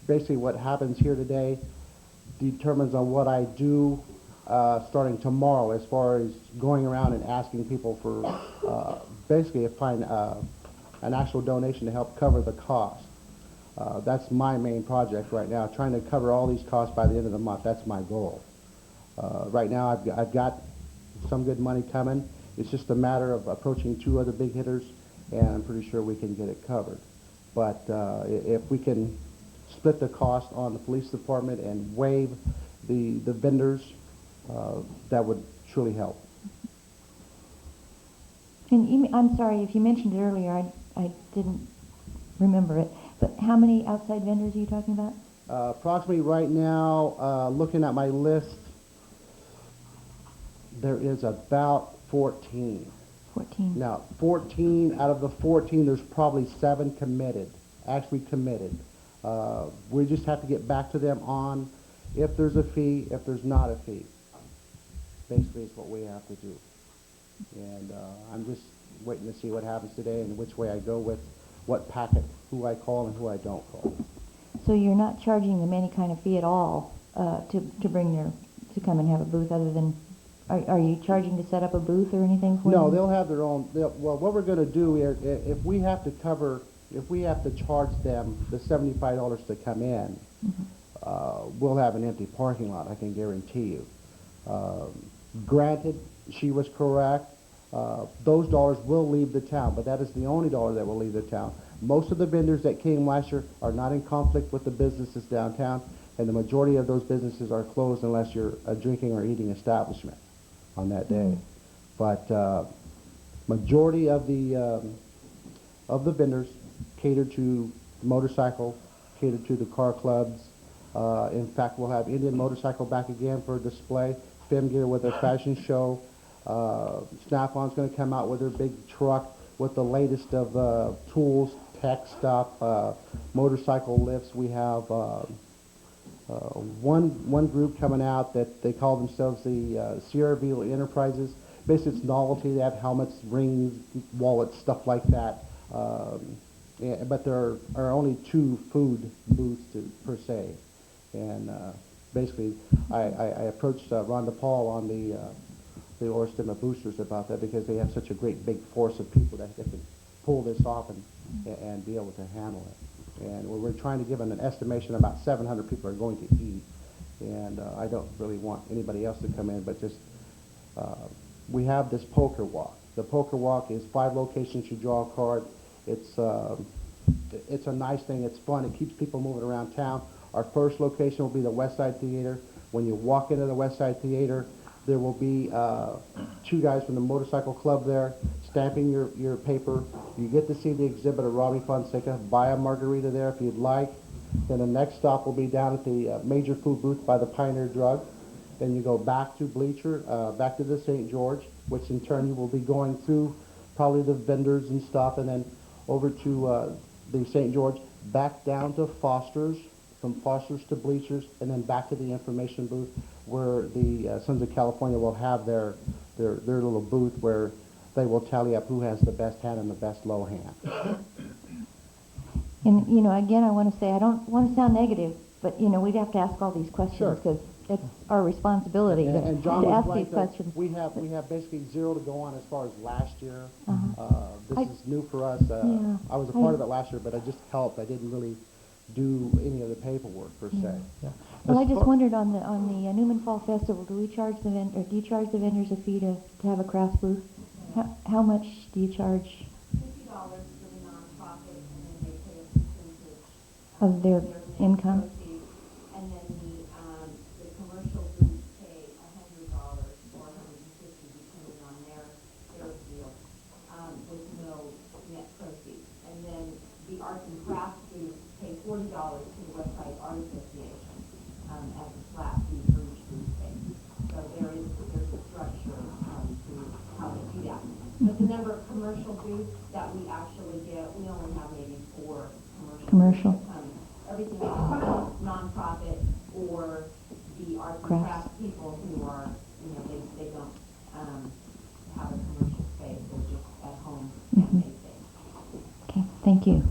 Basically what happens here today determines on what I do starting tomorrow as far as going around and asking people for basically find an actual donation to help cover the cost. That's my main project right now, trying to cover all these costs by the end of the month. That's my goal. Right now I've got some good money coming. It's just a matter of approaching 2 other big hitters, and I'm pretty sure we can get it covered. But if we can split the cost on the police department and waive the vendors, that would truly help. And I'm sorry, if you mentioned it earlier, I didn't remember it. But how many outside vendors are you talking about? Approximately right now, looking at my list, there is about 14. 14. Now, 14 out of the 14, there's probably 7 committed, actually committed. We just have to get back to them on if there's a fee, if there's not a fee. Basically, is what we have to do. And I'm just waiting to see what happens today and which way I go with what packet, who I call and who I don't call. So you're not charging them any kind of fee at all to bring to come and have a booth other than, are you charging to set up a booth or anything for them? No, they'll have their own, well, what we're going to do is, if we have to charge them the $75 to come in, we'll have an empty parking lot, I can guarantee you. Granted, she was correct. Those dollars will leave the town, but that is the only dollar that will leave the town. Most of the vendors that came last year are not in conflict with the businesses downtown, and the majority of those businesses are closed unless you're a drinking or eating establishment on that day. But majority of the vendors cater to motorcycle, cater to the car clubs. In fact, we'll have Indian Motorcycle back again for a display. Fem Gear with a fashion show. Snap-on's going to come out with their big truck with the latest of tools, tech stuff, motorcycle lifts. We have one group coming out that they call themselves the Sierra View Enterprises. Basically, it's novelty. They have helmets, rings, wallets, stuff like that. But there are only 2 food booths per se. And basically, I approached Rhonda Paul on the Oristema Boosters about that because they have such a great big force of people that they can pull this off and be able to handle it. And we're trying to give them an estimation about 700 people are going to eat. And I don't really want anybody else to come in, but just we have this poker walk. The poker walk is 5 locations. You draw a card. It's a nice thing. It's fun. It keeps people moving around town. Our first location will be the West Side Theater. When you walk into the West Side Theater, there will be 2 guys from the motorcycle club there stamping your paper. You get to see the exhibit of Robbie Fonseca. Buy a margarita there if you'd like. Then the next stop will be down at the major food booth by the Pioneer Drug. Then you go back to Bleacher, back to the St. George, which in turn you will be going through probably the vendors and stuff, and then over to the St. George, back down to Foster's, from Foster's to Bleachers, and then back to the information booth where the Sons of California will have their little booth where they will tally up who has the best hand and the best low hand. And, you know, again, I want to say, I don't want to sound negative, but, you know, we'd have to ask all these questions because it's our responsibility And John to was ask right, these questions. we have basically 0 to go on as far as last year. This I- is new for us. Yeah, I was a part of it last year, but I just helped. I didn't really do any of the paperwork per se. Well, I just wondered on the Newman Fall Festival, do you charge the vendors a fee to have a crafts booth? How much do you charge? $50 for the nonprofit, and then they pay a percentage Of their income? proceeds. And then the commercial booths pay $100 or $150, depending on their deal, with no net proceeds. And then the arts and crafts booths pay $40 to the Westside Art Association as a flat fee for each booth space. So there's a structure to how they do that. But the number of commercial booths that we actually get, we only have maybe 4 commercial. Booths that come. Everything else is nonprofit or the arts and crafts people who are, you know, they don't have a commercial space. They're just at home and make things. Okay, thank you.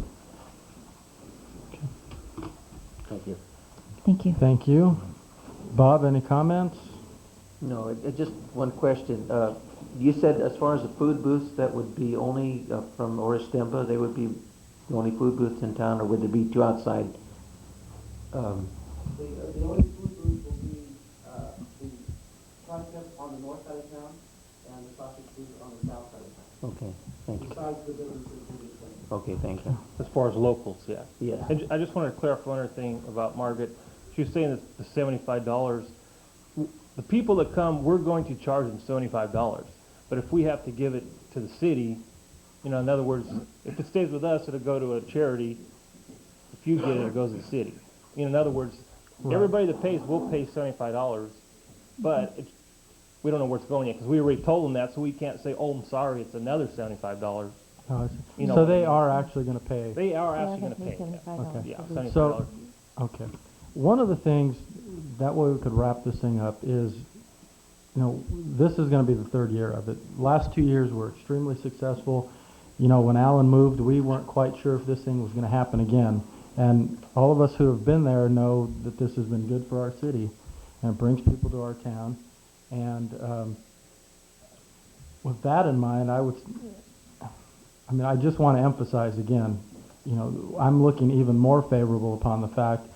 Thank you. Thank you. Thank you. Bob, any comments? No, just one question. You said as far as the food booths, that would be only from Oristemba, they would be the only food booths in town, or would there be 2 outside? The only food booth will be the concept on the north side of town and the sausage booth on the south side of town. Okay, thank you. Besides the buildings that we just went. Okay, thank you. As far as locals, yeah. Yeah. And I just wanted to clarify one other thing about Margaret. She was saying that the $75, the people that come, we're going to charge them $75. But if we have to give it to the city, you know, in other words, if it stays with us, it'll go to a charity. If you get it, it goes to the city. You know, in other words, everybody that pays will pay $75, but we don't know where it's going yet because we already told them that, so we can't say, oh, I'm sorry, it's another $75. Oh, I see. You know So what I they mean. are actually going to pay. They are Yeah, actually they going to pay pay. Yeah. $75 Okay. Yeah, for $75. So, okay. One of the things, that way we could wrap this thing up, is, this is going to be the third year of it. Last 2 years were extremely successful. When Alan moved, we weren't quite sure if this thing was going to happen again. And all of us who have been there know that this has been good for our city, and it brings people to our town. And with that in mind, I just want to emphasize again, I'm looking even more favorable upon the fact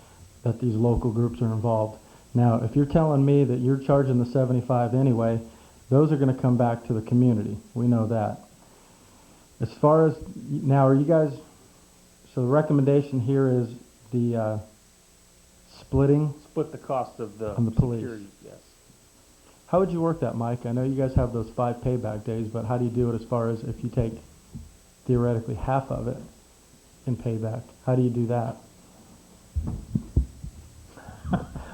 that these local groups are involved. Now, if you're telling me that you're charging the 75 anyway, those are going to come back to the community. We know that. As far as, now, are you guys, so the recommendation here is the splitting Split the cost of the on the police. security, yes. How would you work that, Mike? I know you guys have those 5 payback days, but how do you do it as far as if you take theoretically half of it in payback? How do you do that?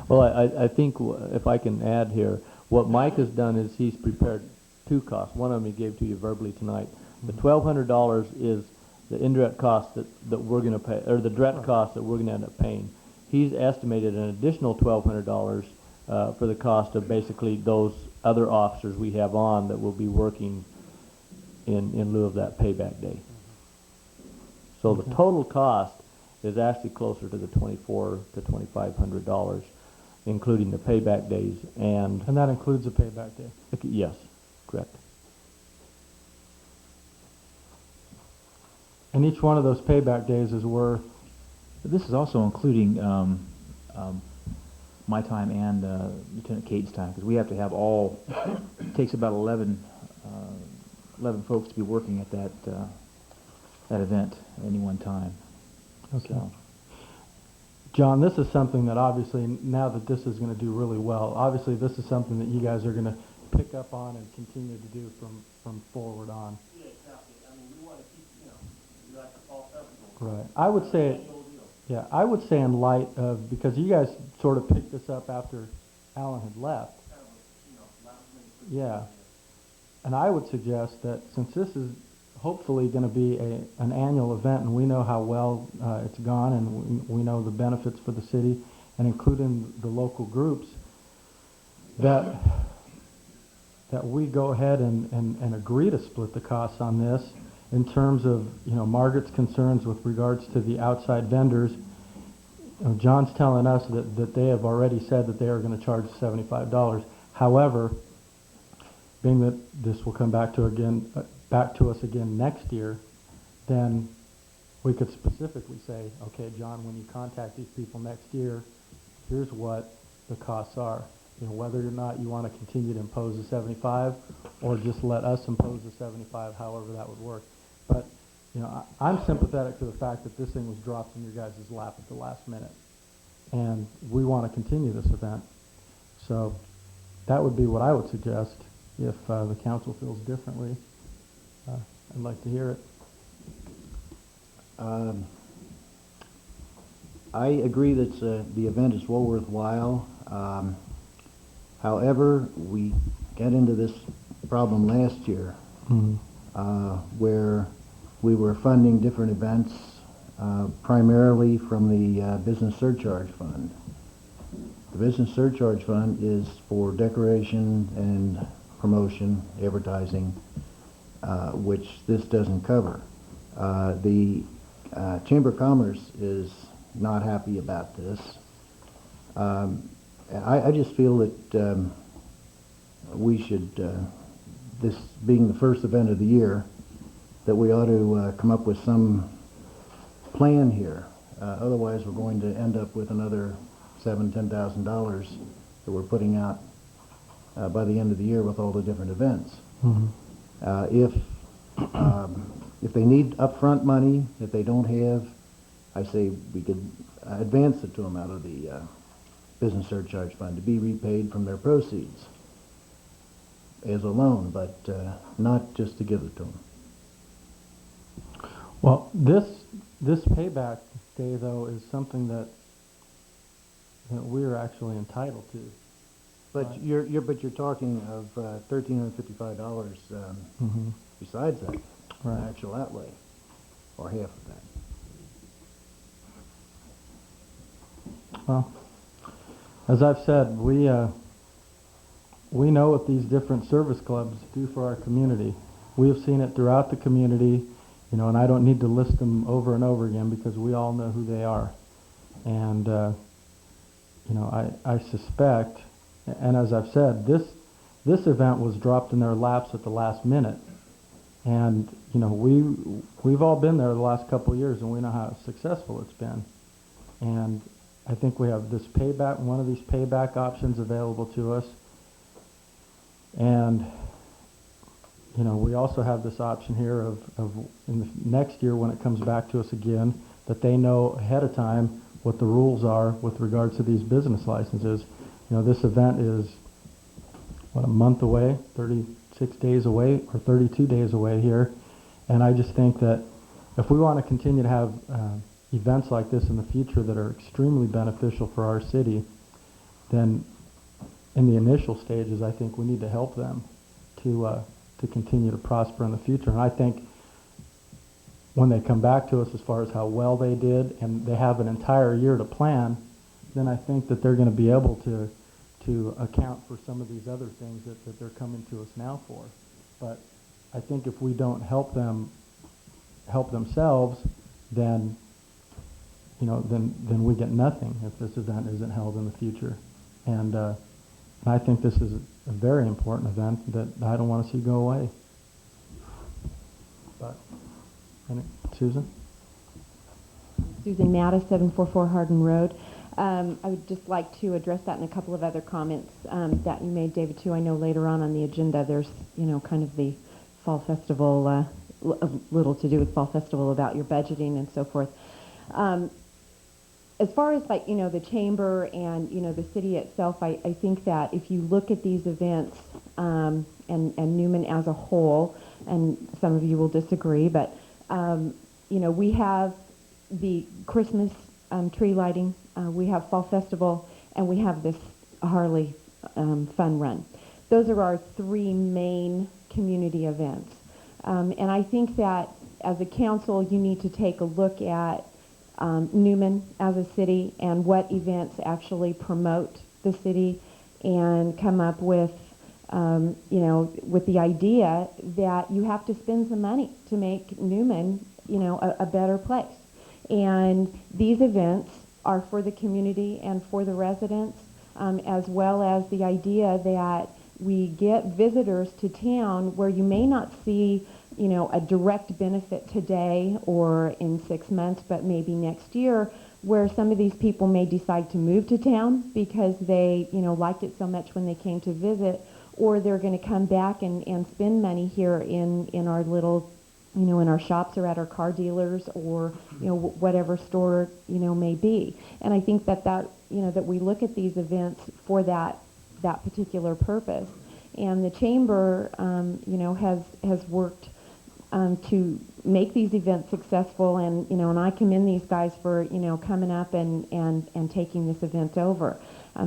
Well, I think if I can add here, what Mike has done is he's prepared 2 costs. One of them he gave to you verbally tonight. The $1,200 is the indirect cost that we're going to pay, or the direct cost that we're going to end up paying. He's estimated an additional $1,200 for the cost of basically those other officers we have on that will be working in lieu of that payback day. So the total cost is actually closer to the $2,400 to $2,500, including the payback days and... And that includes the payback day? Yes, correct. And each one of those payback days is worth... This is also including my time and Lieutenant Cade's time, because we have to have all, it takes about 11 folks to be working at that event at any one time. Okay. So. John, this is something that obviously, now that this is going to do really well, obviously this is something that you guys are going to pick up on and continue to do from forward on. Yeah, exactly. I mean, we want to keep, you like to fall Right. I would say, yeah, I would say in light of, because you guys sort of picked this up after Alan had left. Yeah. And I would suggest that since this is hopefully going to be an annual event, and we know how well it's gone, and we know the benefits for the city, and including the local groups, that we go ahead and agree to split the costs on this in terms of, Margaret's concerns with regards to the outside vendors. John's telling us that they have already said that they are going to charge $75. However, being that this will come back to us again next year, then we could specifically say, okay, John, when you contact these people next year, here's what the costs are. Whether or not you want to continue to impose the 75 or just let us impose the 75, however that would work. But, I'm sympathetic to the fact that this thing was dropped in your guys' lap at the last minute. And we want to continue this event. So that would be what I would suggest. If the council feels differently, I'd like to hear it. I agree that the event is well worthwhile. However, we got into this problem last year where we were funding different events primarily from the Business Surcharge Fund. The Business Surcharge Fund is for decoration and promotion, advertising, which this doesn't cover. The Chamber of Commerce is not happy about this. I just feel that we should, this being the first event of the year, that we ought to come up with some plan here. Otherwise, we're going to end up with another $7,000–10,000 that we're putting out by the end of the year with all the different events. If they need upfront money that they don't have, I say we could advance it to them out of the Business Surcharge Fund to be repaid from their proceeds as a loan, but not just to give it to them. Well, this payback day, though, is something that we're actually entitled to. But you're talking of $1,355 besides that. Right. actual outlay, or half of that. Well, as I've said, we know what these different service clubs do for our community. We have seen it throughout the community, you know, and I don't need to list them over and over again because we all know who they are. And, you know, I suspect, and as I've said, this event was dropped in their laps at the last minute. And, you know, we've all been there the last couple of years and we know how successful it's been. And I think we have this payback, one of these payback options available to us. And, you know, we also have this option here of in the next year when it comes back to us again, that they know ahead of time what the rules are with regards to these business licenses. You know, this event is, what, a month away, 36 days away, or 32 days away here. And I just think that if we want to continue to have events like this in the future that are extremely beneficial for our city, then in the initial stages, I think we need to help them to continue to prosper in the future. And I think when they come back to us as far as how well they did, and they have an entire year to plan, then I think that they're going to be able to account for some of these other things that they're coming to us now for. But I think if we don't help them help themselves, then, you know, then we get nothing if this event isn't held in the future. And I think this is a very important event that I don't want to see go away. But, Susan? Susan Mattis, 744 Hardin Road. I would just like to address that in a couple of other comments that you made, David, too. I know later on the agenda there's, you know, kind of the Fall Festival, a little to do with Fall Festival about your budgeting and so forth. As far as, like, you know, the chamber and, you know, the city itself, I think that if you look at these events and Newman as a whole, and some of you will disagree, but, you know, we have the Christmas tree lighting, we have Fall Festival, and we have this Harley fun run. Those are our three main community events. And I think that as a council, you need to take a look at Newman as a city and what events actually promote the city, and come up with, you know, with the idea that you have to spend some money to make Newman, you know, a better place. And these events are for the community and for the residents, as well as the idea that we get visitors to town where you may not see, you know, a direct benefit today or in 6 months, but maybe next year, where some of these people may decide to move to town because they, you know, liked it so much when they came to visit, or they're going to come back and spend money here in our little, you know, in our shops or at our car dealers, or, you know, whatever store, you know, may be. And I think that, you know, that we look at these events for that particular purpose. And the chamber, you know, has worked to make these events successful, and, you know, and I commend these guys for, you know, coming up and taking this event over.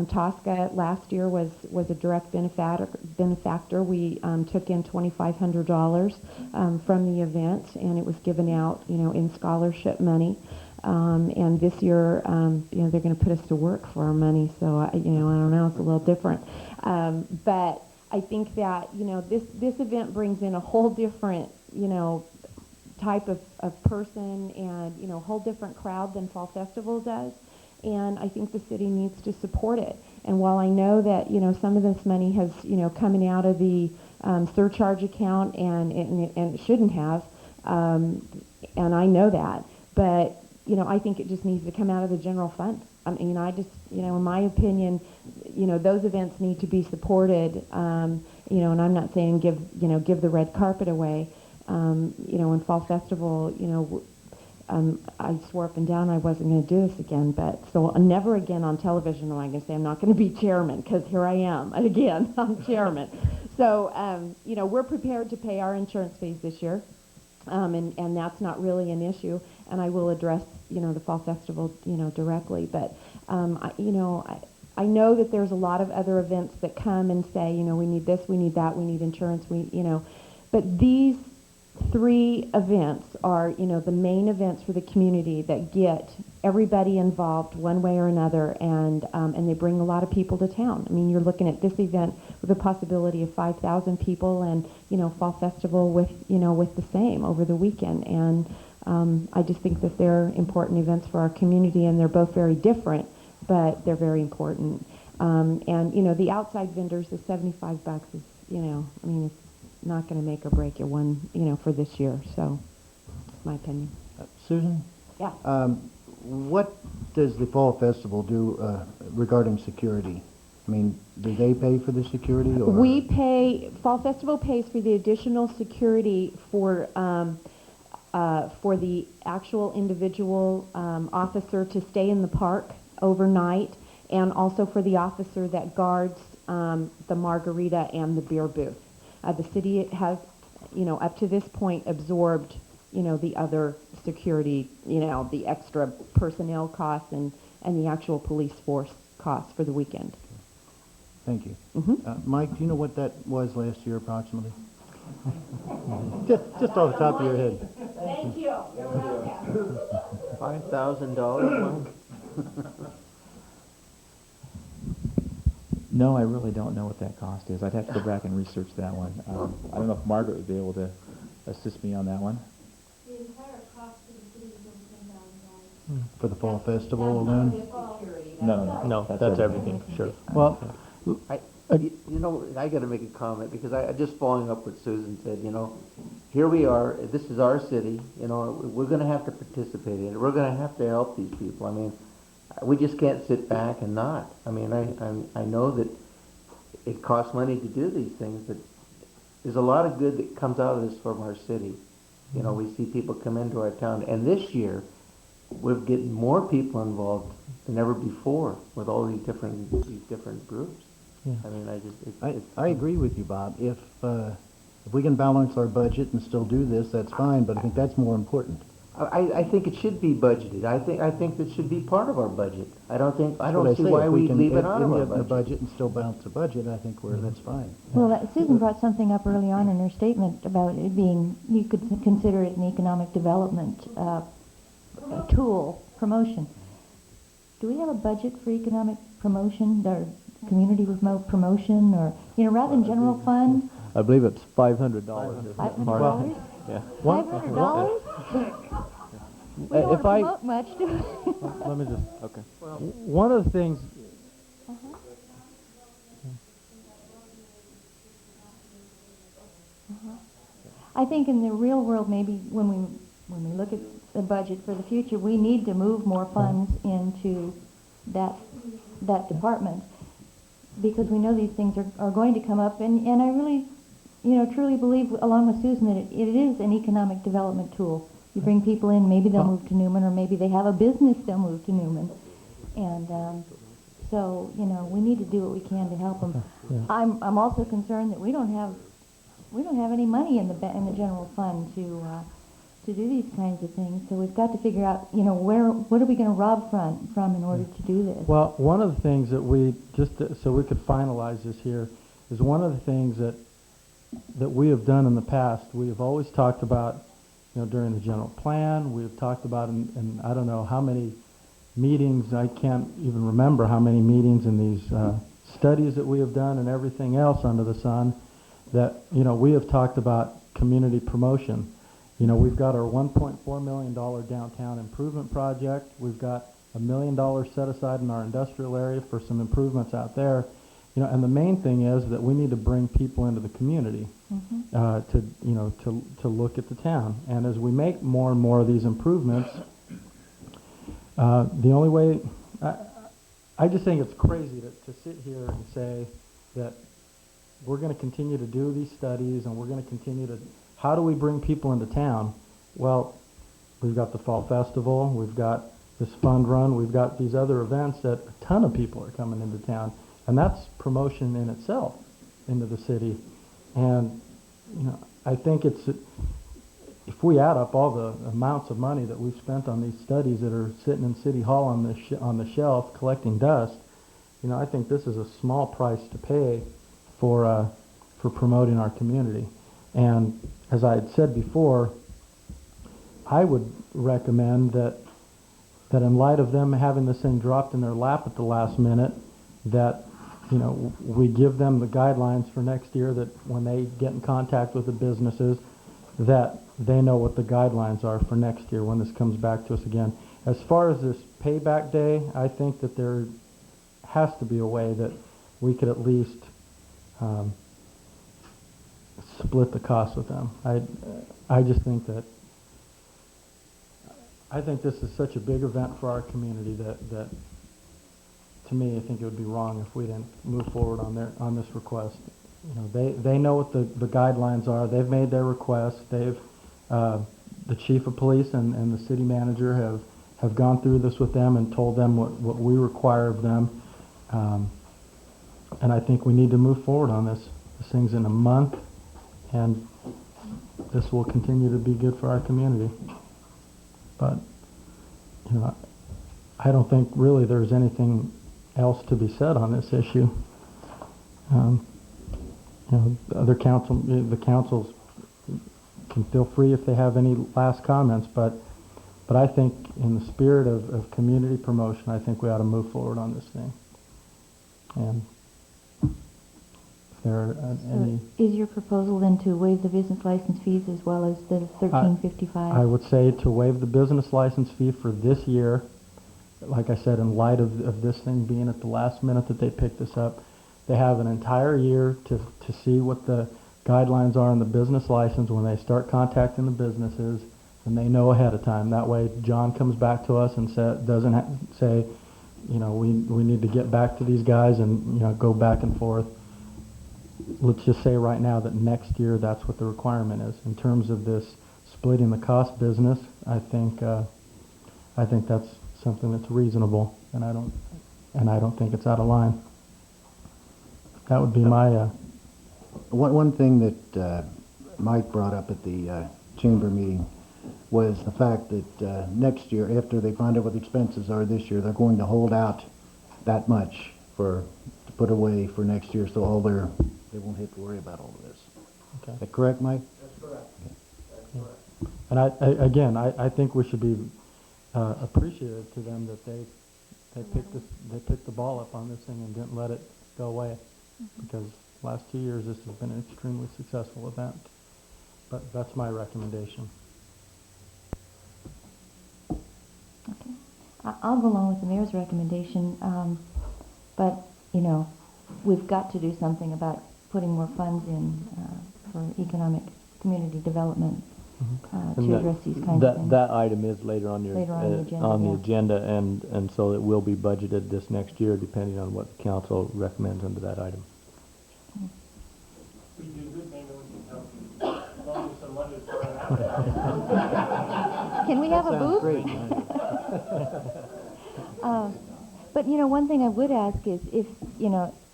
Tosca last year was a direct benefactor. We took in $2,500 from the event, and it was given out, you know, in scholarship money. And this year, you know, they're going to put us to work for our money. So, you know, I don't know, it's a little different. But I think that, you know, this event brings in a whole different, you know, type of person, and, you know, a whole different crowd than Fall Festival does. And I think the city needs to support it. And while I know that, you know, some of this money has, you know, coming out of the surcharge account, and it shouldn't have, and I know that, but, you know, I think it just needs to come out of the general fund. I mean, I just, you know, in my opinion, you know, those events need to be supported, you know, and I'm not saying give the red carpet away. You know, in Fall Festival, you know, I swore up and down I wasn't going to do this again, but so never again on television am I going to say I'm not going to be chairman, because here I am, and again, I'm chairman. So, you know, we're prepared to pay our insurance fees this year, and that's not really an issue, and I will address, you know, the Fall Festival, you know, directly, but, you know, I know that there's a lot of other events that come and say, you know, we need this, we need that, we need insurance, you know, but these three events are, the main events for the community that get everybody involved one way or another, and they bring a lot of people to town. I mean, you're looking at this event with a possibility of 5,000 people, and Fall Festival with with the same over the weekend. And I just think that they're important events for our community, and they're both very different, but they're very important. And the outside vendors, the $75 is, I mean, it's not going to make or break you one, for this year. So, that's my opinion. Susan? Yeah. What does the Fall Festival do regarding security? I mean, do they pay for the security? Or? We pay, Fall Festival pays for the additional security for the actual individual officer to stay in the park overnight, and also for the officer that guards the margarita and the beer booth. The city has, up to this point absorbed, the other security, the extra personnel costs and the actual police force costs for the weekend. Thank you. Mm-hmm. Mike, do you know what that was last year approximately? just off the top of your head. Thank you. You're welcome. $5,000, Mike? No, I really don't know what that cost is. I'd have to go back and research that one. I don't know if Margaret would be able to assist me on that one. The entire cost to the city is over $10,000. For the Fall Festival alone? No, that's everything, sure. Well, I got to make a comment because I just following up what Susan said. Here we are. This is our city. We're going to have to participate in it. We're going to have to help these people. I mean, we just can't sit back and not. I mean, I know that it costs money to do these things, but there's a lot of good that comes out of this from our city. We see people come into our town, and this year we're getting more people involved than ever before with all these different groups. Yeah. I mean, I agree with you, Bob. If we can balance our budget and still do this, that's fine. But I think that's more important. I think it should be budgeted. I think that should be part of our budget. I don't see If why we can leave it out of our the budget. budget and still balance the budget. I think that's fine. Well, Susan brought something up early on in her statement about it being, you could consider it an economic development tool, promotion. Do we have a budget for economic promotion, or community remote promotion, or, rather than general fund? I believe it's $500. $500? Yeah. $500? We don't want to promote much, do we? Let me just, okay. One of the things, I think in the real world, maybe when we look at the budget for the future, we need to move more funds into that department, because we know these things are going to come up, and I really, truly believe, along with Susan, that it is an economic development tool. You bring people in, maybe they'll move to Newman, or maybe they have a business, they'll move to Newman, and so we need to do what we can to help them. Yeah. I'm also concerned that we don't have any money in the general fund to do these kinds of things. So we've got to figure out, what are we going to rob from in order to do this? well, one of the things that we, so we could finalize this here, is one of the things that we have done in the past. We have always talked about, during the general plan, we've talked about in I don't know how many meetings, I can't even remember how many meetings in these studies that we have done and everything else under the sun, that, we have talked about community promotion. We've got our $1.4 million downtown improvement project. We've got $1 million set aside in our industrial area for some improvements out there. And the main thing is that we need to bring people into the community to look at the town. And as we make more and more of these improvements, the only way, I just think it's crazy to sit here and say that we're going to continue to do these studies and we're going to continue to, how do we bring people into town? Well, we've got the Fall Festival, we've got this fund run, we've got these other events that a ton of people are coming into town. And that's promotion in itself into the city. And, I think if we add up all the amounts of money that we've spent on these studies that are sitting in City Hall on the shelf collecting dust, I think this is a small price to pay for promoting our community. And as I had said before, I would recommend that in light of them having this thing dropped in their lap at the last minute, that we give them the guidelines for next year, that when they get in contact with the businesses, that they know what the guidelines are for next year when this comes back to us again. As far as this payback day, I think that there has to be a way that we could at least split the cost with them. I just think that this is such a big event for our community that to me, I think it would be wrong if we didn't move forward on this request. They know what the guidelines are. They've made their request. The chief of police and the city manager have gone through this with them and told them what we require of them. And I think we need to move forward on this. This thing's in a month, and this will continue to be good for our community. But, I don't think really there's anything else to be said on this issue. The councils can feel free if they have any last comments, but I think in the spirit of community promotion, I think we ought to move forward on this thing. And if there are any... Is your proposal then to waive the business license fees as well as the $13.55? I would say to waive the business license fee for this year. Like I said, in light of this thing being at the last minute that they picked this up, they have an entire year to see what the guidelines are on the business license when they start contacting the businesses, and they know ahead of time. That way, John comes back to us and doesn't say, we need to get back to these guys and go back and forth. Let's just say right now that next year that's what the requirement is. In terms of this splitting the cost business, I think that's something that's reasonable, and I don't think it's out of line. That would be my... One thing that Mike brought up at the chamber meeting was the fact that next year, after they find out what the expenses are this year, they're going to hold out that much to put away for next year, so they won't have to worry about all of this. Okay. Is that correct, Mike? That's correct. Okay. And I think we should be appreciative to them that they picked the ball up on this thing and didn't let it go away, because last 2 years this has been an extremely successful event. But that's my recommendation. Okay. I'll go along with the mayor's recommendation, but we've got to do something about putting more funds in for economic community development to address these kinds of things. That item is later on your Later on the agenda, and so it will be budgeted this next year depending on what the council recommends under that item. We do good, maybe we can help you. Loan you some money for an Can we have a booth? Great. But one thing I would ask is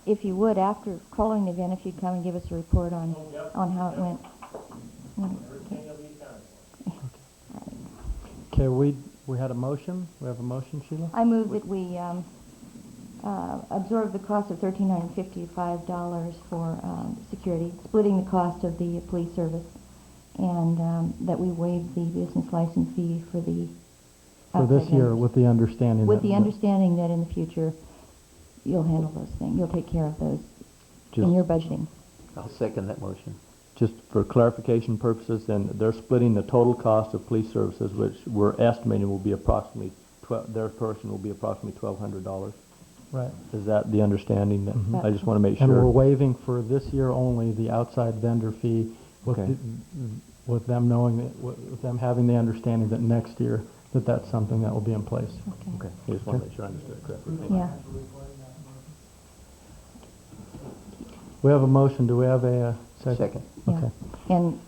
if you would, after calling the event, if you'd come and give us a report on how it went. Okay, we had a motion. We have a motion, Sheila? I move that we absorb the cost of $1,355 for security, splitting the cost of the police service, and that we waive the business license fee for the For this outside year, vendors. with the understanding With that... the understanding that in the future, you'll handle those things. You'll take care of those in Just- your budgeting. I'll second that motion. Just for clarification purposes, then they're splitting the total cost of police services, which we're estimating will be approximately, their portion will be approximately $1,200. Right. Is that the understanding? That Mhm. I just want to make And we're sure. waiving for this year only the outside vendor fee, with, Okay. with them knowing that, with them having the understanding that next year that that's something that will be in place. Okay. I just want to make sure I understood it correctly. Thank you. Yeah. We have a motion. Do we have a second? Second. Okay. Yeah. And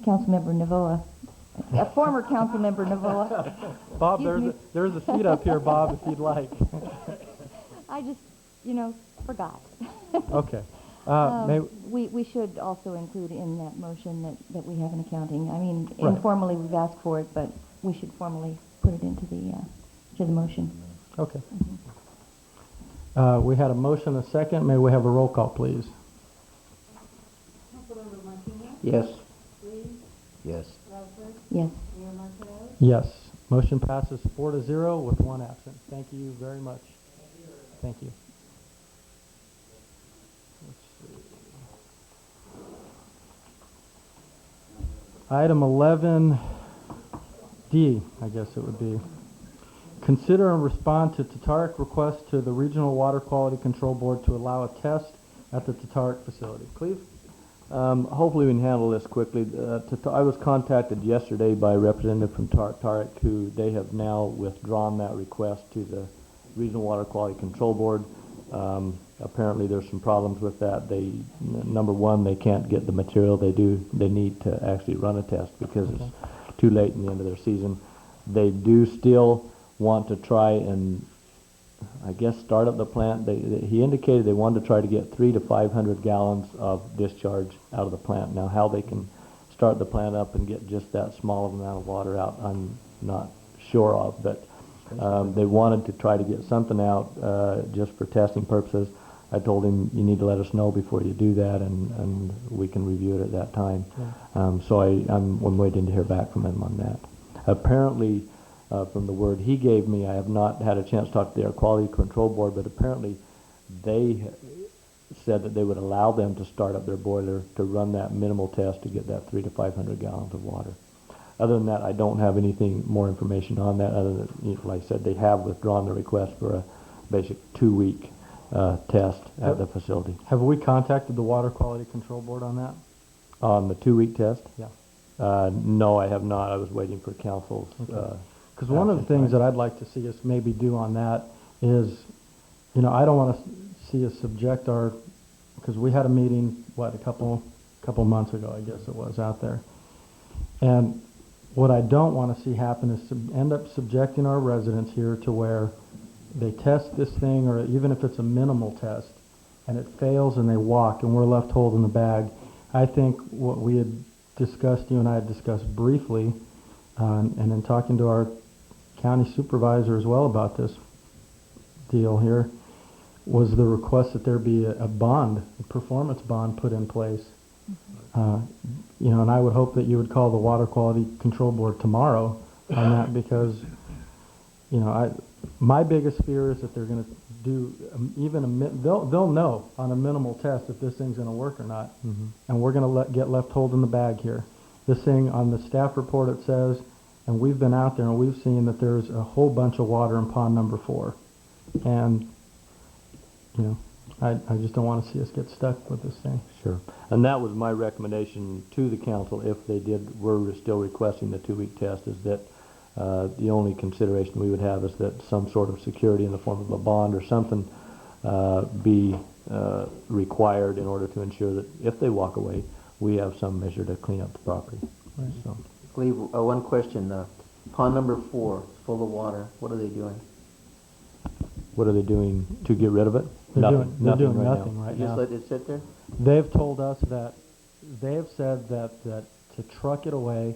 Councilmember Navoa, former Councilmember Navoa. Bob, Excuse there's a seat up here, Bob, if you'd like. I just, forgot. Okay. We should also include in that motion that we have an accounting. I mean, Right. informally we've asked for it, but we should formally put it into the motion. Okay. We had a motion, a second. May we have a roll call, please? Councilmember Martinez? Yes. Yes. Yes. Yes. Motion passes 4-0 with one absent. Thank you very much. Thank you. Let's see. Item 11D, I guess it would be. Consider and respond to Tataric request to the Regional Water Quality Control Board to allow a test at the Tataric facility. Cleve? Hopefully we can handle this quickly. I was contacted yesterday by a representative from Tataric who they have now withdrawn that request to the Regional Water Quality Control Board. Apparently there's some problems with that. Number one, they can't get the material they need to actually run a test because it's too late in the end of their season. They do still want to try and, I guess, start up the plant. He indicated they wanted to try to get 300 to 500 gallons of discharge out of the plant. Now, how they can start the plant up and get just that small of amount of water out, I'm not sure of, but they wanted to try to get something out just for testing purposes. I told him, you need to let us know before you do that, and we can review it at that time. So I'm waiting to hear back from him on that. Apparently, from the word he gave me, I have not had a chance to talk to their quality control board, but apparently they said that they would allow them to start up their boiler to run that minimal test to get that 300 to 500 gallons of water. Other than that, I don't have anything more information on that. Other than, like I said, they have withdrawn the request for a basic 2-week test at the facility. Have we contacted the Water Quality Control Board on that? On the 2-week test? Yeah. No, I have not. I was waiting for council's. Because one of the things that I'd like to see us maybe do on that is, I don't want to see us subject because we had a meeting, a couple months ago, I guess it was, out there. And what I don't want to see happen is end up subjecting our residents here to where they test this thing, or even if it's a minimal test, and it fails and they walk and we're left holding the bag. I think what we had discussed, you and I had discussed briefly, and in talking to our county supervisor as well about this deal here, was the request that there be a bond, a performance bond put in place. And I would hope that you would call the Water Quality Control Board tomorrow on that, because, my biggest fear is that they're going to do they'll know on a minimal test if this thing's going to work or not, and we're going to get left holding the bag here. This thing, on the staff report, it says, and we've been out there and we've seen that there's a whole bunch of water in pond number 4, and I just don't want to see us get stuck with this thing. Sure. And that was my recommendation to the council if they were still requesting the 2-week test, is that the only consideration we would have is that some sort of security in the form of a bond or something be required in order to ensure that if they walk away, we have some measure to clean up the property. Right. So. Cleve, one question. Pond number 4 is full of water. What are they doing? What are they doing to get rid of it? They're Nothing. doing nothing right now. Just let it sit there? They've told us that they've said that to truck it away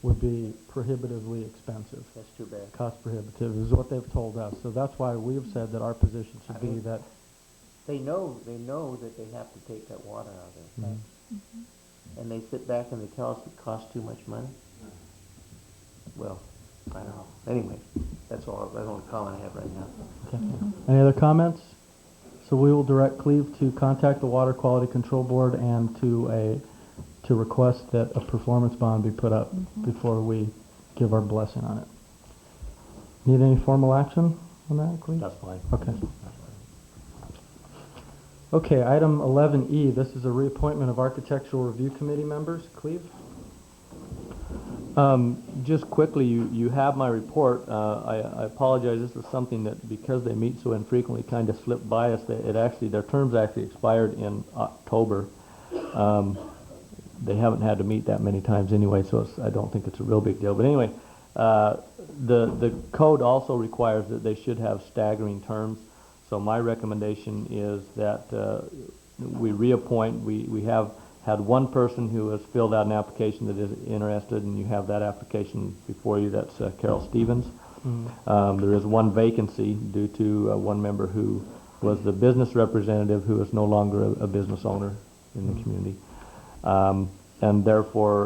would be prohibitively expensive. That's too bad. Cost prohibitive is what they've told us. So that's why we've said that our position should be that They know that they have to take that water out of there. Right. And they sit back and they tell us it costs too much money? Well, I don't know. Anyway, that's the only comment I have right now. Okay. Any other comments? So we will direct Cleve to contact the Water Quality Control Board and to request that a performance bond be put up before we give our blessing on it. Need any formal action on that, Cleve? That's fine. Okay. Okay, item 11E, this is a reappointment of Architectural Review Committee members. Cleve? Just quickly, you have my report. I apologize. This is something that, because they meet so infrequently, kind of slipped by us. Their terms actually expired in October. They haven't had to meet that many times anyway, so I don't think it's a real big deal. But anyway, the code also requires that they should have staggering terms. So my recommendation is that we reappoint. We have had one person who has filled out an application that is interested, and you have that application before you. That's Carol Stevens. There is one vacancy due to one member who was the business representative who is no longer a business owner in the community. and therefore,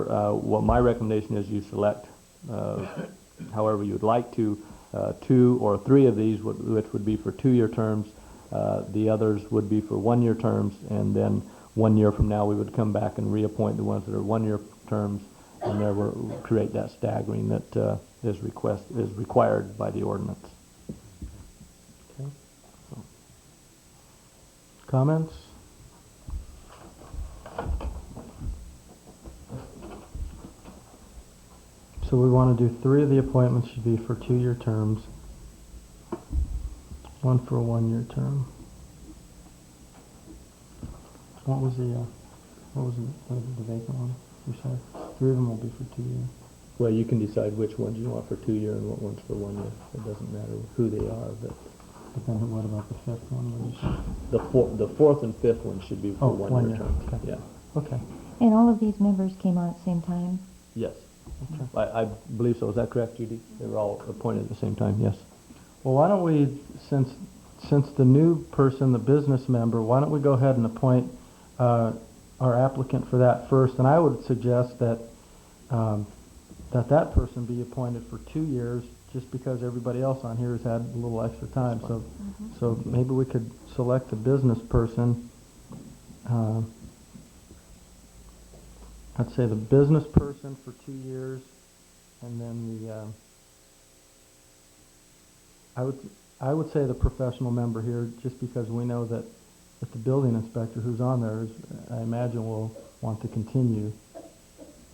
what my recommendation is you select, however you would like to, 2 or 3 of these, which would be for 2-year terms. The others would be for 1-year terms, and then 1 year from now we would come back and reappoint the ones that are 1-year terms, and there will create that staggering that is required by the ordinance. Okay. So. Comments? So we want to do 3 of the appointments should be for 2-year terms, 1 for a 1-year term. What was the vacant one? You said 3 of them will be for 2 years. Well, you can decide which ones you want for 2 year and what ones for 1 year. It doesn't matter who they are, but. But then what about the 5th one? What did you say? The 4th and 5th one should be for 1 year terms. Okay. Yeah. Okay. And all of these members came on at the same time? Yes. Okay. I believe so. Is that correct, Judy? They were all appointed at the same time. Yes. Well, why don't we, since the new person, the business member, why don't we go ahead and appoint our applicant for that first? And I would suggest that that person be appointed for 2 years, just because everybody else on here has had a little extra time. So, so maybe we could select a business person. I'd say the business person for 2 years, and then the I would say the professional member here, just because we know that the building inspector who's on there is, I imagine, will want to continue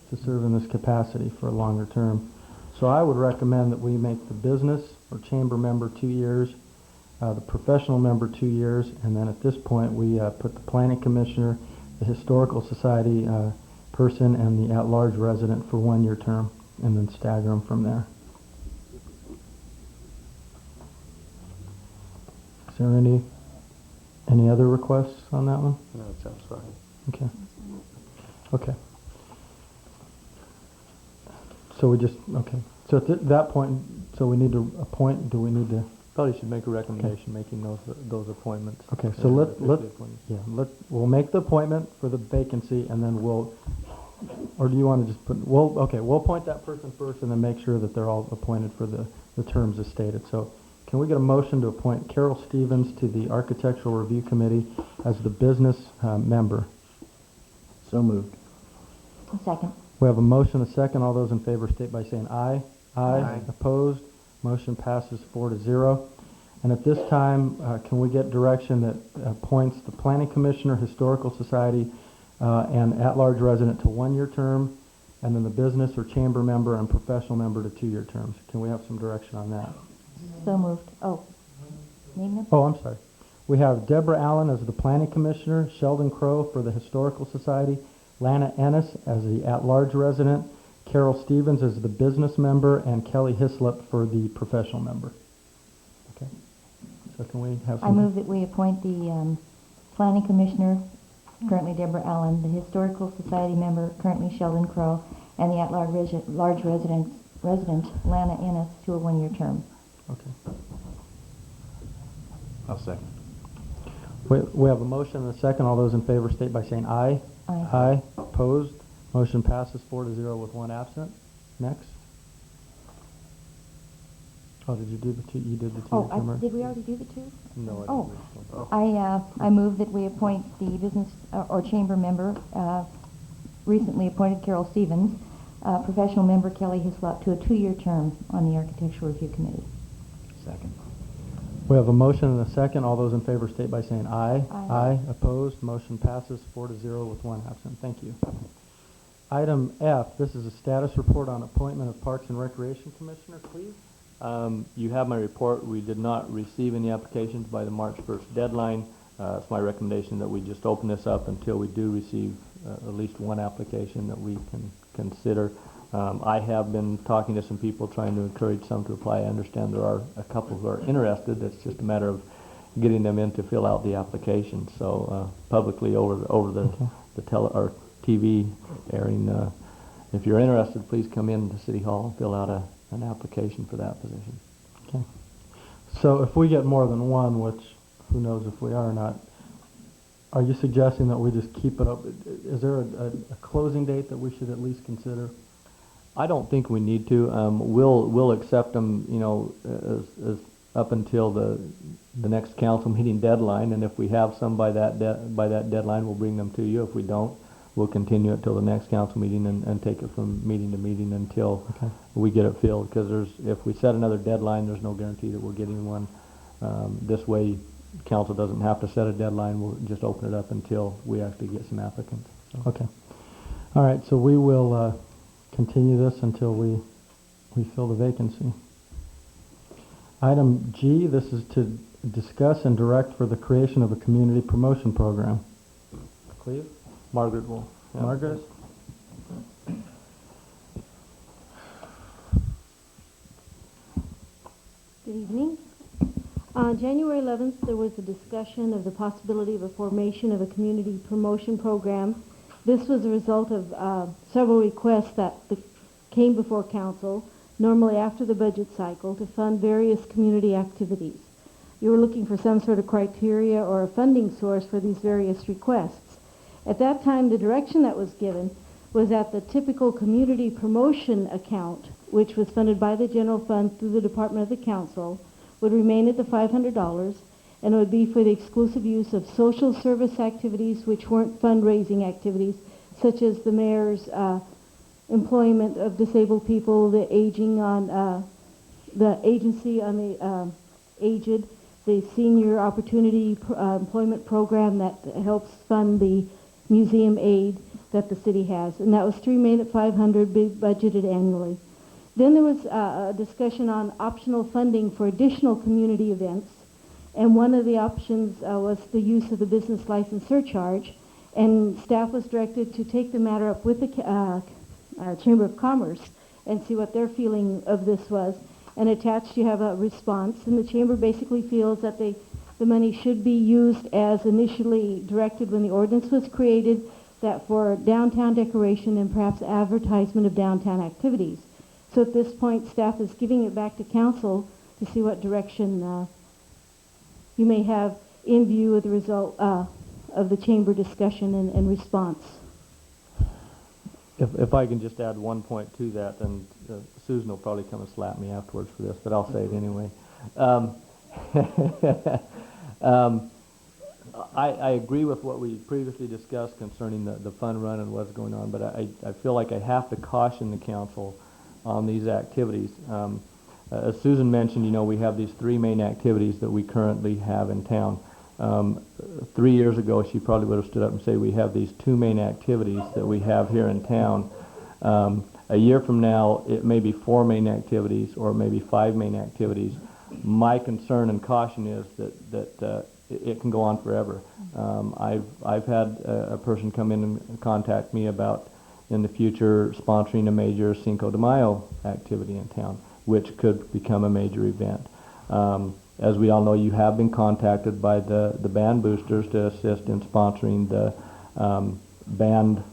to serve in this capacity for a longer term. So I would recommend that we make the business or chamber member 2 years, the professional member 2 years, and then at this point we put the planning commissioner, the historical society person, and the at-large resident for 1 year term, and then stagger them from there. Is there any other requests on that one? No, it sounds fine. Okay. Okay. So we just, okay. So at that point, so we need to appoint, do we need to? Probably should make a recommendation making those appointments. Okay, so we'll make the appointment for the vacancy, and then or do you want to just put, we'll appoint that person first and then make sure that they're all appointed for the terms as stated. So can we get a motion to appoint Carol Stevens to the Architectural Review Committee as the business member? So moved. Second. We have a motion, a second. All those in favor state by saying aye. Aye. Opposed? Motion passes 4-0. And at this time, can we get direction that appoints the Planning Commissioner, Historical Society, and at-large resident to 1 year term, and then the business or chamber member and professional member to 2 year terms? Can we have some direction on that? So moved. Oh, name them? Oh, I'm sorry. We have Deborah Allen as the Planning Commissioner, Sheldon Crow for the Historical Society, Lana Ennis as the at-large resident, Carol Stevens as the business member, and Kelly Hislop for the professional member. Okay. So can we have some... I move that we appoint the Planning Commissioner, currently Deborah Allen, the Historical Society member, currently Sheldon Crow, and the at-large resident, Lana Ennis, to a 1 year term. Okay. I'll second. We have a motion and a second. All those in favor state by saying aye. Aye. Aye. Opposed? Motion passes 4-0 with 1 absent. Next. Oh, did you do the 2? You did the 2 year term? Did we already do the 2? No, I move that we appoint the business or chamber member, recently appointed Carol Stevens, professional member Kelly Hislop, to a 2 year term on the Architectural Review Committee. Second. We have a motion and a second. All those in favor state by saying aye. Aye. Aye. Opposed? Motion passes 4-0 with 1 absent. Thank you. Item F, this is a status report on appointment of Parks and Recreation Commissioner, please. You have my report. We did not receive any applications by the March 1st deadline. It's my recommendation that we just open this up until we do receive at least 1 application that we can consider. I have been talking to some people, trying to encourage some to apply. I understand there are a couple who are interested. It's just a matter of getting them in to fill out the application. So publicly over the TV airing, if you're interested, please come in to City Hall and fill out an application for that position. Okay. So if we get more than 1, which who knows if we are or not, Are you suggesting that we just keep it up? Is there a closing date that we should at least consider? I don't think we need to. We'll accept them, as up until the next council meeting deadline, and if we have some by that deadline, we'll bring them to you. If we don't, we'll continue it till the next council meeting and take it from meeting to meeting until we get it filled. Because if we set another deadline, there's no guarantee that we're getting one. This way, council doesn't have to set a deadline. We'll just open it up until we actually get some applicants. So. Okay. All right. So we will continue this until we fill the vacancy. Item G. This is to discuss and direct for the creation of a community promotion program. Cleve? Margaret will. Yeah. Margaret? Good evening. On January 11th, there was a discussion of the possibility of a formation of a community promotion program. This was a result of several requests that came before council, normally after the budget cycle, to fund various community activities. You were looking for some sort of criteria or a funding source for these various requests. At that time, the direction that was given was that the typical community promotion account, which was funded by the general fund through the department of the council, would remain at the $500, and it would be for the exclusive use of social service activities which weren't fundraising activities, such as the mayor's employment of disabled people, the aging on the agency on the aged, the senior opportunity employment program that helps fund the museum aid that the city has, and that was to remain at $500, be budgeted annually. Then there was a discussion on optional funding for additional community events, and one of the options was the use of the business license surcharge, and staff was directed to take the matter up with the Chamber of Commerce and see what their feeling of this was. And attached you have a response, and the Chamber basically feels that the money should be used as initially directed when the ordinance was created, that for downtown decoration and perhaps advertisement of downtown activities. So at this point, staff is giving it back to council to see what direction you may have in view of the result of the chamber discussion and response. If I can just add one point to that, and Susan will probably come and slap me afterwards for this, but I'll say it anyway. I agree with what we previously discussed concerning the fun run and what's going on, but I feel like I have to caution the council on these activities. As Susan mentioned, we have these three main activities that we currently have in town. 3 years ago, she probably would have stood up and said we have these two main activities that we have here in town. A year from now, it may be 4 main activities or maybe 5 main activities. My concern and caution is that it can go on forever. I've had a person come in and contact me about in the future sponsoring a major Cinco de Mayo activity in town, which could become a major event. As we all know, you have been contacted by the band boosters to assist in sponsoring the band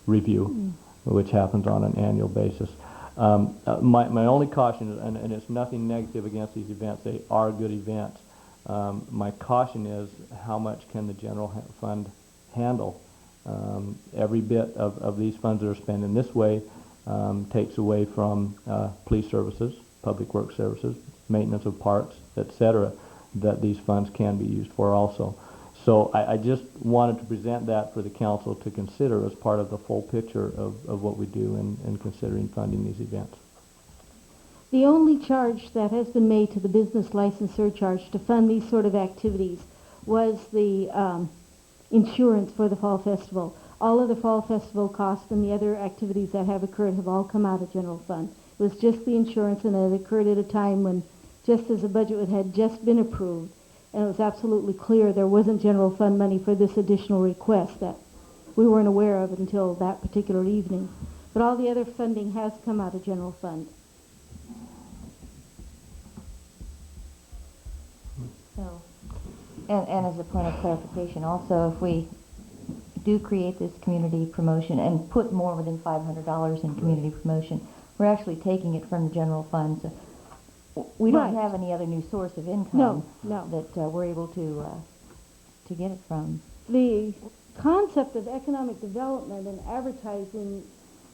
review, which happens on an annual basis. My only caution, and it's nothing negative against these events, they are good events. My caution is how much can the general fund handle? Every bit of these funds that are spent in this way takes away from police services, public works services, maintenance of parks, etc., that these funds can be used for also. So I just wanted to present that for the council to consider as part of the full picture of what we do in considering funding these events. The only charge that has been made to the business license surcharge to fund these sort of activities was the insurance for the Fall Festival. All of the Fall Festival costs and the other activities that have occurred have all come out of general fund. It was just the insurance, and it occurred at a time when, just as the budget had just been approved, and it was absolutely clear there wasn't general fund money for this additional request that we weren't aware of until that particular evening. But all the other funding has come out of general fund. So, and as a point of clarification, also, if we do create this community promotion and put more than $500 in community promotion, we're actually taking it from the general fund. So we don't have any other new source of income No. that we're able to get it from. the concept of economic development and advertising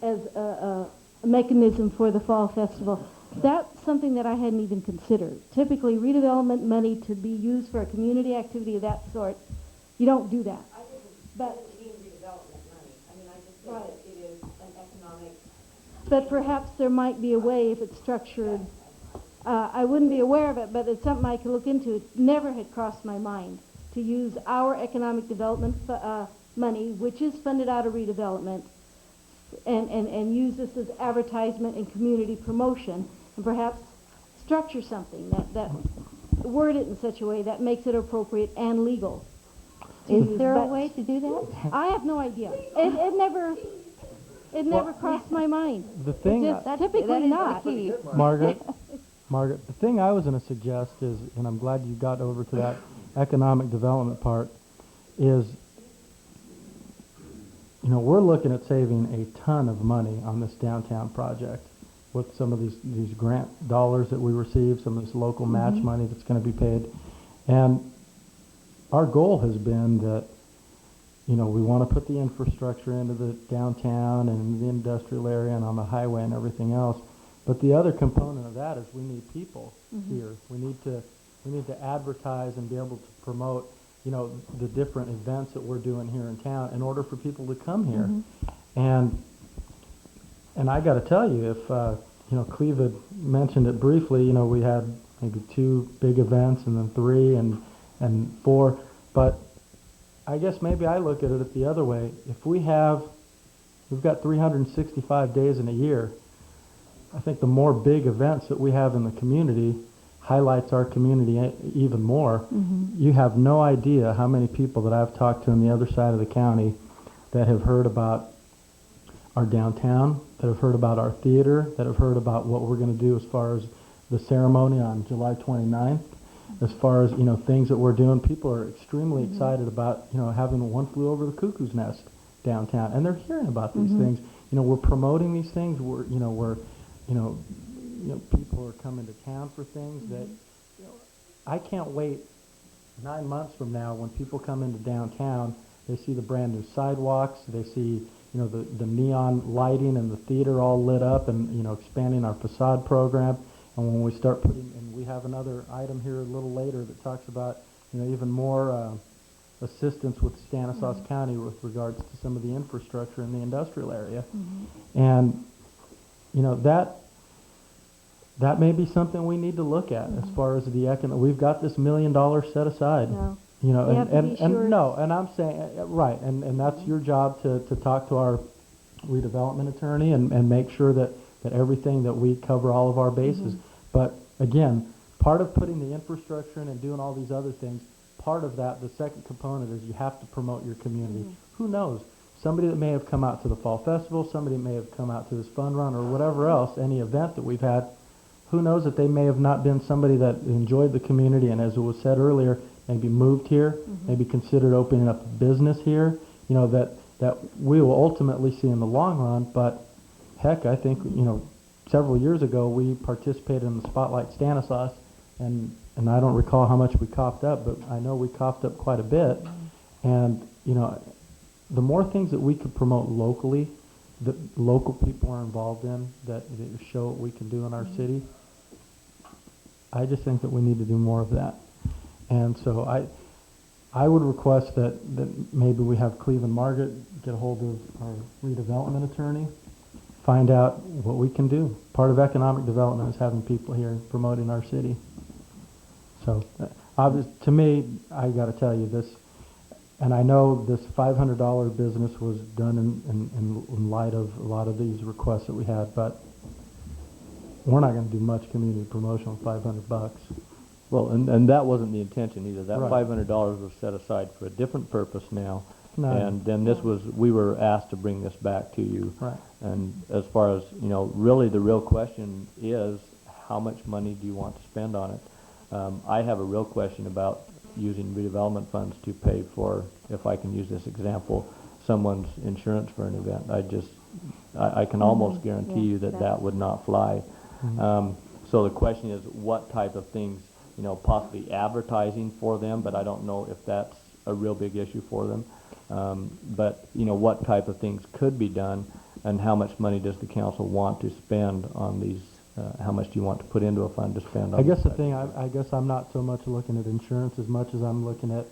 as a mechanism for the fall festival, that's something that I hadn't even considered. Typically, redevelopment money to be used for a community activity of that sort, you don't do that. But redevelopment money. I mean, I just think Right. that it is an economic. But perhaps there might be a way if it's structured. I wouldn't be aware of it, but it's something I could look into. It never had crossed my mind to use our economic development money, which is funded out of redevelopment, and use this as advertisement and community promotion, and perhaps structure something that word it in such a way that makes it appropriate and legal. Is there a way to do that? I have no idea. It never crossed my mind. The thing, It's just typically not. Margaret, the thing I was going to suggest is, and I'm glad you got over to that economic development part, is, we're looking at saving a ton of money on this downtown project with some of these grant dollars that we receive, some of this local match money that's going to be paid. And our goal has been that, we want to put the infrastructure into the downtown and the industrial area and on the highway and everything else. But the other component of that is we need people here. We need to advertise and be able to promote, the different events that we're doing here in town in order for people to come here. And I got to tell you, if Cleve had mentioned it briefly, we had maybe 2 big events and then 3 and 4, but I guess maybe I look at it the other way. If we've got 365 days in a year, I think the more big events that we have in the community highlights our community even more. You have no idea how many people that I've talked to on the other side of the county that have heard about our downtown, that have heard about our theater, that have heard about what we're going to do as far as the ceremony on July 29th. As far as, things that we're doing, people are extremely excited about, having One Flew Over the Cuckoo's Nest downtown. And they're hearing about these things. We're promoting these things. People are coming to town for things that, I can't wait 9 months from now when people come into downtown, they see the brand new sidewalks, they see, the neon lighting and the theater all lit up and, expanding our facade program. And when we start and we have another item here a little later that talks about, even more assistance with Stanislaus County with regards to some of the infrastructure in the industrial area. And, that may be something we need to look at as far as the we've got this $1 million set aside. No. And I'm saying, right, and that's your job to talk to our redevelopment attorney and make sure that everything that we cover all of our bases. But again, part of putting the infrastructure in and doing all these other things, part of that, the second component is you have to promote your community. Who knows? Somebody that may have come out to the Fall Festival, somebody may have come out to this fun run or whatever else, any event that we've had, who knows that they may have not been somebody that enjoyed the community and, as it was said earlier, maybe moved here, maybe considered opening up a business here, that we will ultimately see in the long run. But heck, I think, several years ago we participated in the Spotlight Stanislaus, and I don't recall how much we coughed up, but I know we coughed up quite a bit. And, the more things that we could promote locally, that local people are involved in, that show what we can do in our city, I just think that we need to do more of that. And so I would request that maybe we have Cleve and Margaret get a hold of our redevelopment attorney, find out what we can do. Part of economic development is having people here promoting our city. So, to me, I got to tell you this, and I know this $500 business was done in light of a lot of these requests that we had, but we're not going to do much community promotion with $500. Well, and that wasn't the intention either. That Right. $500 was set aside for a different purpose now. No. And then we were asked to bring this back to you. Right. And as far as, really the real question is, how much money do you want to spend on it? I have a real question about using redevelopment funds to pay for, if I can use this example, someone's insurance for an event. I can almost guarantee you that would not fly. So the question is, what type of things, possibly advertising for them, but I don't know if that's a real big issue for them. But, you know, what type of things could be done, and how much money does the council want to spend on these, how much do you want to put into a fund to spend on I guess these the types thing, of things? I guess I'm not so much looking at insurance as much as I'm looking at,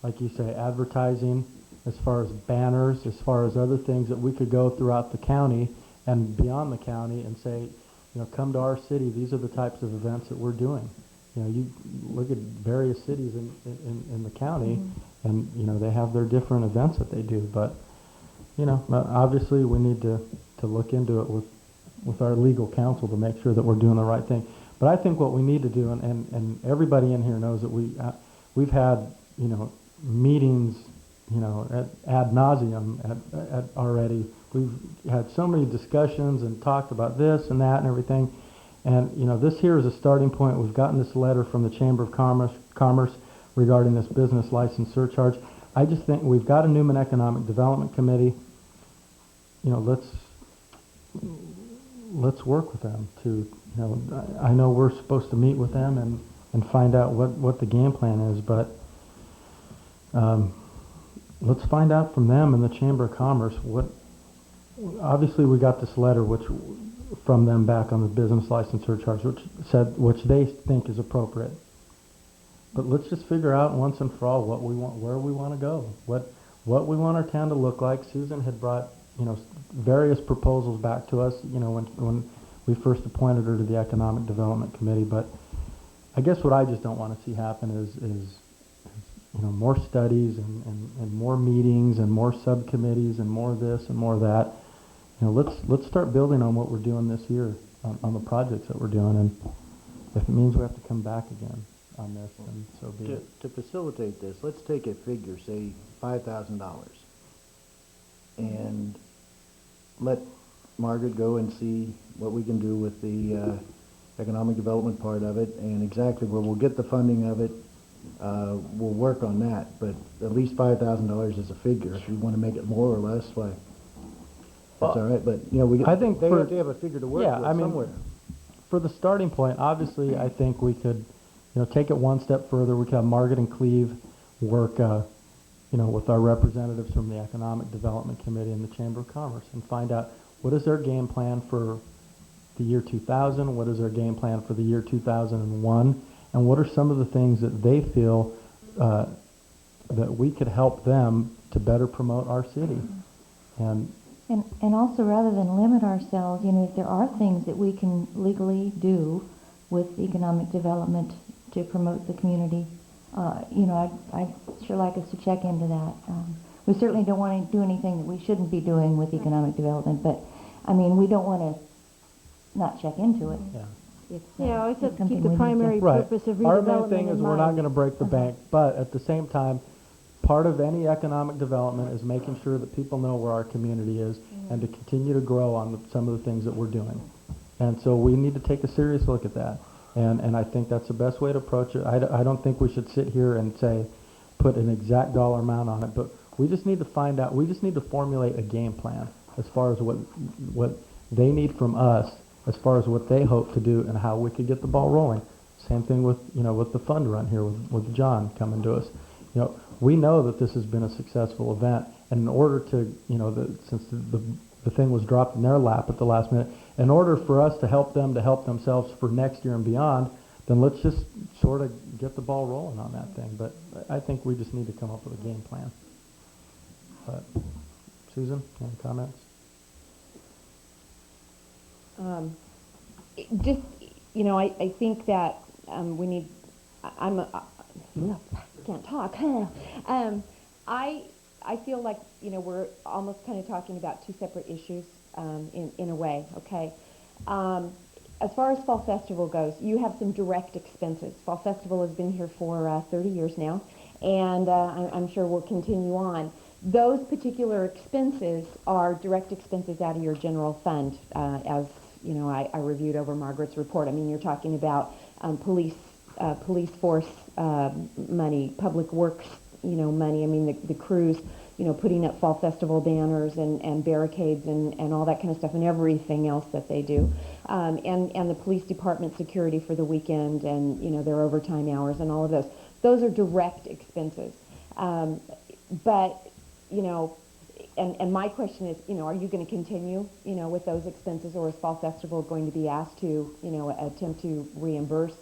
like you say, advertising, as far as banners, as far as other things that we could go throughout the county and beyond the county and say, you know, come to our city, these are the types of events that we're doing. You know, you look at various cities in the county, and, you know, they have their different events that they do, but, you know, obviously we need to look into it with our legal counsel to make sure that we're doing the right thing. But I think what we need to do, and everybody in here knows that we've had, you know, meetings, you know, ad nauseum already. We've had so many discussions and talked about this and that and everything. And, you know, this here is a starting point. We've gotten this letter from the Chamber of Commerce regarding this business license surcharge. I just think we've got a Newman Economic Development Committee. You know, let's work with them to, you know, I know we're supposed to meet with them and find out what the game plan is, but let's find out from them and the Chamber of Commerce obviously we got this letter from them back on the business license surcharge, which they think is appropriate. But let's just figure out once and for all what we want, where we want to go, what we want our town to look like. Susan had brought, you know, various proposals back to us, you know, when we first appointed her to the Economic Development Committee. But I guess what I just don't want to see happen is you know, more studies and more meetings and more subcommittees and more this and more that. You know, let's start building on what we're doing this year on the projects that we're doing, and if it means we have to come back again on this, then so be it. To facilitate this, let's take a figure, say $5,000, and let Margaret go and see what we can do with the economic development part of it, and exactly where we'll get the funding of it. We'll work on that, but at least $5,000 is a figure. If you want to make it more or less, why, that's all right. But, you know, I think they have to have a figure to work with somewhere. For the starting point, obviously, I think we could, you know, take it one step further. We could have Margaret and Cleve work, you know, with our representatives from the Economic Development Committee and the Chamber of Commerce and find out what is their game plan for the year 2000, what is their game plan for the year 2001, and what are some of the things that they feel that we could help them to better promote our city. And also, rather than limit ourselves, you know, if there are things that we can legally do with economic development to promote the community, you know, I'd sure like us to check into that. We certainly don't want to do anything that we shouldn't be doing with economic development, but, I mean, we don't want to not check into it. Yeah. Yeah, always have to something keep the we need primary Right. purpose of Our redevelopment main thing is in we're not mind. going to break the bank, but at the same time, part of any economic development is making sure that people know where our community is and to continue to grow on some of the things that we're doing. And so we need to take a serious look at that. And I think that's the best way to approach it. I don't think we should sit here and say, put an exact dollar amount on it, but we just need to find out, we just need to formulate a game plan as far as what they need from us, as far as what they hope to do and how we could get the ball rolling. Same thing with, you know, with the fund run here with John coming to us. You know, we know that this has been a successful event, and in order to, you know, since the thing was dropped in their lap at the last minute, in order for us to help them to help themselves for next year and beyond, then let's just sort of get the ball rolling on that thing. But I think we just need to come up with a game plan. But Susan, any comments? Just, you know, I think that we need, can't talk. I feel like, you know, we're almost kind of talking about two separate issues in a way, okay? As far as Fall Festival goes, you have some direct expenses. Fall Festival has been here for 30 years now, and I'm sure will continue on. Those particular expenses are direct expenses out of your general fund, as you know, I reviewed over Margaret's report. I mean, you're talking about police force money, public works, you know, money. I mean, the crews, you know, putting up Fall Festival banners and barricades and all that kind of stuff and everything else that they do. And the police department security for the weekend and, you know, their overtime hours and all of those. Those are direct expenses. But, you know, and my question is, you know, are you going to continue, you know, with those expenses, or is Fall Festival going to be asked to, you know, attempt to reimburse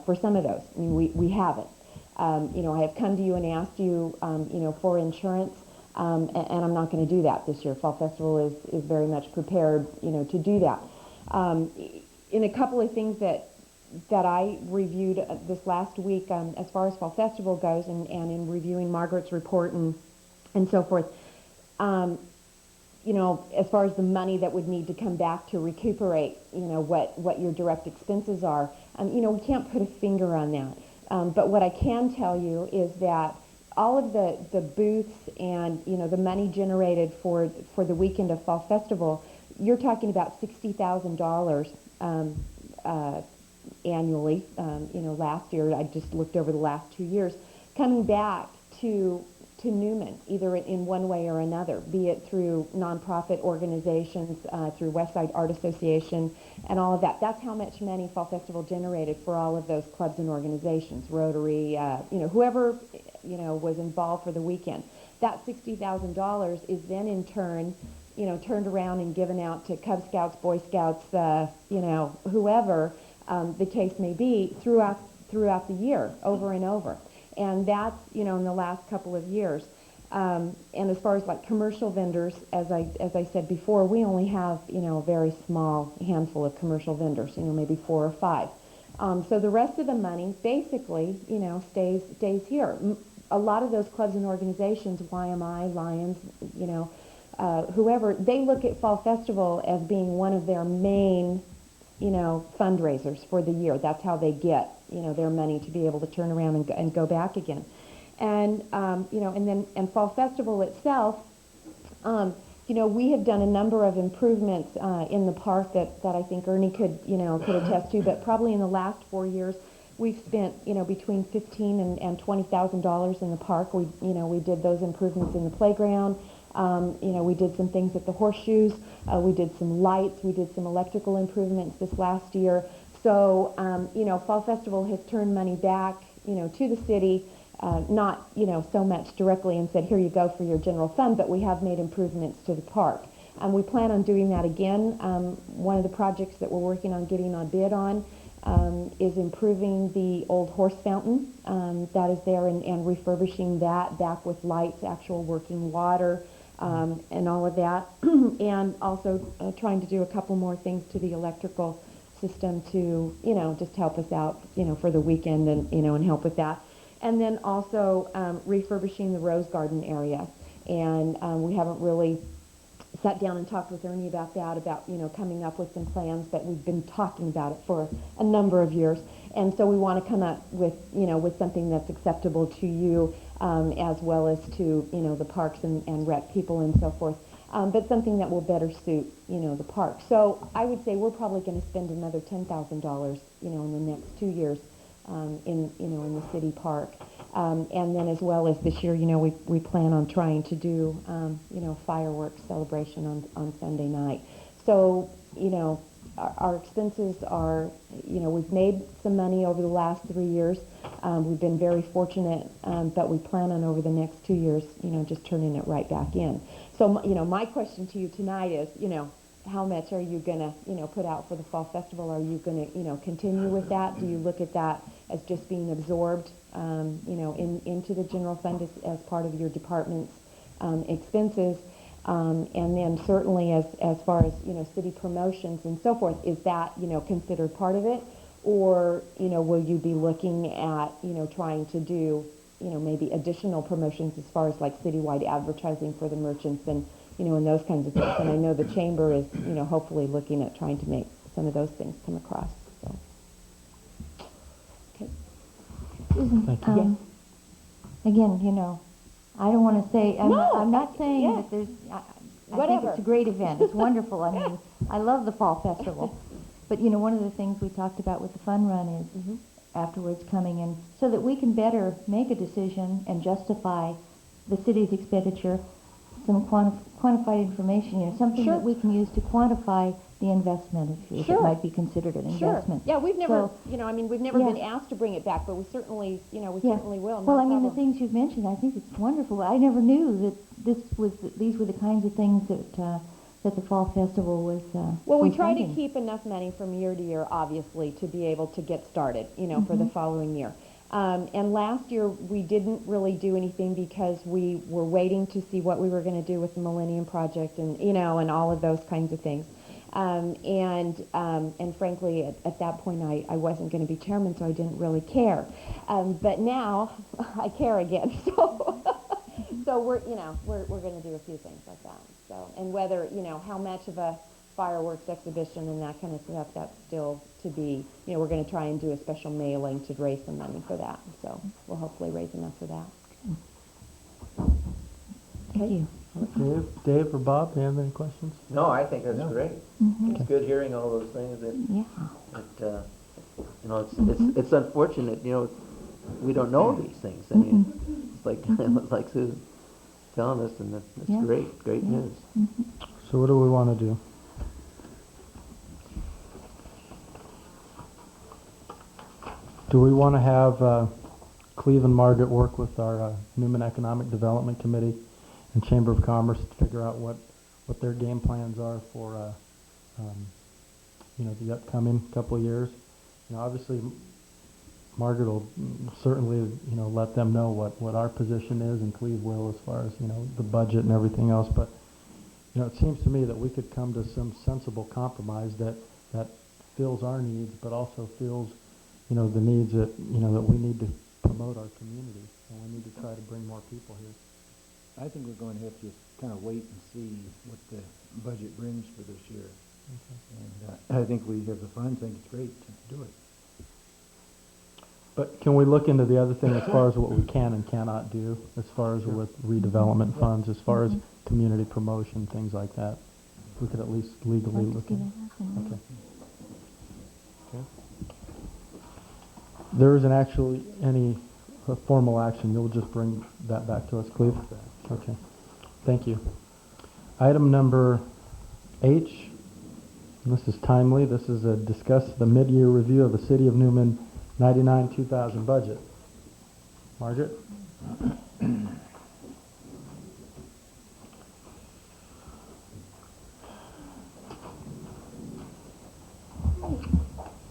for some of those? I mean, we haven't. You know, I have come to you and asked you, you know, for insurance, and I'm not going to do that this year. Fall Festival is very much prepared, you know, to do that. In a couple of things that I reviewed this last week, as far as Fall Festival goes, and in reviewing Margaret's report and so forth, you know, as far as the money that would need to come back to recuperate, you know, what your direct expenses are, you know, we can't put a finger on that. But what I can tell you is that all of the booths and, you know, the money generated for the weekend of Fall Festival, you're talking about $60,000 annually. You know, last year, I just looked over the last 2 years, coming back to Newman, either in one way or another, be it through nonprofit organizations, through Westside Art Association, and all of that. That's how much money Fall Festival generated for all of those clubs and organizations, Rotary, you know, whoever, you know, was involved for the weekend. That $60,000 is then in turn, you know, turned around and given out to Cub Scouts, Boy Scouts, you know, whoever the case may be throughout the year, over and over. And that's, you know, in the last couple of years. And as far as like commercial vendors, as I said before, we only have, you know, a very small handful of commercial vendors, you know, maybe 4 or 5. So the rest of the money basically, you know, stays here. A lot of those clubs and organizations, YMI, Lions, you know, whoever, they look at Fall Festival as being one of their main, you know, fundraisers for the year. That's how they get, you know, their money to be able to turn around and go back again. And, you know, and Fall Festival itself, you know, we have done a number of improvements in the park that I think Ernie could attest to, but probably in the last 4 years, we've spent, you know, between $15,000 and $20,000 in the park. We did those improvements in the playground. You know, we did some things at the horseshoes. We did some lights. We did some electrical improvements this last year. So, you know, Fall Festival has turned money back, you know, to the city, not, you know, so much directly and said, here you go for your general fund, but we have made improvements to the park. We plan on doing that again. One of the projects that we're working on getting a bid on is improving the old horse fountain that is there and refurbishing that back with lights, actual working water, and all of that. And also trying to do a couple more things to the electrical system to, you know, just help us out, you know, for the weekend and, you know, and help with that. And then also refurbishing the Rose Garden area. And we haven't really sat down and talked with Ernie about that, about, you know, coming up with some plans, but we've been talking about it for a number of years. And so we want to come up with, you know, with something that's acceptable to you, as well as to, you know, the parks and rec people and so forth, but something that will better suit, you know, the park. So I would say we're probably going to spend another $10,000, you know, in the next 2 years in the city park. And then as well as this year, you know, we plan on trying to do, you know, fireworks celebration on Sunday night. So, you know, our expenses are, you know, we've made some money over the last 3 years. We've been very fortunate, but we plan on over the next 2 years, you know, just turning it right back in. So, you know, my question to you tonight is, you know, how much are you going to, you know, put out for the Fall Festival? Are you going to, you know, continue with that? Do you look at that as just being absorbed, you know, into the general fund as part of your department's expenses? And then certainly as far as, you know, city promotions and so forth, is that, you know, considered part of it? Or, you know, will you be looking at, you know, trying to do, you know, maybe additional promotions as far as like citywide advertising for the merchants and, you know, and those kinds of things. And I know the chamber is, you know, hopefully looking at trying to make some of those things come across. So. Okay. Susan, again, you know, I don't want to say, I'm not saying that there's, I think it's a great event. It's wonderful. I mean, I love the Fall Festival. But, you know, one of the things we talked about with the fun run is afterwards coming in so that we can better make a decision and justify the city's expenditure some quantified information, something Sure. that we can use to quantify the investment, if Sure. it might be considered an Sure. investment. Yeah, we've never, So, we've never yeah. been asked to bring it back, but we certainly, we Yeah. certainly will. Well, no I mean, the problem. things you've mentioned, I think it's wonderful. I never knew that these were the kinds of things that the Fall Festival was Well, we was try to funding. keep enough money from year to year, obviously, to be able to get started, for the Mhm. following year. And last year, we didn't really do anything because we were waiting to see what we were going to do with the Millennium Project and, and all of those kinds of things. And frankly, at that point, I wasn't going to be chairman, so I didn't really care. But now, I care again. So we're going to do a few things like that. So, and whether, how much of a fireworks exhibition and that kind of stuff, that's still to be, we're going to try and do a special mailing to raise some money for that. So we'll hopefully raise enough for that. Thank you. Dave or Bob, do you have any questions? No, I think that's great. Mhm. It's good hearing all those things Yeah. it's unfortunate, we don't know these things. I mean, it's like Susan telling us, and that's Yeah. great Yeah. news. Mhm. So what do we want to do? Do we want to have Cleve and Margaret work with our Newman Economic Development Committee and Chamber of Commerce to figure out what their game plans are for the upcoming couple of years? Obviously, Margaret will certainly let them know what our position is, and Cleve will as far as the budget and everything else. But it seems to me that we could come to some sensible compromise that fills our needs, but also fills the needs that that we need to promote our community, and we need to try to bring more people here. I think we're going to have to just kind of wait and see what the budget brings for this year. And I think we have the funds. I think it's great to do it. But can we look into the other thing as far as what we can and cannot do, as far as with redevelopment funds, as far as community promotion, things like that? We could at least legally Like to look see at that it. happen, Okay. There isn't actually any formal action. You'll just bring that back to us, Cleve? Okay. Thank you. Item number H, and this is timely. This is discuss the mid-year review of the City of Newman 99-2000 budget. Margaret?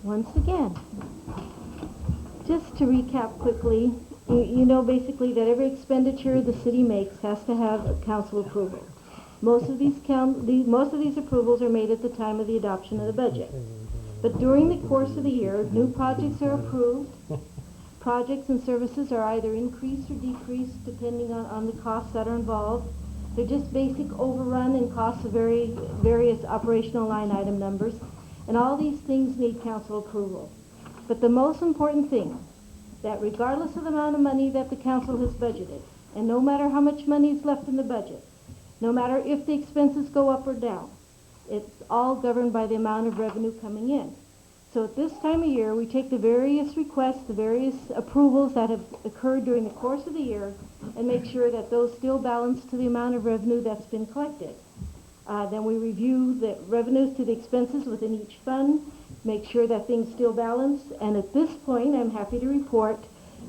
Once again, just to recap quickly, you know basically that every expenditure the city makes has to have council approval. Most of these approvals are made at the time of the adoption of the budget. But during the course of the year, new projects are approved. Projects and services are either increased or decreased depending on the costs that are involved. They're just basic overrun and costs of various operational line item numbers. And all these things need council approval. But the most important thing, that regardless of the amount of money that the council has budgeted, and no matter how much money is left in the budget, no matter if the expenses go up or down, it's all governed by the amount of revenue coming in. So at this time of year, we take the various requests, the various approvals that have occurred during the course of the year, and make sure that those still balance to the amount of revenue that's been collected. Then we review the revenues to the expenses within each fund, make sure that things still balance, and at this point, I'm happy to report,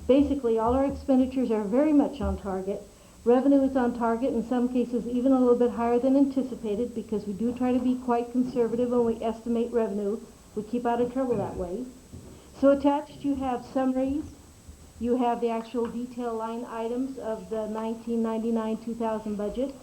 basically all our expenditures are very much on target. Revenue is on target, in some cases even a little bit higher than anticipated, because we do try to be quite conservative when we estimate revenue. We keep out of trouble that way. So attached you have summaries, you have the actual detail line items of the 1999-2000 budget,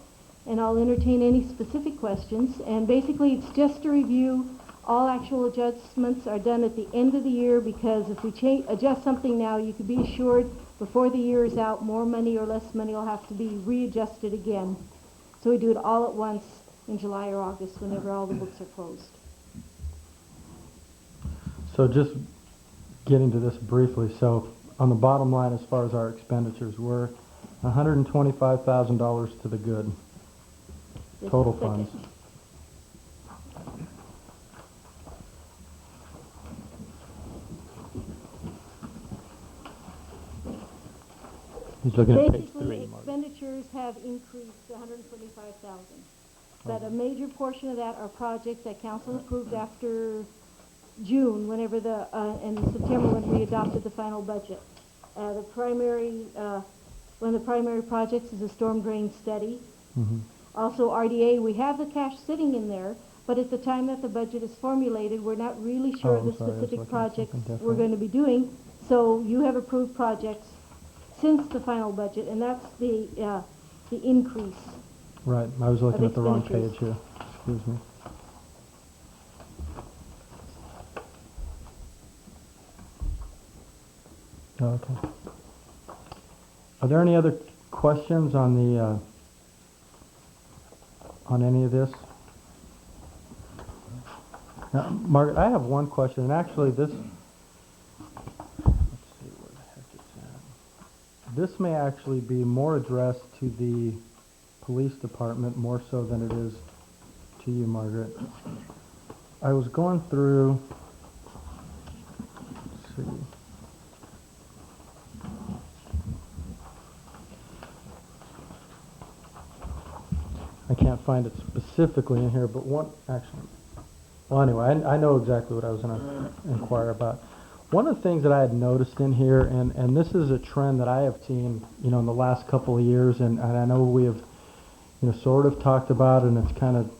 and I'll entertain any specific questions. And basically it's just a review. All actual adjustments are done at the end of the year, because if we adjust something now, you can be assured before the year is out, more money or less money will have to be readjusted again. So we do it all at once in July or August, whenever all the books are closed. So just getting to this briefly, so on the bottom line as far as our expenditures, we're $125,000 to the good, total funds. He's looking at page Basically, 3, Margaret. expenditures have increased to 125,000. But a major portion of that are projects that council approved after June, whenever in September when we adopted the final budget. One of the primary projects is a storm drain study. Mm-hmm. Also RDA, we have the cash sitting in there, but at the time that the budget is formulated, we're not really sure of the specific projects we're going to be doing. So you have approved projects since the final budget, and that's the increase. Right, I was looking Of at the wrong expenditures. page here. Excuse me. Okay. Are there any other questions on the on any of this? Now, Margaret, I have one question, and actually this. Let's see where the heck it's at. This may actually be more addressed to the police department more so than it is to you, Margaret. I was going through. Let's see. I can't find it specifically in here, but one, actually, well anyway, I know exactly what I was going to inquire about. One of the things that I had noticed in here, and this is a trend that I have seen, in the last couple of years, and I know we have, sort of talked about, and it's kind of,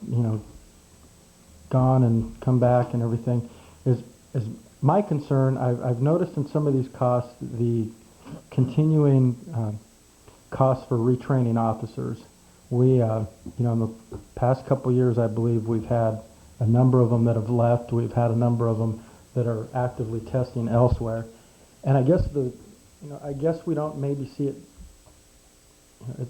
gone and come back and everything, is my concern. I've noticed in some of these costs, the continuing costs for retraining officers. We, in the past couple of years, I believe we've had a number of them that have left. We've had a number of them that are actively testing elsewhere. And I guess I guess we don't maybe see it.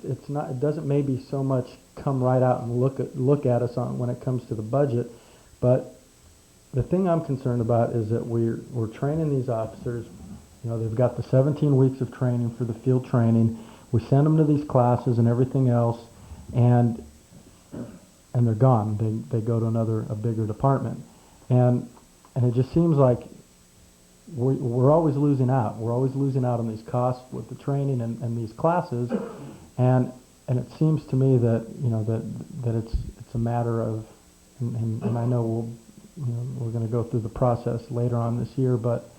It doesn't maybe so much come right out and look at us on when it comes to the budget. But the thing I'm concerned about is that we're training these officers. They've got the 17 weeks of training for the field training. We send them to these classes and everything else. And they're gone. They go to a bigger department, and it just seems like we're always losing out. We're always losing out on these costs with the training and these classes, and it seems to me that that it's a matter of, and I know we're going to go through the process later on this year, but.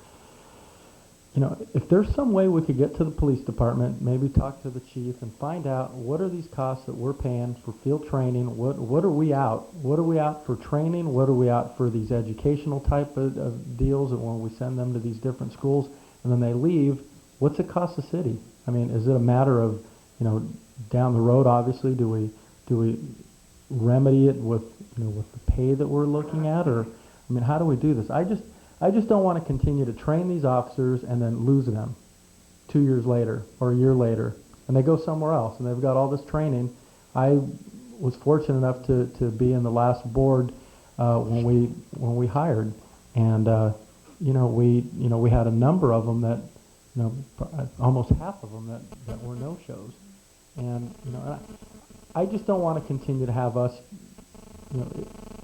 If there's some way we could get to the police department, maybe talk to the chief and find out what are these costs that we're paying for field training, what are we out? What are we out for training? What are we out for these educational type of deals, and when we send them to these different schools and then they leave, what's it cost the city? I mean, is it a matter of, down the road, obviously, do we remedy it with the pay that we're looking at, or, I mean, how do we do this? I just don't want to continue to train these officers and then lose them 2 years later or a year later, and they go somewhere else and they've got all this training. I was fortunate enough to be in the last board when we hired, and we had a number of them that almost half of them that were no shows, and I just don't want to continue to have us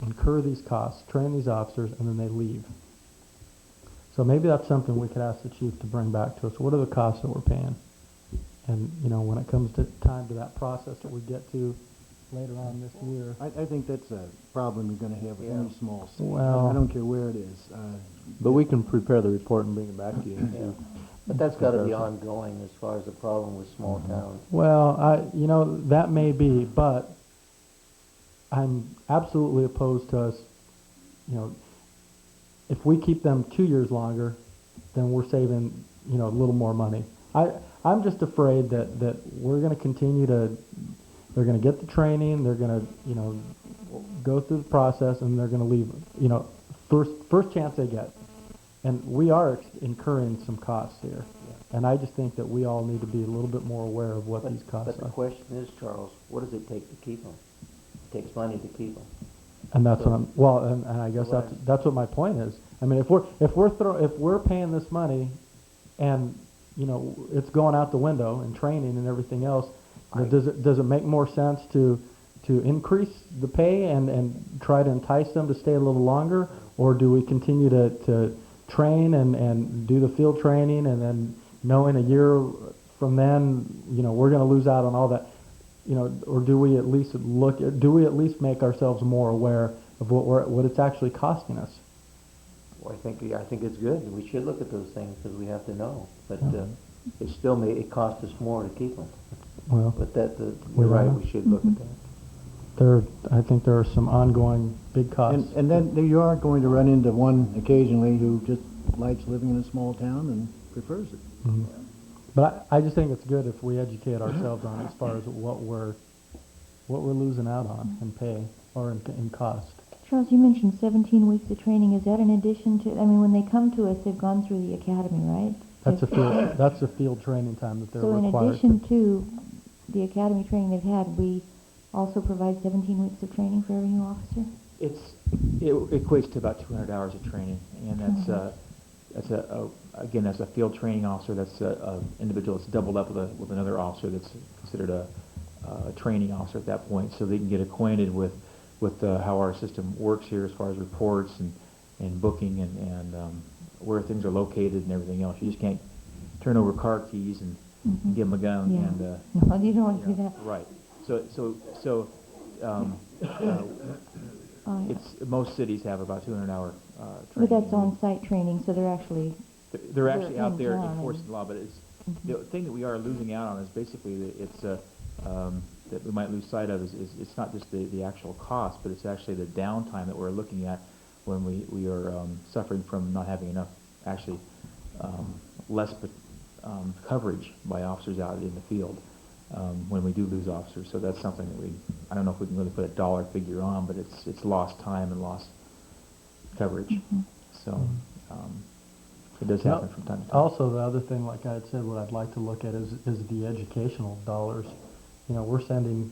incur these costs, train these officers, and then they leave. So maybe that's something we could ask the chief to bring back to us. What are the costs that we're paying? And, when it comes to time to that process that we get to later on this year. I think that's a problem you're going to have with any small city. Well, I don't care where it is. But we can prepare the report and bring it back to you. Yeah. But that's got to be ongoing as far as the problem with small towns. Well, that may be, but I'm absolutely opposed to us, if we keep them 2 years longer, then we're saving, a little more money. I'm just afraid that we're going to continue to, they're going to get the training, they're going to, go through the process, and they're going to leave, first chance they get. And we are incurring some costs here. Yeah. And I just think that we all need to be a little bit more aware of what these costs are. But the question is, Charles, what does it take to keep them? It takes money to keep them. And that's and I guess that's what my point is. I mean, if we're paying this money, and it's going out the window in training and everything else, does it make more sense to increase the pay and try to entice them to stay a little longer, or do we continue to train and do the field training, and then in a year from then, we're going to lose out on all that, or do we at least make ourselves more aware of what it's actually costing us? Well, I think it's good. We should look at those things because we have to know. But it still it cost us more to keep them. Well, but you're right. We should look at that. I think there are some ongoing big costs. And then you are going to run into one occasionally who just likes living in a small town and prefers it. Mm-hmm. But I just think it's good if we educate ourselves on it as far as what we're losing out on in pay or in cost. Charles, you mentioned 17 weeks of training. Is that in addition to, when they come to us, they've gone through the academy, right? That's a field training time that they're required. So in addition to the academy training they've had, we also provide 17 weeks of training for every new officer? It equates to about 200 hours of training, and that's a field training officer. That's an individual that's doubled up with another officer that's considered a training officer at that point, so they can get acquainted with how our system works here as far as reports and booking and where things are located and everything else. You just can't turn over car keys and give them a gun. Yeah. And, no, you don't want to do that. Right. It's most cities have about 200-hour training. But that's on-site training, so they're actually out there town enforcing the law. But the thing that we are losing out on is basically that we might lose sight of is it's not just the actual cost, but it's actually the downtime that we're looking at when we are suffering from not having enough less coverage by officers out in the field. When we do lose officers. So that's something that I don't know if we can really put a dollar figure on, but it's lost time and lost coverage. So it does happen from time to time. Also, the other thing, like I had said, what I'd like to look at is the educational dollars. We're sending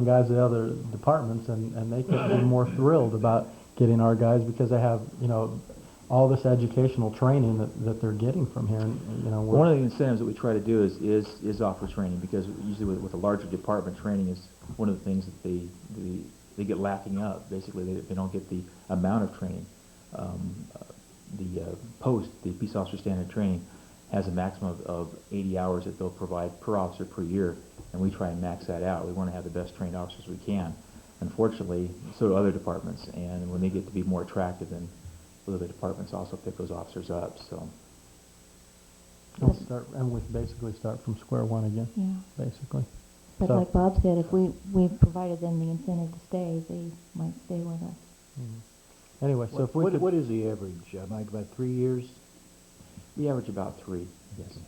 guys to other departments, and they could be more thrilled about getting our guys because they have, all this educational training that they're getting from here. And, one of the incentives that we try to do is offer training, because usually with a larger department, training is one of the things that they get lacking up. Basically, they don't get the amount of training. The Peace Officer Standard Training has a maximum of 80 hours that they'll provide per officer per year, and we try and max that out. We want to have the best trained officers we can. Unfortunately, so do other departments, and when they get to be more attractive, then other departments also pick those officers up. So we basically start from square one again. Yeah. Basically. But like Bob said, if we provided them the incentive to stay, they might stay with us. Mm-hmm. Anyway, so what is the average? Like about 3 years? We average about 3. Yes.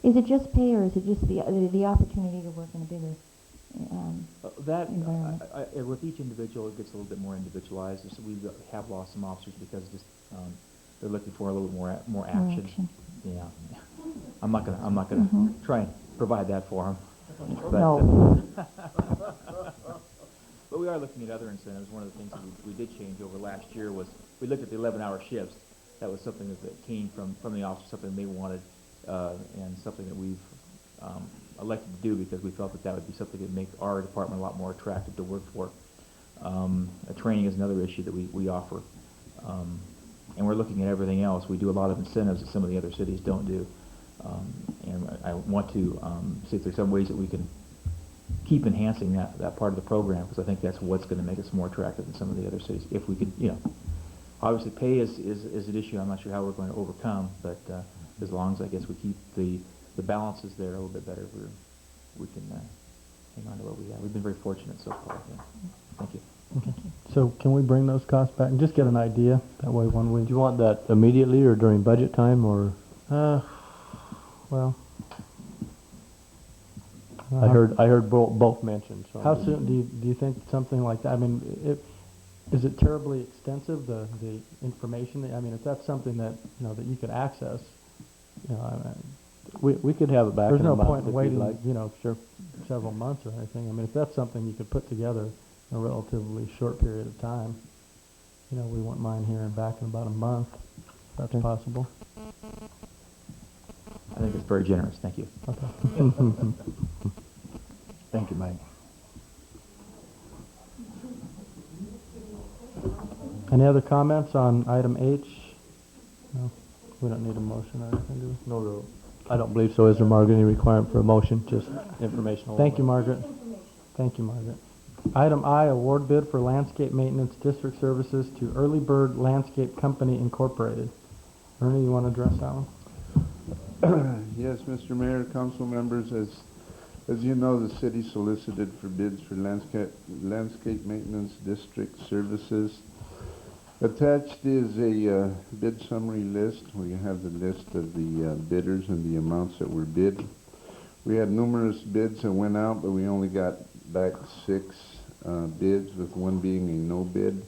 Is it just pay, or is it just the opportunity to work in a bigger environment? With each individual, it gets a little bit more individualized. So we have lost some officers because they're looking for a little bit more action. Yeah, I'm not gonna try and provide that for them. But, no. But we are looking at other incentives. One of the things that we did change over last year was we looked at the 11-hour shifts. That was something that came from the officers, something they wanted, and something that we've elected to do because we felt that would be something that would make our department a lot more attractive to work for. Training is another issue that we offer. And we're looking at everything else. We do a lot of incentives that some of the other cities don't do. And I want to see if there's some ways that we can keep enhancing that part of the program, because I think that's what's going to make us more attractive than some of the other cities. If we could, obviously pay is an issue I'm not sure how we're going to overcome, but as long as I guess we keep the balances there a little bit better, we can hang on to what we have. We've been very fortunate so far. Yeah. Thank you. Okay. So can we bring those costs back and just get an idea? That way when we... Do you want that immediately or during budget time, or? Well... I heard both mentioned. So how soon do you think something like that? I mean, is it terribly extensive, the information? If that's something that that you could access, we could have it back. There's in no a month point in if waiting, you'd like. for several months or anything. If that's something you could put together in a relatively short period of time, we wouldn't mind hearing back in about a month. If that's possible. I think it's very generous. Thank you. Okay. Thank you, Mike. Any other comments on item H? No, we don't need a motion or anything, do we? No. I don't believe so. Is there, Margaret, any requirement for a motion? Just informational. Thank you, Margaret. Thank you, Margaret. Item I, award bid for landscape maintenance district services to Early Bird Landscape Company Incorporated. Ernie, you want to address that one? Yes, Mr. Mayor, council members, as you know, the city solicited for bids for landscape maintenance district services. Attached is a bid summary list. We have the list of the bidders and the amounts that were bid. We had numerous bids that went out, but we only got back 6 bids, with one being a no bid.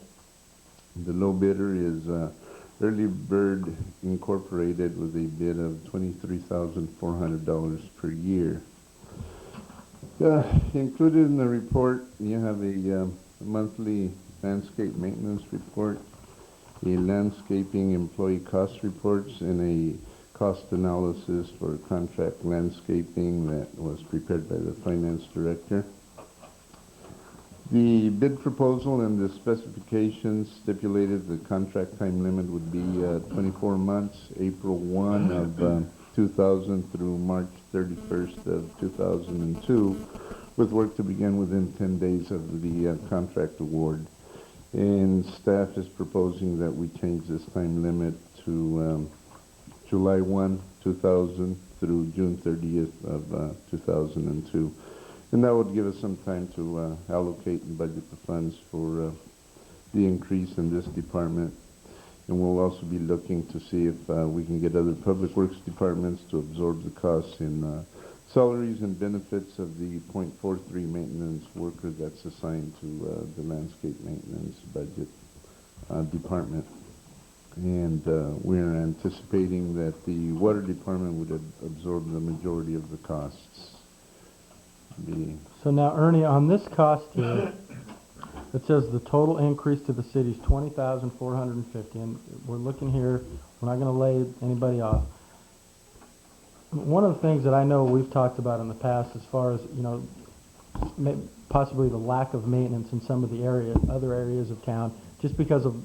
The low bidder is Early Bird Incorporated with a bid of $23,400 per year. Included in the report, you have a monthly landscape maintenance report, a landscaping employee cost reports, and a cost analysis for contract landscaping that was prepared by the finance director. The bid proposal and the specifications stipulated the contract time limit would be 24 months, April 1 of 2000 through March 31st of 2002, with work to begin within 10 days of the contract award. And staff is proposing that we change this time limit to July 1, 2000 through June 30th of 2002. And that would give us some time to allocate and budget the funds for the increase in this department. And we'll also be looking to see if we can get other public works departments to absorb the costs in salaries and benefits of the .43 maintenance worker that's assigned to the landscape maintenance budget department. And we're anticipating that the water department would absorb the majority of the costs. So now, Ernie, on this cost here, it says the total increase to the city is $20,450, and we're looking here. We're not going to lay anybody off. One of the things that I know we've talked about in the past, as far as possibly the lack of maintenance in some of the other areas of town, just because of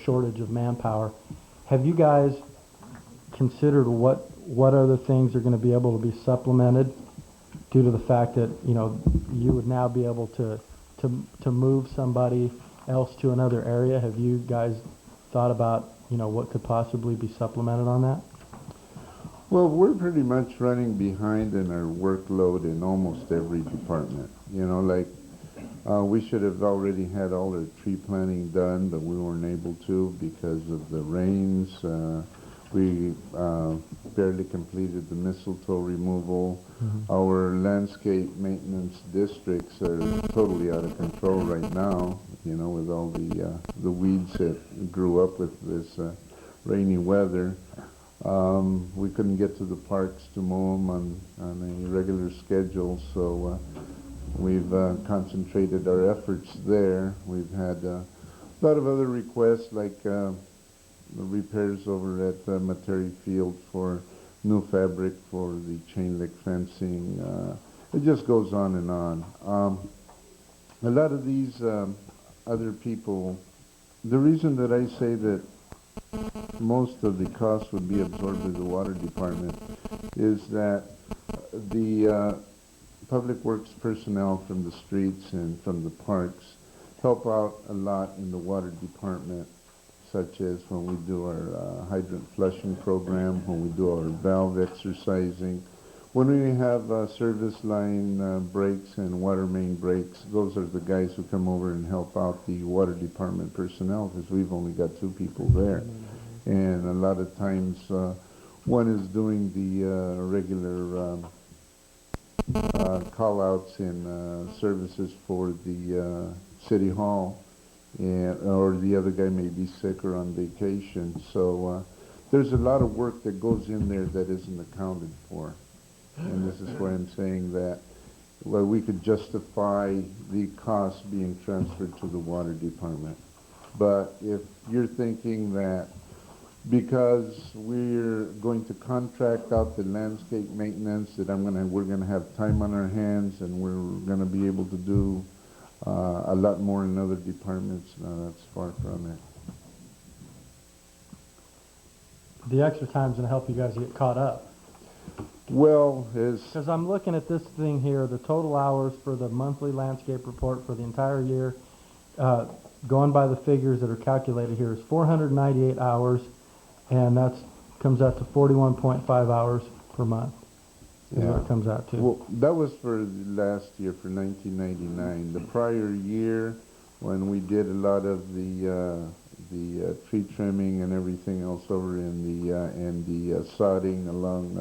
shortage of manpower. Have you guys considered what other things are going to be able to be supplemented due to the fact that you would now be able to move somebody else to another area? Have you guys thought about what could possibly be supplemented on that? Well, we're pretty much running behind in our workload in almost every department. We should have already had all our tree planting done, but we weren't able to because of the rains. We barely completed the mistletoe removal. Mm-hmm. Our landscape maintenance districts are totally out of control right now, with all the weeds that grew up with this rainy weather. We couldn't get to the parks to mow them on a regular schedule, so we've concentrated our efforts there. We've had a lot of other requests, like the repairs over at Materi Field for new fabric for the chain link fencing. It just goes on and on. A lot of these other people, the reason that I say that most of the costs would be absorbed by the water department is that the public works personnel from the streets and from the parks help out a lot in the water department, such as when we do our hydrant flushing program, when we do our valve exercising, when we have service line breaks and water main breaks. Those are the guys who come over and help out the water department personnel, because we've only got 2 people there. And a lot of times one is doing the regular call-outs and services for the city hall, or the other guy may be sick or on vacation. So there's a lot of work that goes in there that isn't accounted for. And this is why I'm saying that we could justify the cost being transferred to the water department. But if you're thinking that because we're going to contract out the landscape maintenance, that we're gonna have time on our hands and we're gonna be able to do a lot more in other departments, that's far from it. The extra time's going to help you guys get caught up. Well, as Because I'm looking at this thing here, the total hours for the monthly landscape report for the entire year, going by the figures that are calculated here, is 498 hours, and that's comes out to 41.5 hours per month. Is what it comes out to. Well, that was for last year, for 1999. The prior year, when we did a lot of the tree trimming and everything else over in the sodding along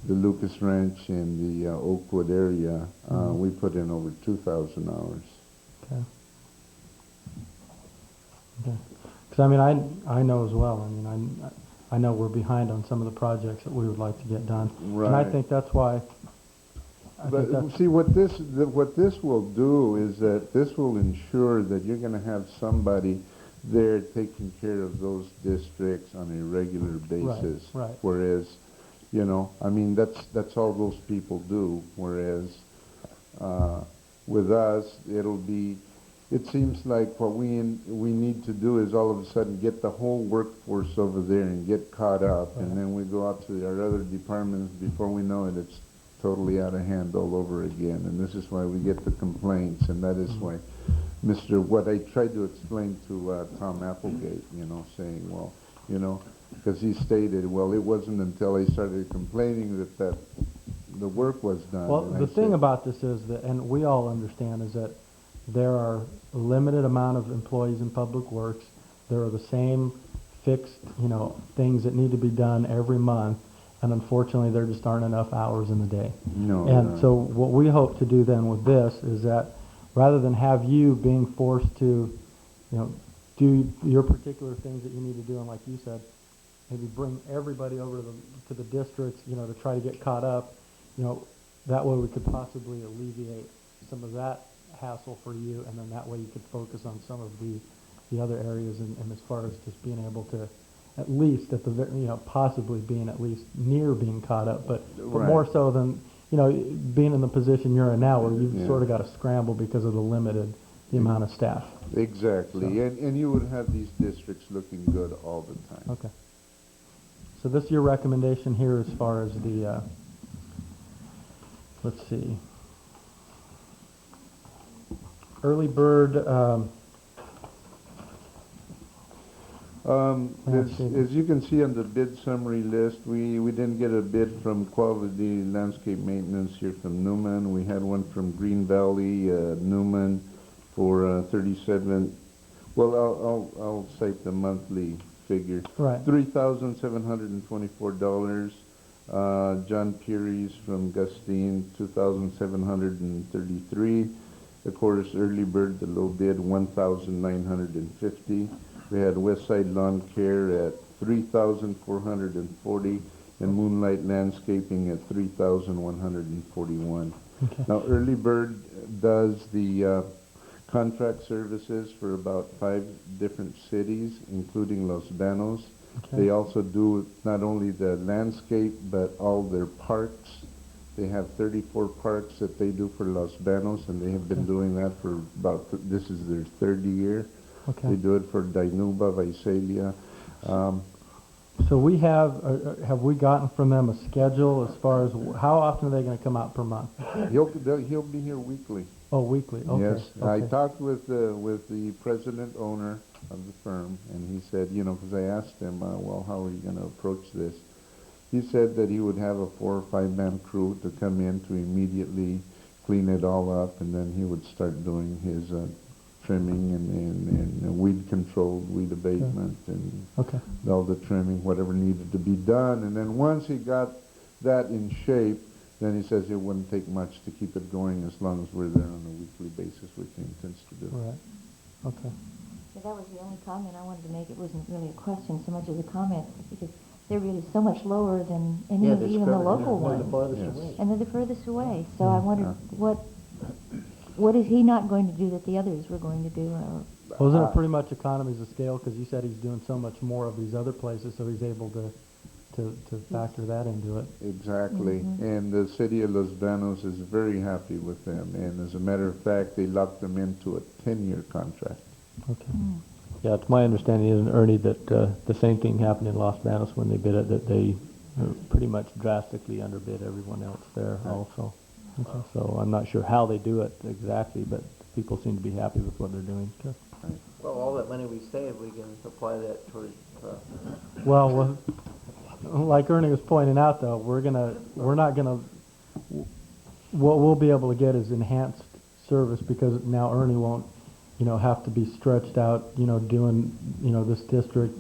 the Lucas Ranch and the Oakwood area, we put in over 2,000 hours. Okay. Okay. Because I mean, I know as well. I mean, I know we're behind on some of the projects that we would like to get done, Right. and I think that's why. But see, what this will do is that this will ensure that you're going to have somebody there taking care of those districts on a regular basis. Right. Whereas, you know, I mean, that's all those people do. Whereas, with us, it'll be. It seems like what we need to do is all of a sudden get the whole workforce over there and get caught up, and then we go out to our other departments. Before we know it, it's totally out of hand all over again. And this is why we get the complaints, and that is why, what I tried to explain to Tom Applegate, you know, saying, well, you know, because he stated, well, it wasn't until I started complaining that the work was done. Well, and the thing about this is that, and we all understand, is that there are a limited amount of employees in public works. There are the same fixed, you know, things that need to be done every month, and unfortunately there just aren't enough hours in the day. No. And so what we hope to do then with this is that rather than have you being forced to, you know, do your particular things that you need to do, and like you said, maybe bring everybody over to the districts, you know, to try to get caught up, you know, that way we could possibly alleviate some of that hassle for you, and then that way you could focus on some of the other areas, and as far as just being able to at least at the you know, possibly being at least near being caught up, but more so than, you know, being in the position you're in now where you've sort of got to scramble because of the amount of staff. Exactly, So. and you would have these districts looking good all the time. Okay. So this is your recommendation here as far as the, let's see, early bird. As you can see on the bid summary list, we didn't get a bid from Quality Landscape Maintenance here from Newman. We had one from Green Valley, Newman, for 37. Well, I'll cite the monthly figure. Right. $3,724. John Peary's from Gustine, $2,733. Of course, Early Bird, the low bid, $1,950. We had Westside Lawn Care at $3,440, and Moonlight Landscaping at $3,141. Okay. Now, Early Bird does the contract services for about 5 different cities, including Los Banos. Okay. They also do not only the landscape, but all their parks. They have 34 parks that they do for Los Banos, and they have been doing that for about, this is their 3rd year. Okay. They do it for Dinuba, Visalia. So we have we gotten from them a schedule as far as how often are they going to come out per month? He'll be here weekly. Oh, weekly. Okay. Yes. Okay. I talked with the president owner of the firm, and he said, you know, because I asked him, well, how are you going to approach this? He said that he would have a 4 or 5 man crew to come in to immediately clean it all up, and then he would start doing his trimming and weed control, weed abatement, and all the trimming, whatever needed to be done. And then once he got that in shape, then he says it wouldn't take much to keep it going as long as we're there on a weekly basis, which he intends to do. Right. Okay. So that was the only comment I wanted to make. It wasn't really a question so much as a comment, because they're really so much lower than any of even the local ones. And they're the furthest away. So I wondered what is he not going to do that the others were going to do? Wasn't it pretty much economies of scale? Because you said he's doing so much more of these other places, so he's able to factor that into it. Exactly. And the city of Los Banos is very happy with them. And as a matter of fact, they locked them into a 10-year contract. Okay. Yeah, it's my understanding, isn't Ernie, that the same thing happened in Los Banos when they bid it, that they pretty much drastically underbid everyone else there also. So I'm not sure how they do it exactly, but people seem to be happy with what they're doing. Well, all that money we save, we can apply that towards, Well, like Ernie was pointing out, though, we're not gonna. What we'll be able to get is enhanced service because now Ernie won't, have to be stretched out, doing, this district,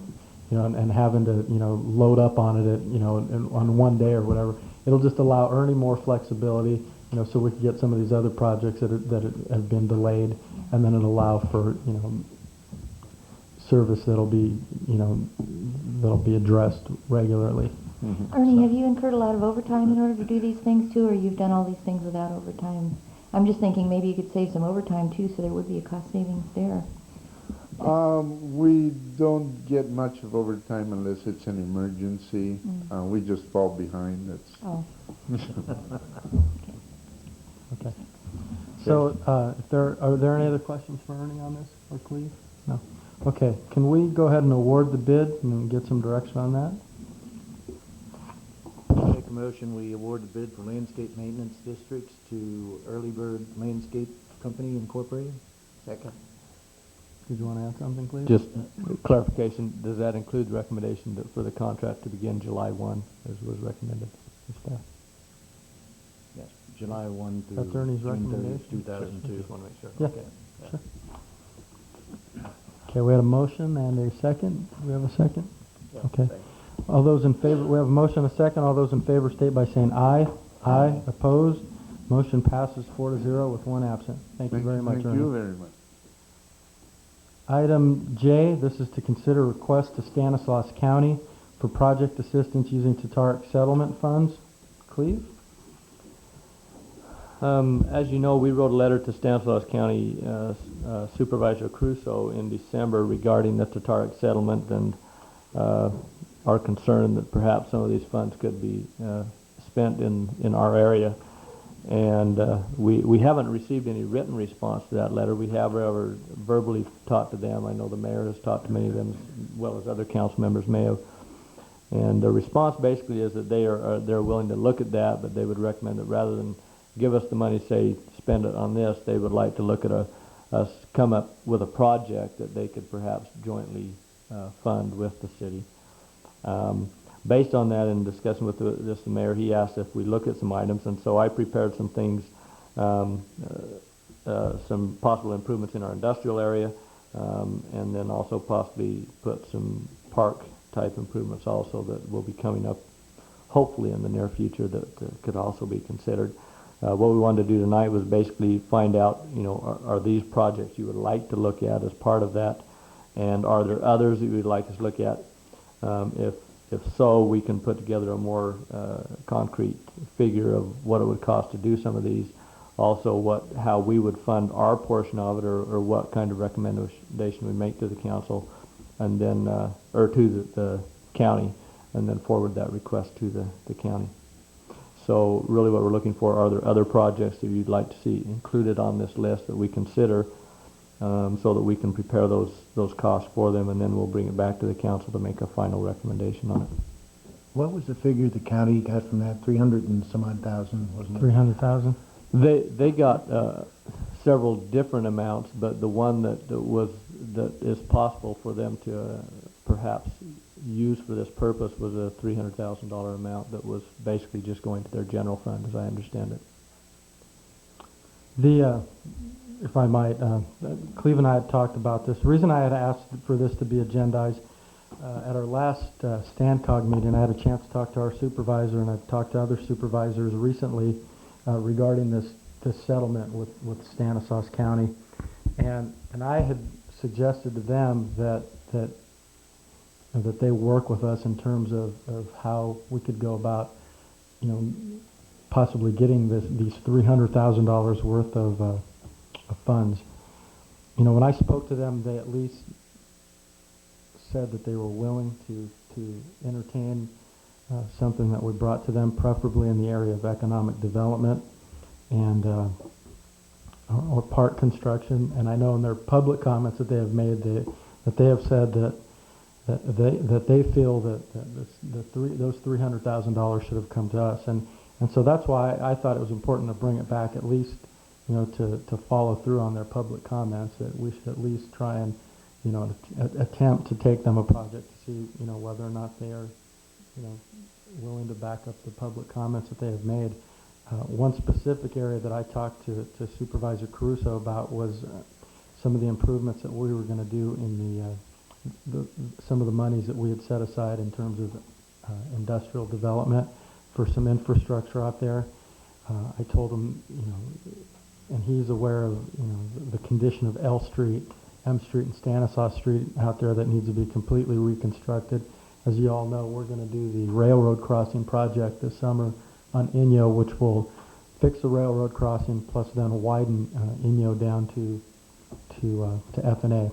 and having to, load up on it at, on one day or whatever. It'll just allow Ernie more flexibility, so we can get some of these other projects that have been delayed, and then it'll allow for, service that'll be addressed regularly. Ernie, have you incurred a lot of overtime in order to do these things too, or you've done all these things without overtime? I'm just thinking maybe you could save some overtime too, so there would be a cost savings there. We don't get much of overtime unless it's an emergency. We just fall behind. That's Oh. Okay. So, are there any other questions for Ernie on this, or Cleve? No. Okay. Can we go ahead and award the bid and get some direction on that? Make a motion, we award the bid for landscape maintenance districts to Early Bird Landscape Company Incorporated. second. Did you want to add something, Cleve? Just clarification, does that include the recommendation for the contract to begin July 1, as was recommended by staff? Yes, July 1 through That's Ernie's June 30th, recommendation? 2002. Just want to make sure. Yeah. Okay. Sure. Okay, we had a motion and a second. Do we have a second? Yeah, Okay. second. All those in favor, we have a motion and a second. All those in favor state by saying aye. Aye. Opposed? Motion passes 4-0 with one absent. Thank you very much, Thank Ernie. you very much. Item J, this is to consider request to Stanislaus County for project assistance using Tataric settlement funds. Cleve? As you know, we wrote a letter to Stanislaus County Supervisor Crusoe in December regarding the Tataric settlement and our concern that perhaps some of these funds could be spent in our area. And we haven't received any written response to that letter. We have, however, verbally talked to them. I know the mayor has talked to many of them, as well as other council members may have. And the response basically is that they're willing to look at that, but they would recommend that rather than give us the money, say, spend it on this, they would like to look at us come up with a project that they could perhaps jointly fund with the city. Based on that, in discussion with the mayor, he asked if we look at some items, and so I prepared some things, some possible improvements in our industrial area, and then also possibly put some park-type improvements also that will be coming up, hopefully in the near future, that could also be considered. What we wanted to do tonight was basically find out, are these projects you would like to look at as part of that, and are there others that you would like us to look at? If so, we can put together a more concrete figure of what it would cost to do some of these. Also, how we would fund our portion of it, or what kind of recommendation we make to the council, and then or to the county, and then forward that request to the county. So, really, what we're looking for are there other projects that you'd like to see included on this list that we consider, so that we can prepare those costs for them, and then we'll bring it back to the council to make a final recommendation on it. What was the figure the county got from that? 300 and some odd thousand, wasn't it? 300,000. They got several different amounts, but the one that is possible for them to perhaps use for this purpose was a $300,000 amount that was basically just going to their general fund, as I understand it. If I might, Cleve and I had talked about this. The reason I had asked for this to be agendized, at our last StanCog meeting, I had a chance to talk to our supervisor, and I've talked to other supervisors recently regarding this settlement with Stanislaus County. And I had suggested to them that they work with us in terms of how we could go about, possibly getting these $300,000 worth of funds. When I spoke to them, they at least said that they were willing to entertain something that we brought to them, preferably in the area of economic development and or park construction. And I know in their public comments that they have made that they have said that that they feel that those $300,000 should have come to us, and so that's why I thought it was important to bring it back, at least, you know, to follow through on their public comments, that we should at least try and, you know, attempt to take them a project to see, you know, whether or not they are, you know, willing to back up the public comments that they have made. One specific area that I talked to Supervisor Caruso about was some of the improvements that we were going to do in some of the monies that we had set aside in terms of industrial development for some infrastructure out there. I told him, you know, and he's aware of, you know, the condition of L Street, M Street, and Stanislaus Street out there that needs to be completely reconstructed. As you all know, we're going to do the railroad crossing project this summer on Inyo, which will fix the railroad crossing plus then widen Inyo down to F&A.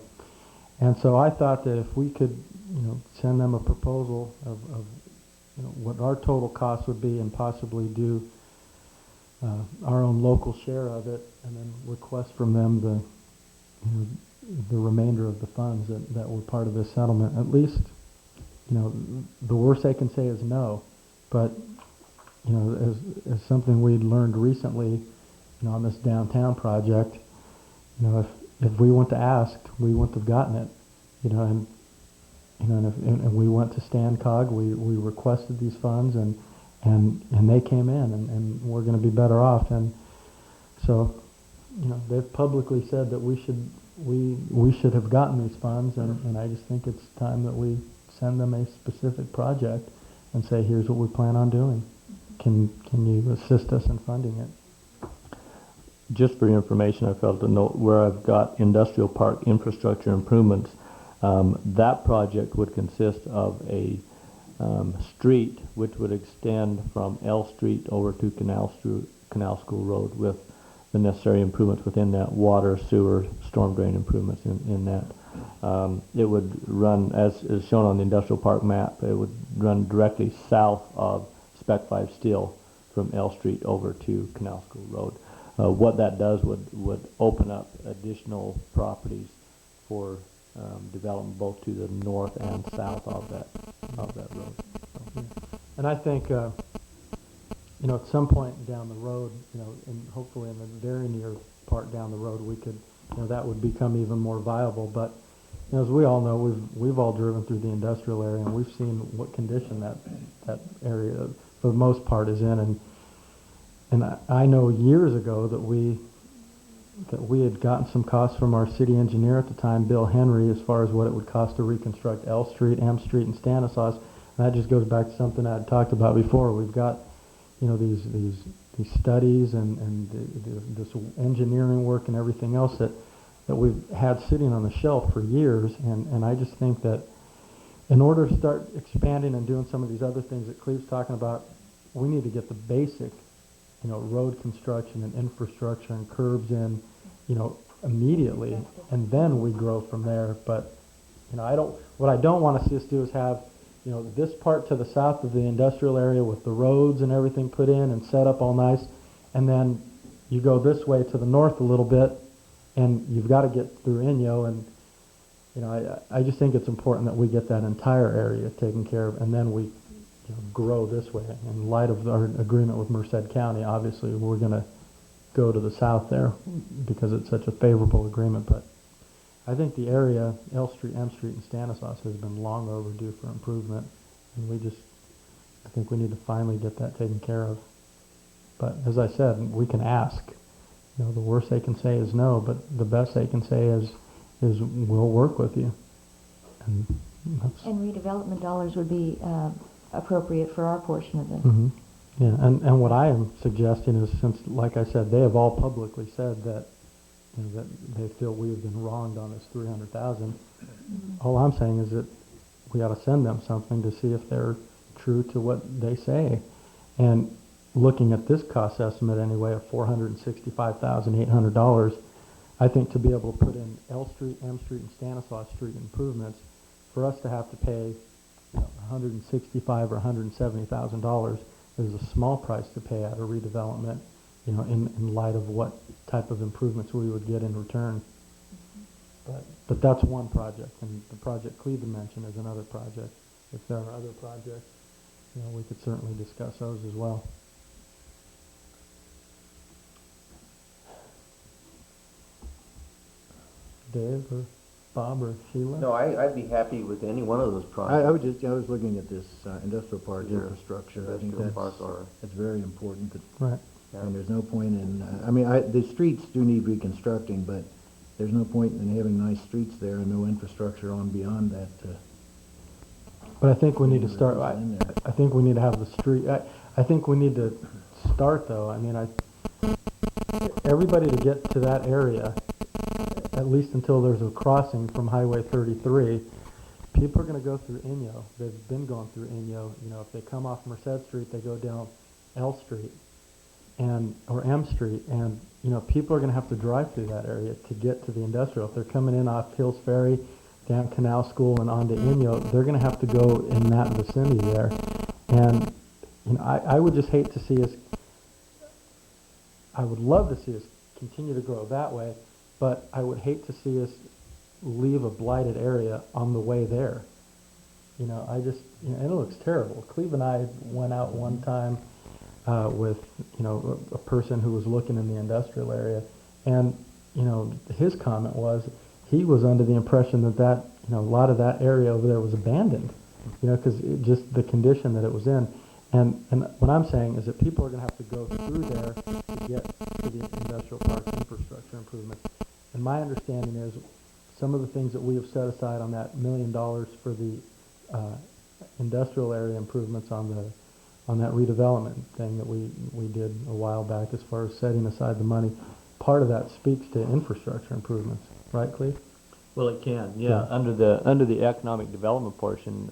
And so I thought that if we could, you know, send them a proposal of you know, what our total cost would be and possibly do our own local share of it, and then request from them the remainder of the funds that were part of this settlement. At least, you know, the worst they can say is no, but, you know, as something we'd learned recently, you know, on this downtown project, you know, if we went to ask, we wouldn't have gotten it, you know, and you know, and we went to StanCog, we requested these funds, and they came in, and we're going to be better off, and so, you know, they've publicly said that we should have gotten these funds, and I just think it's time that we send them a specific project and say, here's what we plan on doing. Can you assist us in funding it? Just for your information, I felt to note where I've got industrial park infrastructure improvements. That project would consist of a street which would extend from L Street over to Canal School Road with the necessary improvements within that, water, sewer, storm drain improvements in that. It would run, as is shown on the industrial park map, it would run directly south of Spec 5 Steel from L Street over to Canal School Road. What that does would open up additional properties for development both to the north and south of that road. So, and I think, you know, at some point down the road, you know, and hopefully in the very near part down the road, we could, you know, that would become even more viable. But, you know, as we all know, we've all driven through the industrial area, and we've seen what condition that area, for the most part, is in. And I know years ago that we had gotten some costs from our city engineer at the time, Bill Henry, as far as what it would cost to reconstruct L Street, M Street, and Stanislaus. And that just goes back to something I had talked about before. We've got, you know, these studies and this engineering work and everything else that we've had sitting on the shelf for years. And I just think that in order to start expanding and doing some of these other things that Cleve's talking about, we need to get the basic, you know, road construction and infrastructure and curbs in, you know, immediately, and then we grow from there. But, you know, what I don't want to see us do is have, you know, this part to the south of the industrial area with the roads and everything put in and set up all nice, and then you go this way to the north a little bit, and you've got to get through Inyo, and, you know, I just think it's important that we get that entire area taken care of, and then we, you know, grow this way. In light of our agreement with Merced County, obviously we're going to go to the south there because it's such a favorable agreement. But I think the area, L Street, M Street, and Stanislaus, has been long overdue for improvement, and I think we need to finally get that taken care of. But as I said, we can ask. You know, the worst they can say is no, but the best they can say is we'll work with you. And redevelopment dollars would be appropriate for our portion of this. Mm-hmm. Yeah, and what I am suggesting is, since, like I said, they have all publicly said that, you know, that they feel we have been wronged on this $300,000. Mm-hmm. All I'm saying is that we ought to send them something to see if they're true to what they say. And looking at this cost estimate anyway of $465,800, I think to be able to put in L Street, M Street, and Stanislaus Street improvements, for us to have to pay, you know, $165,000 or $170,000 is a small price to pay out of redevelopment, you know, in light of what type of improvements we would get in return. But that's one project, and the project Cleveland mentioned is another project. If there are other projects, we could certainly discuss those as well. Dave or Bob or Sheila? No, I'd be happy with any one of those projects. I was looking at this industrial park Sure. infrastructure. I think Industrial park or- that's very important. Right. And there's no point in, the streets do need reconstructing, but there's no point in having nice streets there and no infrastructure on beyond that. But I think we need to start, Put in there. I think we need to have the street, I think we need to start though. Everybody to get to that area, at least until there's a crossing from Highway 33, people are going to go through Inyo. They've been going through Inyo. If they come off Merced Street, they go down L Street or M Street, and people are going to have to drive through that area to get to the industrial. If they're coming in off Hills Ferry, down Canal School and onto Inyo, they're going to have to go in that vicinity there. And I would just hate to see us. I would love to see us continue to grow that way, but I would hate to see us leave a blighted area on the way there. And it looks terrible. Cleve and I went out one time with, a person who was looking in the industrial area, and, his comment was he was under the impression that a lot of that area over there was abandoned, because just the condition that it was in. And what I'm saying is that people are going to have to go through there to get to the industrial park infrastructure improvements. And my understanding is some of the things that we have set aside on that $1 million for the industrial area improvements on that redevelopment thing that we did a while back as far as setting aside the money, part of that speaks to infrastructure improvements. Right, Cleve? Well, it can, yeah. Under the economic development portion,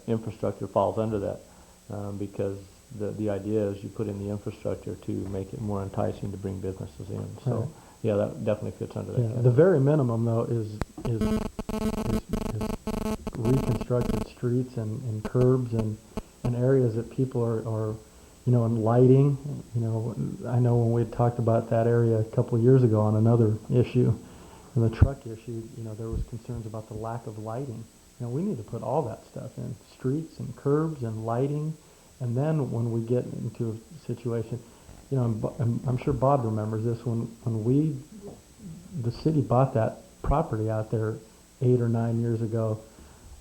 infrastructure falls under that. Because the idea is you put in the infrastructure to make it more enticing to bring businesses in. So, Right. yeah, that definitely fits under that. Yeah, category. the very minimum though is reconstructed streets and curbs and areas that people are and lighting. I know when we had talked about that area a couple of years ago on another issue, the truck issue, there was concerns about the lack of lighting. We need to put all that stuff in, streets and curbs and lighting, and then when we get into a situation, I'm sure Bob remembers this, when the city bought that property out there 8 or 9 years ago,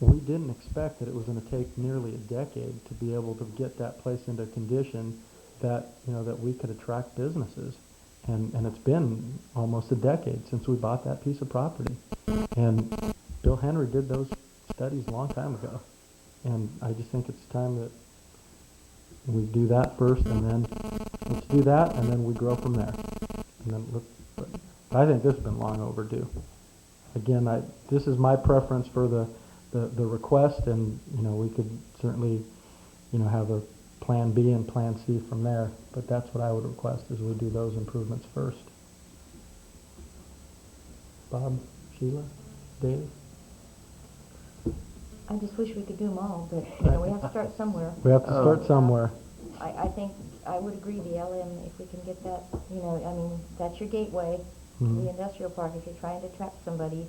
we didn't expect that it was going to take nearly a decade to be able to get that place into condition that, that we could attract businesses. And it's been almost a decade since we bought that piece of property. And Bill Henry did those studies a long time ago. And I just think it's time that we do that first, and then let's do that, and then we grow from there. And then but I think this has been long overdue. Again, this is my preference for the request, and we could certainly have a plan B and plan C from there. But that's what I would request, is we do those improvements first. Bob, Sheila, Dave? I just wish we could do them all, but we have to start somewhere. We have to start somewhere. I think I would agree, the LM, if we can get that, that's your gateway to the industrial park. If you're trying to attract somebody,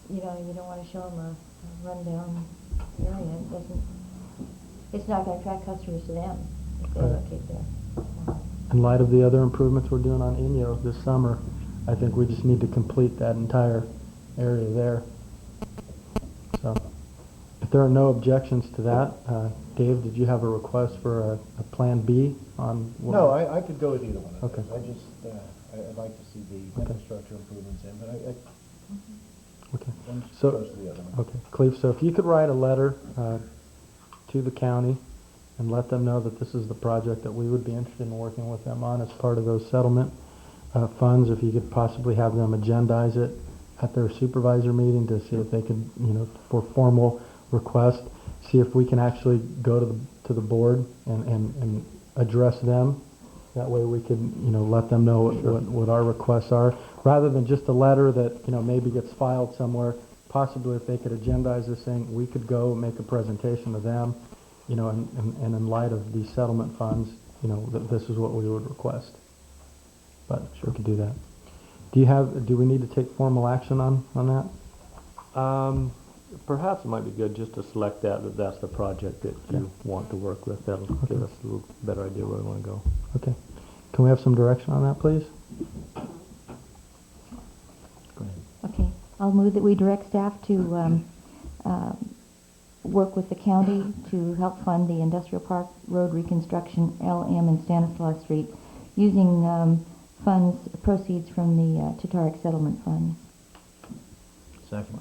you don't want to show them a rundown area. It's not going to attract customers to them if they locate there. In light of the other improvements we're doing on Inyo this summer, I think we just need to complete that entire area there. So, if there are no objections to that, Dave, did you have a request for a plan B on? No, I could go with either one of Okay. those. I just, I'd like to see the infrastructure improvements in, but Okay. one So, goes to the other one. okay, Cleve, so if you could write a letter to the county and let them know that this is the project that we would be interested in working with them on as part of those settlement funds, if you could possibly have them agendize it at their supervisor meeting to see if they could, for formal request, see if we can actually go to the board and address them. That way we could, let them know what our requests are, rather than just a letter that, maybe gets filed somewhere. Possibly if they could agendize this thing, we could go make a presentation to them, and in light of these settlement funds, that this is what we would request. But we could do that. Do we need to take formal action on that? Perhaps it might be good just to select that's the project that you want to work with. That'll give us a little better idea where we want to go. Okay. Can we have some direction on that, please? Okay, I'll move that we direct staff to work with the county to help fund the Industrial Park Road reconstruction, LM and Stanislaus Street, using proceeds from the Tatarix Settlement Fund. Second.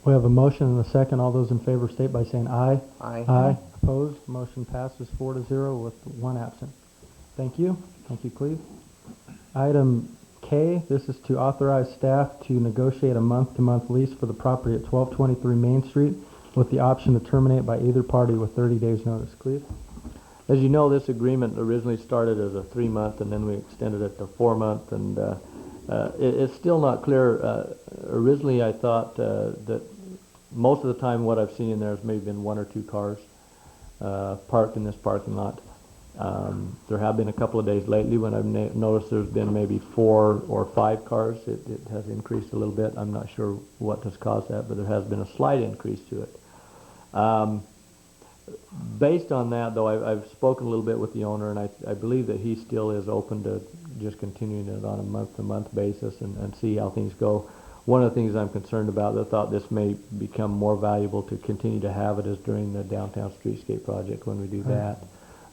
We have a motion and a second. All those in favor state by saying aye. Aye. Aye. Opposed? Motion passes 4-0 with one absent. Thank you. Thank you, Cleve. Item K, this is to authorize staff to negotiate a month-to-month lease for the property at 1223 Main Street with the option to terminate by either party with 30 days notice. Cleve? As you know, this agreement originally started as a 3-month, and then we extended it to 4-month, and it's still not clear. Originally, I thought that most of the time what I've seen in there has maybe been 1 or 2 cars parked in this parking lot. There have been a couple of days lately when I've noticed there's been maybe 4 or 5 cars. It has increased a little bit. I'm not sure what has caused that, but there has been a slight increase to it. Based on that, though, I've spoken a little bit with the owner, and I believe that he still is open to just continuing it on a month-to-month basis and see how things go. One of the things I'm concerned about, I thought this may become more valuable to continue to have it, is during the downtown streetscape project when we do that.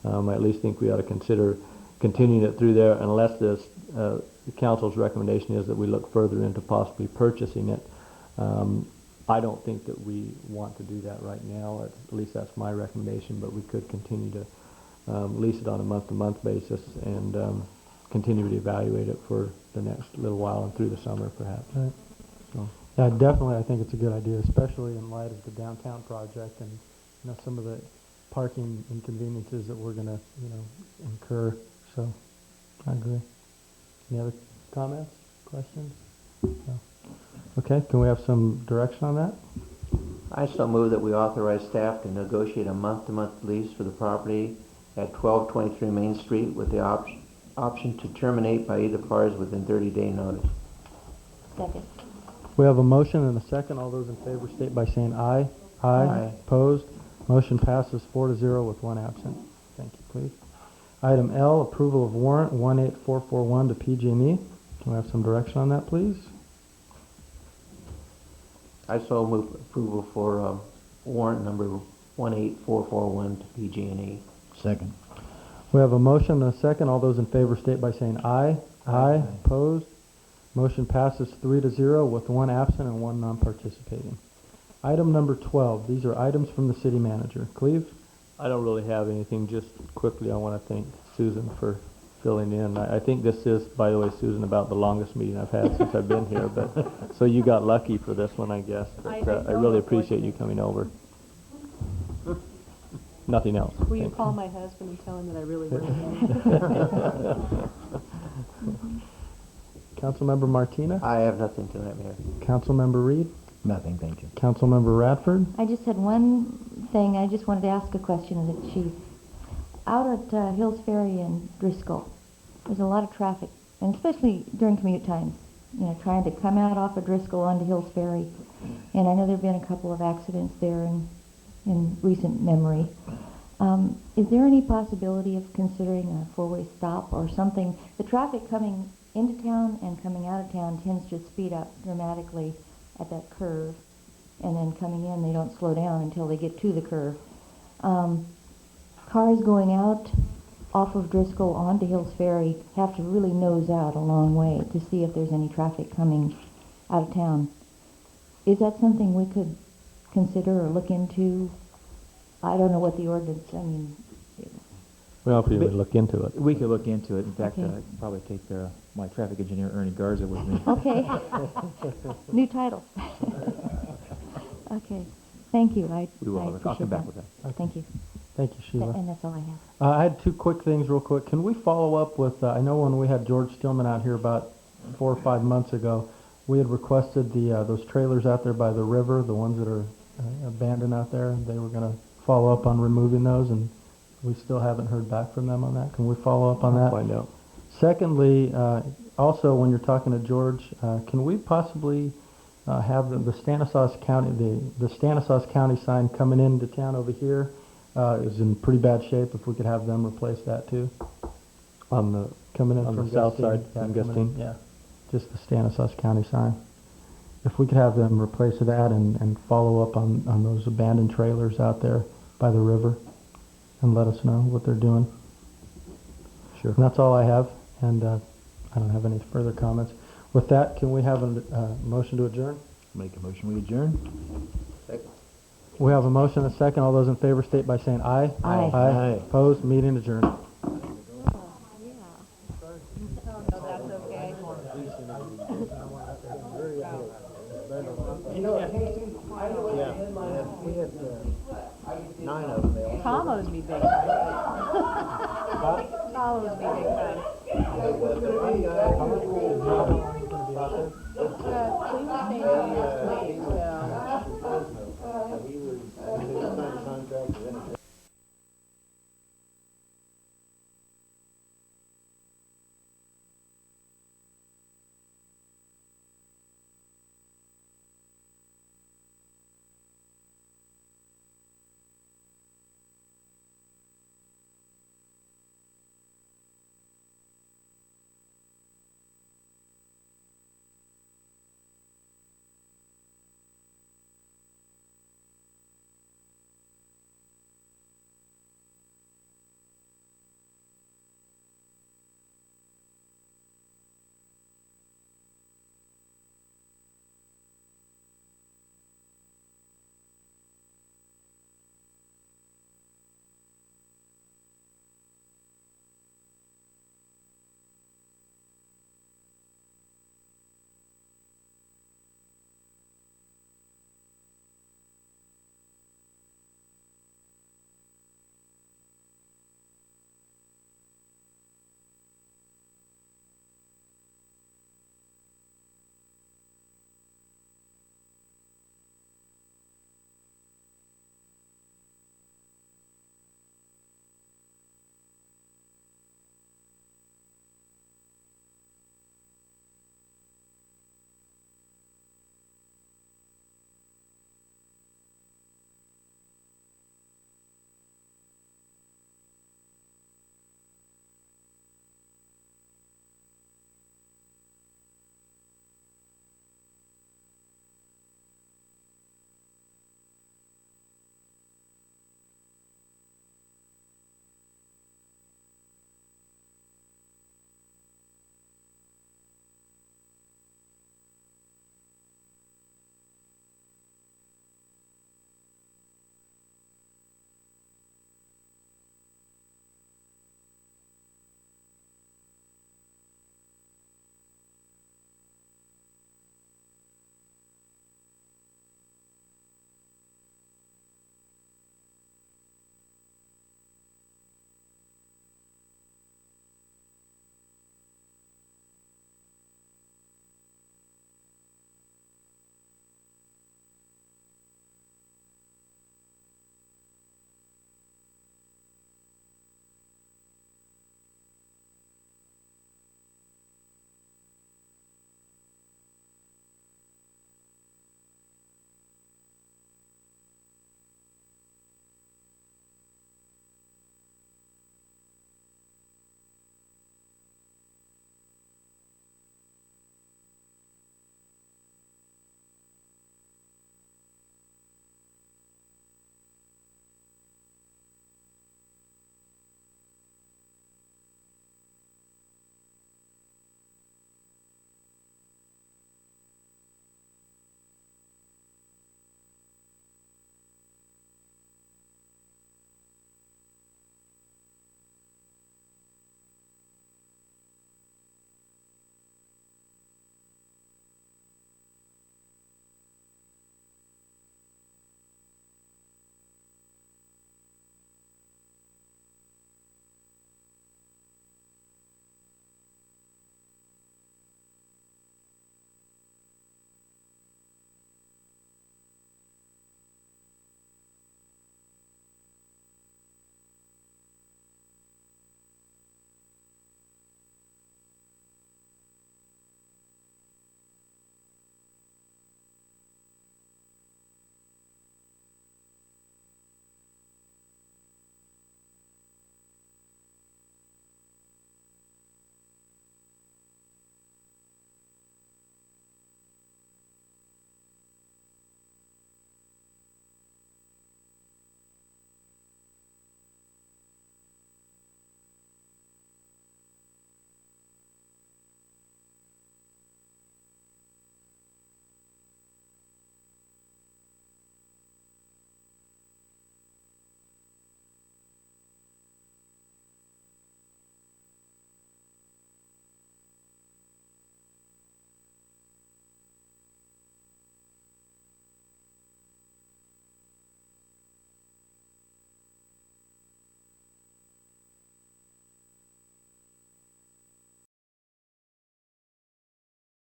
I at least think we ought to consider continuing it through there unless the council's recommendation is that we look further into possibly purchasing it. I don't think that we want to do that right now. At least that's my recommendation, but we could continue to lease it on a month-to-month basis and continue to evaluate it for the next little while and through the summer, perhaps. Right. So. Yeah, definitely. I think it's a good idea, especially in light of the downtown project and some of the parking inconveniences that we're going to incur. So, I agree. Any other comments, questions? No. Okay, can we have some direction on that? I so move that we authorize staff to negotiate a month-to-month lease for the property at 1223 Main Street with the option to terminate by either parties within 30-day notice. Second. We have a motion and a second. All those in favor state by saying aye. Aye. Opposed? Motion passes 4-0 with one absent. Thank you, please. Item L, approval of warrant 18441 to PG&E. Can we have some direction on that, please? I so move approval for warrant number 18441 to PG&E. Second. We have a motion and a second. All those in favor state by saying aye. Aye. Opposed? Motion passes 3-0 with one absent and one non-participating. Item number 12. These are items from the city manager. Cleve? I don't really have anything. Just quickly, I want to thank Susan for filling in. I think this is, by the way, Susan, about the longest meeting I've had since I've been here. But so you got lucky for this one, I guess. But, I really appreciate you coming over. Nothing else. Will you Thanks. call my husband and tell him that I really am? Councilmember Martina? I have nothing tonight, Mayor. Councilmember Reed? Nothing, thank you. Councilmember Radford? I just had one thing. I just wanted to ask a question of the chief. Out at Hills Ferry and Driscoll, there's a lot of traffic, and especially during commute times, trying to come out off of Driscoll onto Hills Ferry. And I know there have been a couple of accidents there in recent memory. Is there any possibility of considering a four-way stop or something? The traffic coming into town and coming out of town tends to speed up dramatically at that curve, and then coming in they don't slow down until they get to the curve. Cars going out off of Driscoll onto Hills Ferry have to really nose out a long way to see if there's any traffic coming out of town. Is that something we could consider or look into? I don't know what the ordinance, Well, if we would look into it. We could look into it. In fact, Okay. I could probably take my traffic engineer, Ernie Garza, with me. Okay. New title. Okay. Thank you. We will. I I'll appreciate come back that. with that. Okay. Thank you. Thank you, Sheila. And that's all I have. I had two quick things real quick. Can we follow up with, I know when we had George Stillman out here about 4 or 5 months ago, we had requested those trailers out there by the river, the ones that are abandoned out there. They were going to follow up on removing those, and we still haven't heard back from them on that. Can we follow up on that? Find out. Secondly, also when you're talking to George, can we possibly have the Stanislaus County, the Stanislaus County sign coming into town over here is in pretty bad shape. If we could have them replace that too. On the Coming in on from the south Gustine. side Yeah, from coming in, Gustine? yeah, just the Stanislaus County sign. If we could have them replace that and follow up on those abandoned trailers out there by the river and let us know what they're doing. Sure. And that's all I have, and I don't have any further comments. With that, can we have a motion to adjourn? Make a motion, we adjourn. We have a motion and a second. All those in favor state by saying aye. Aye. Aye. Opposed? Meeting adjourned. We had 9 of them. Tom owes me big time. Tom owes me big time. Cleveland State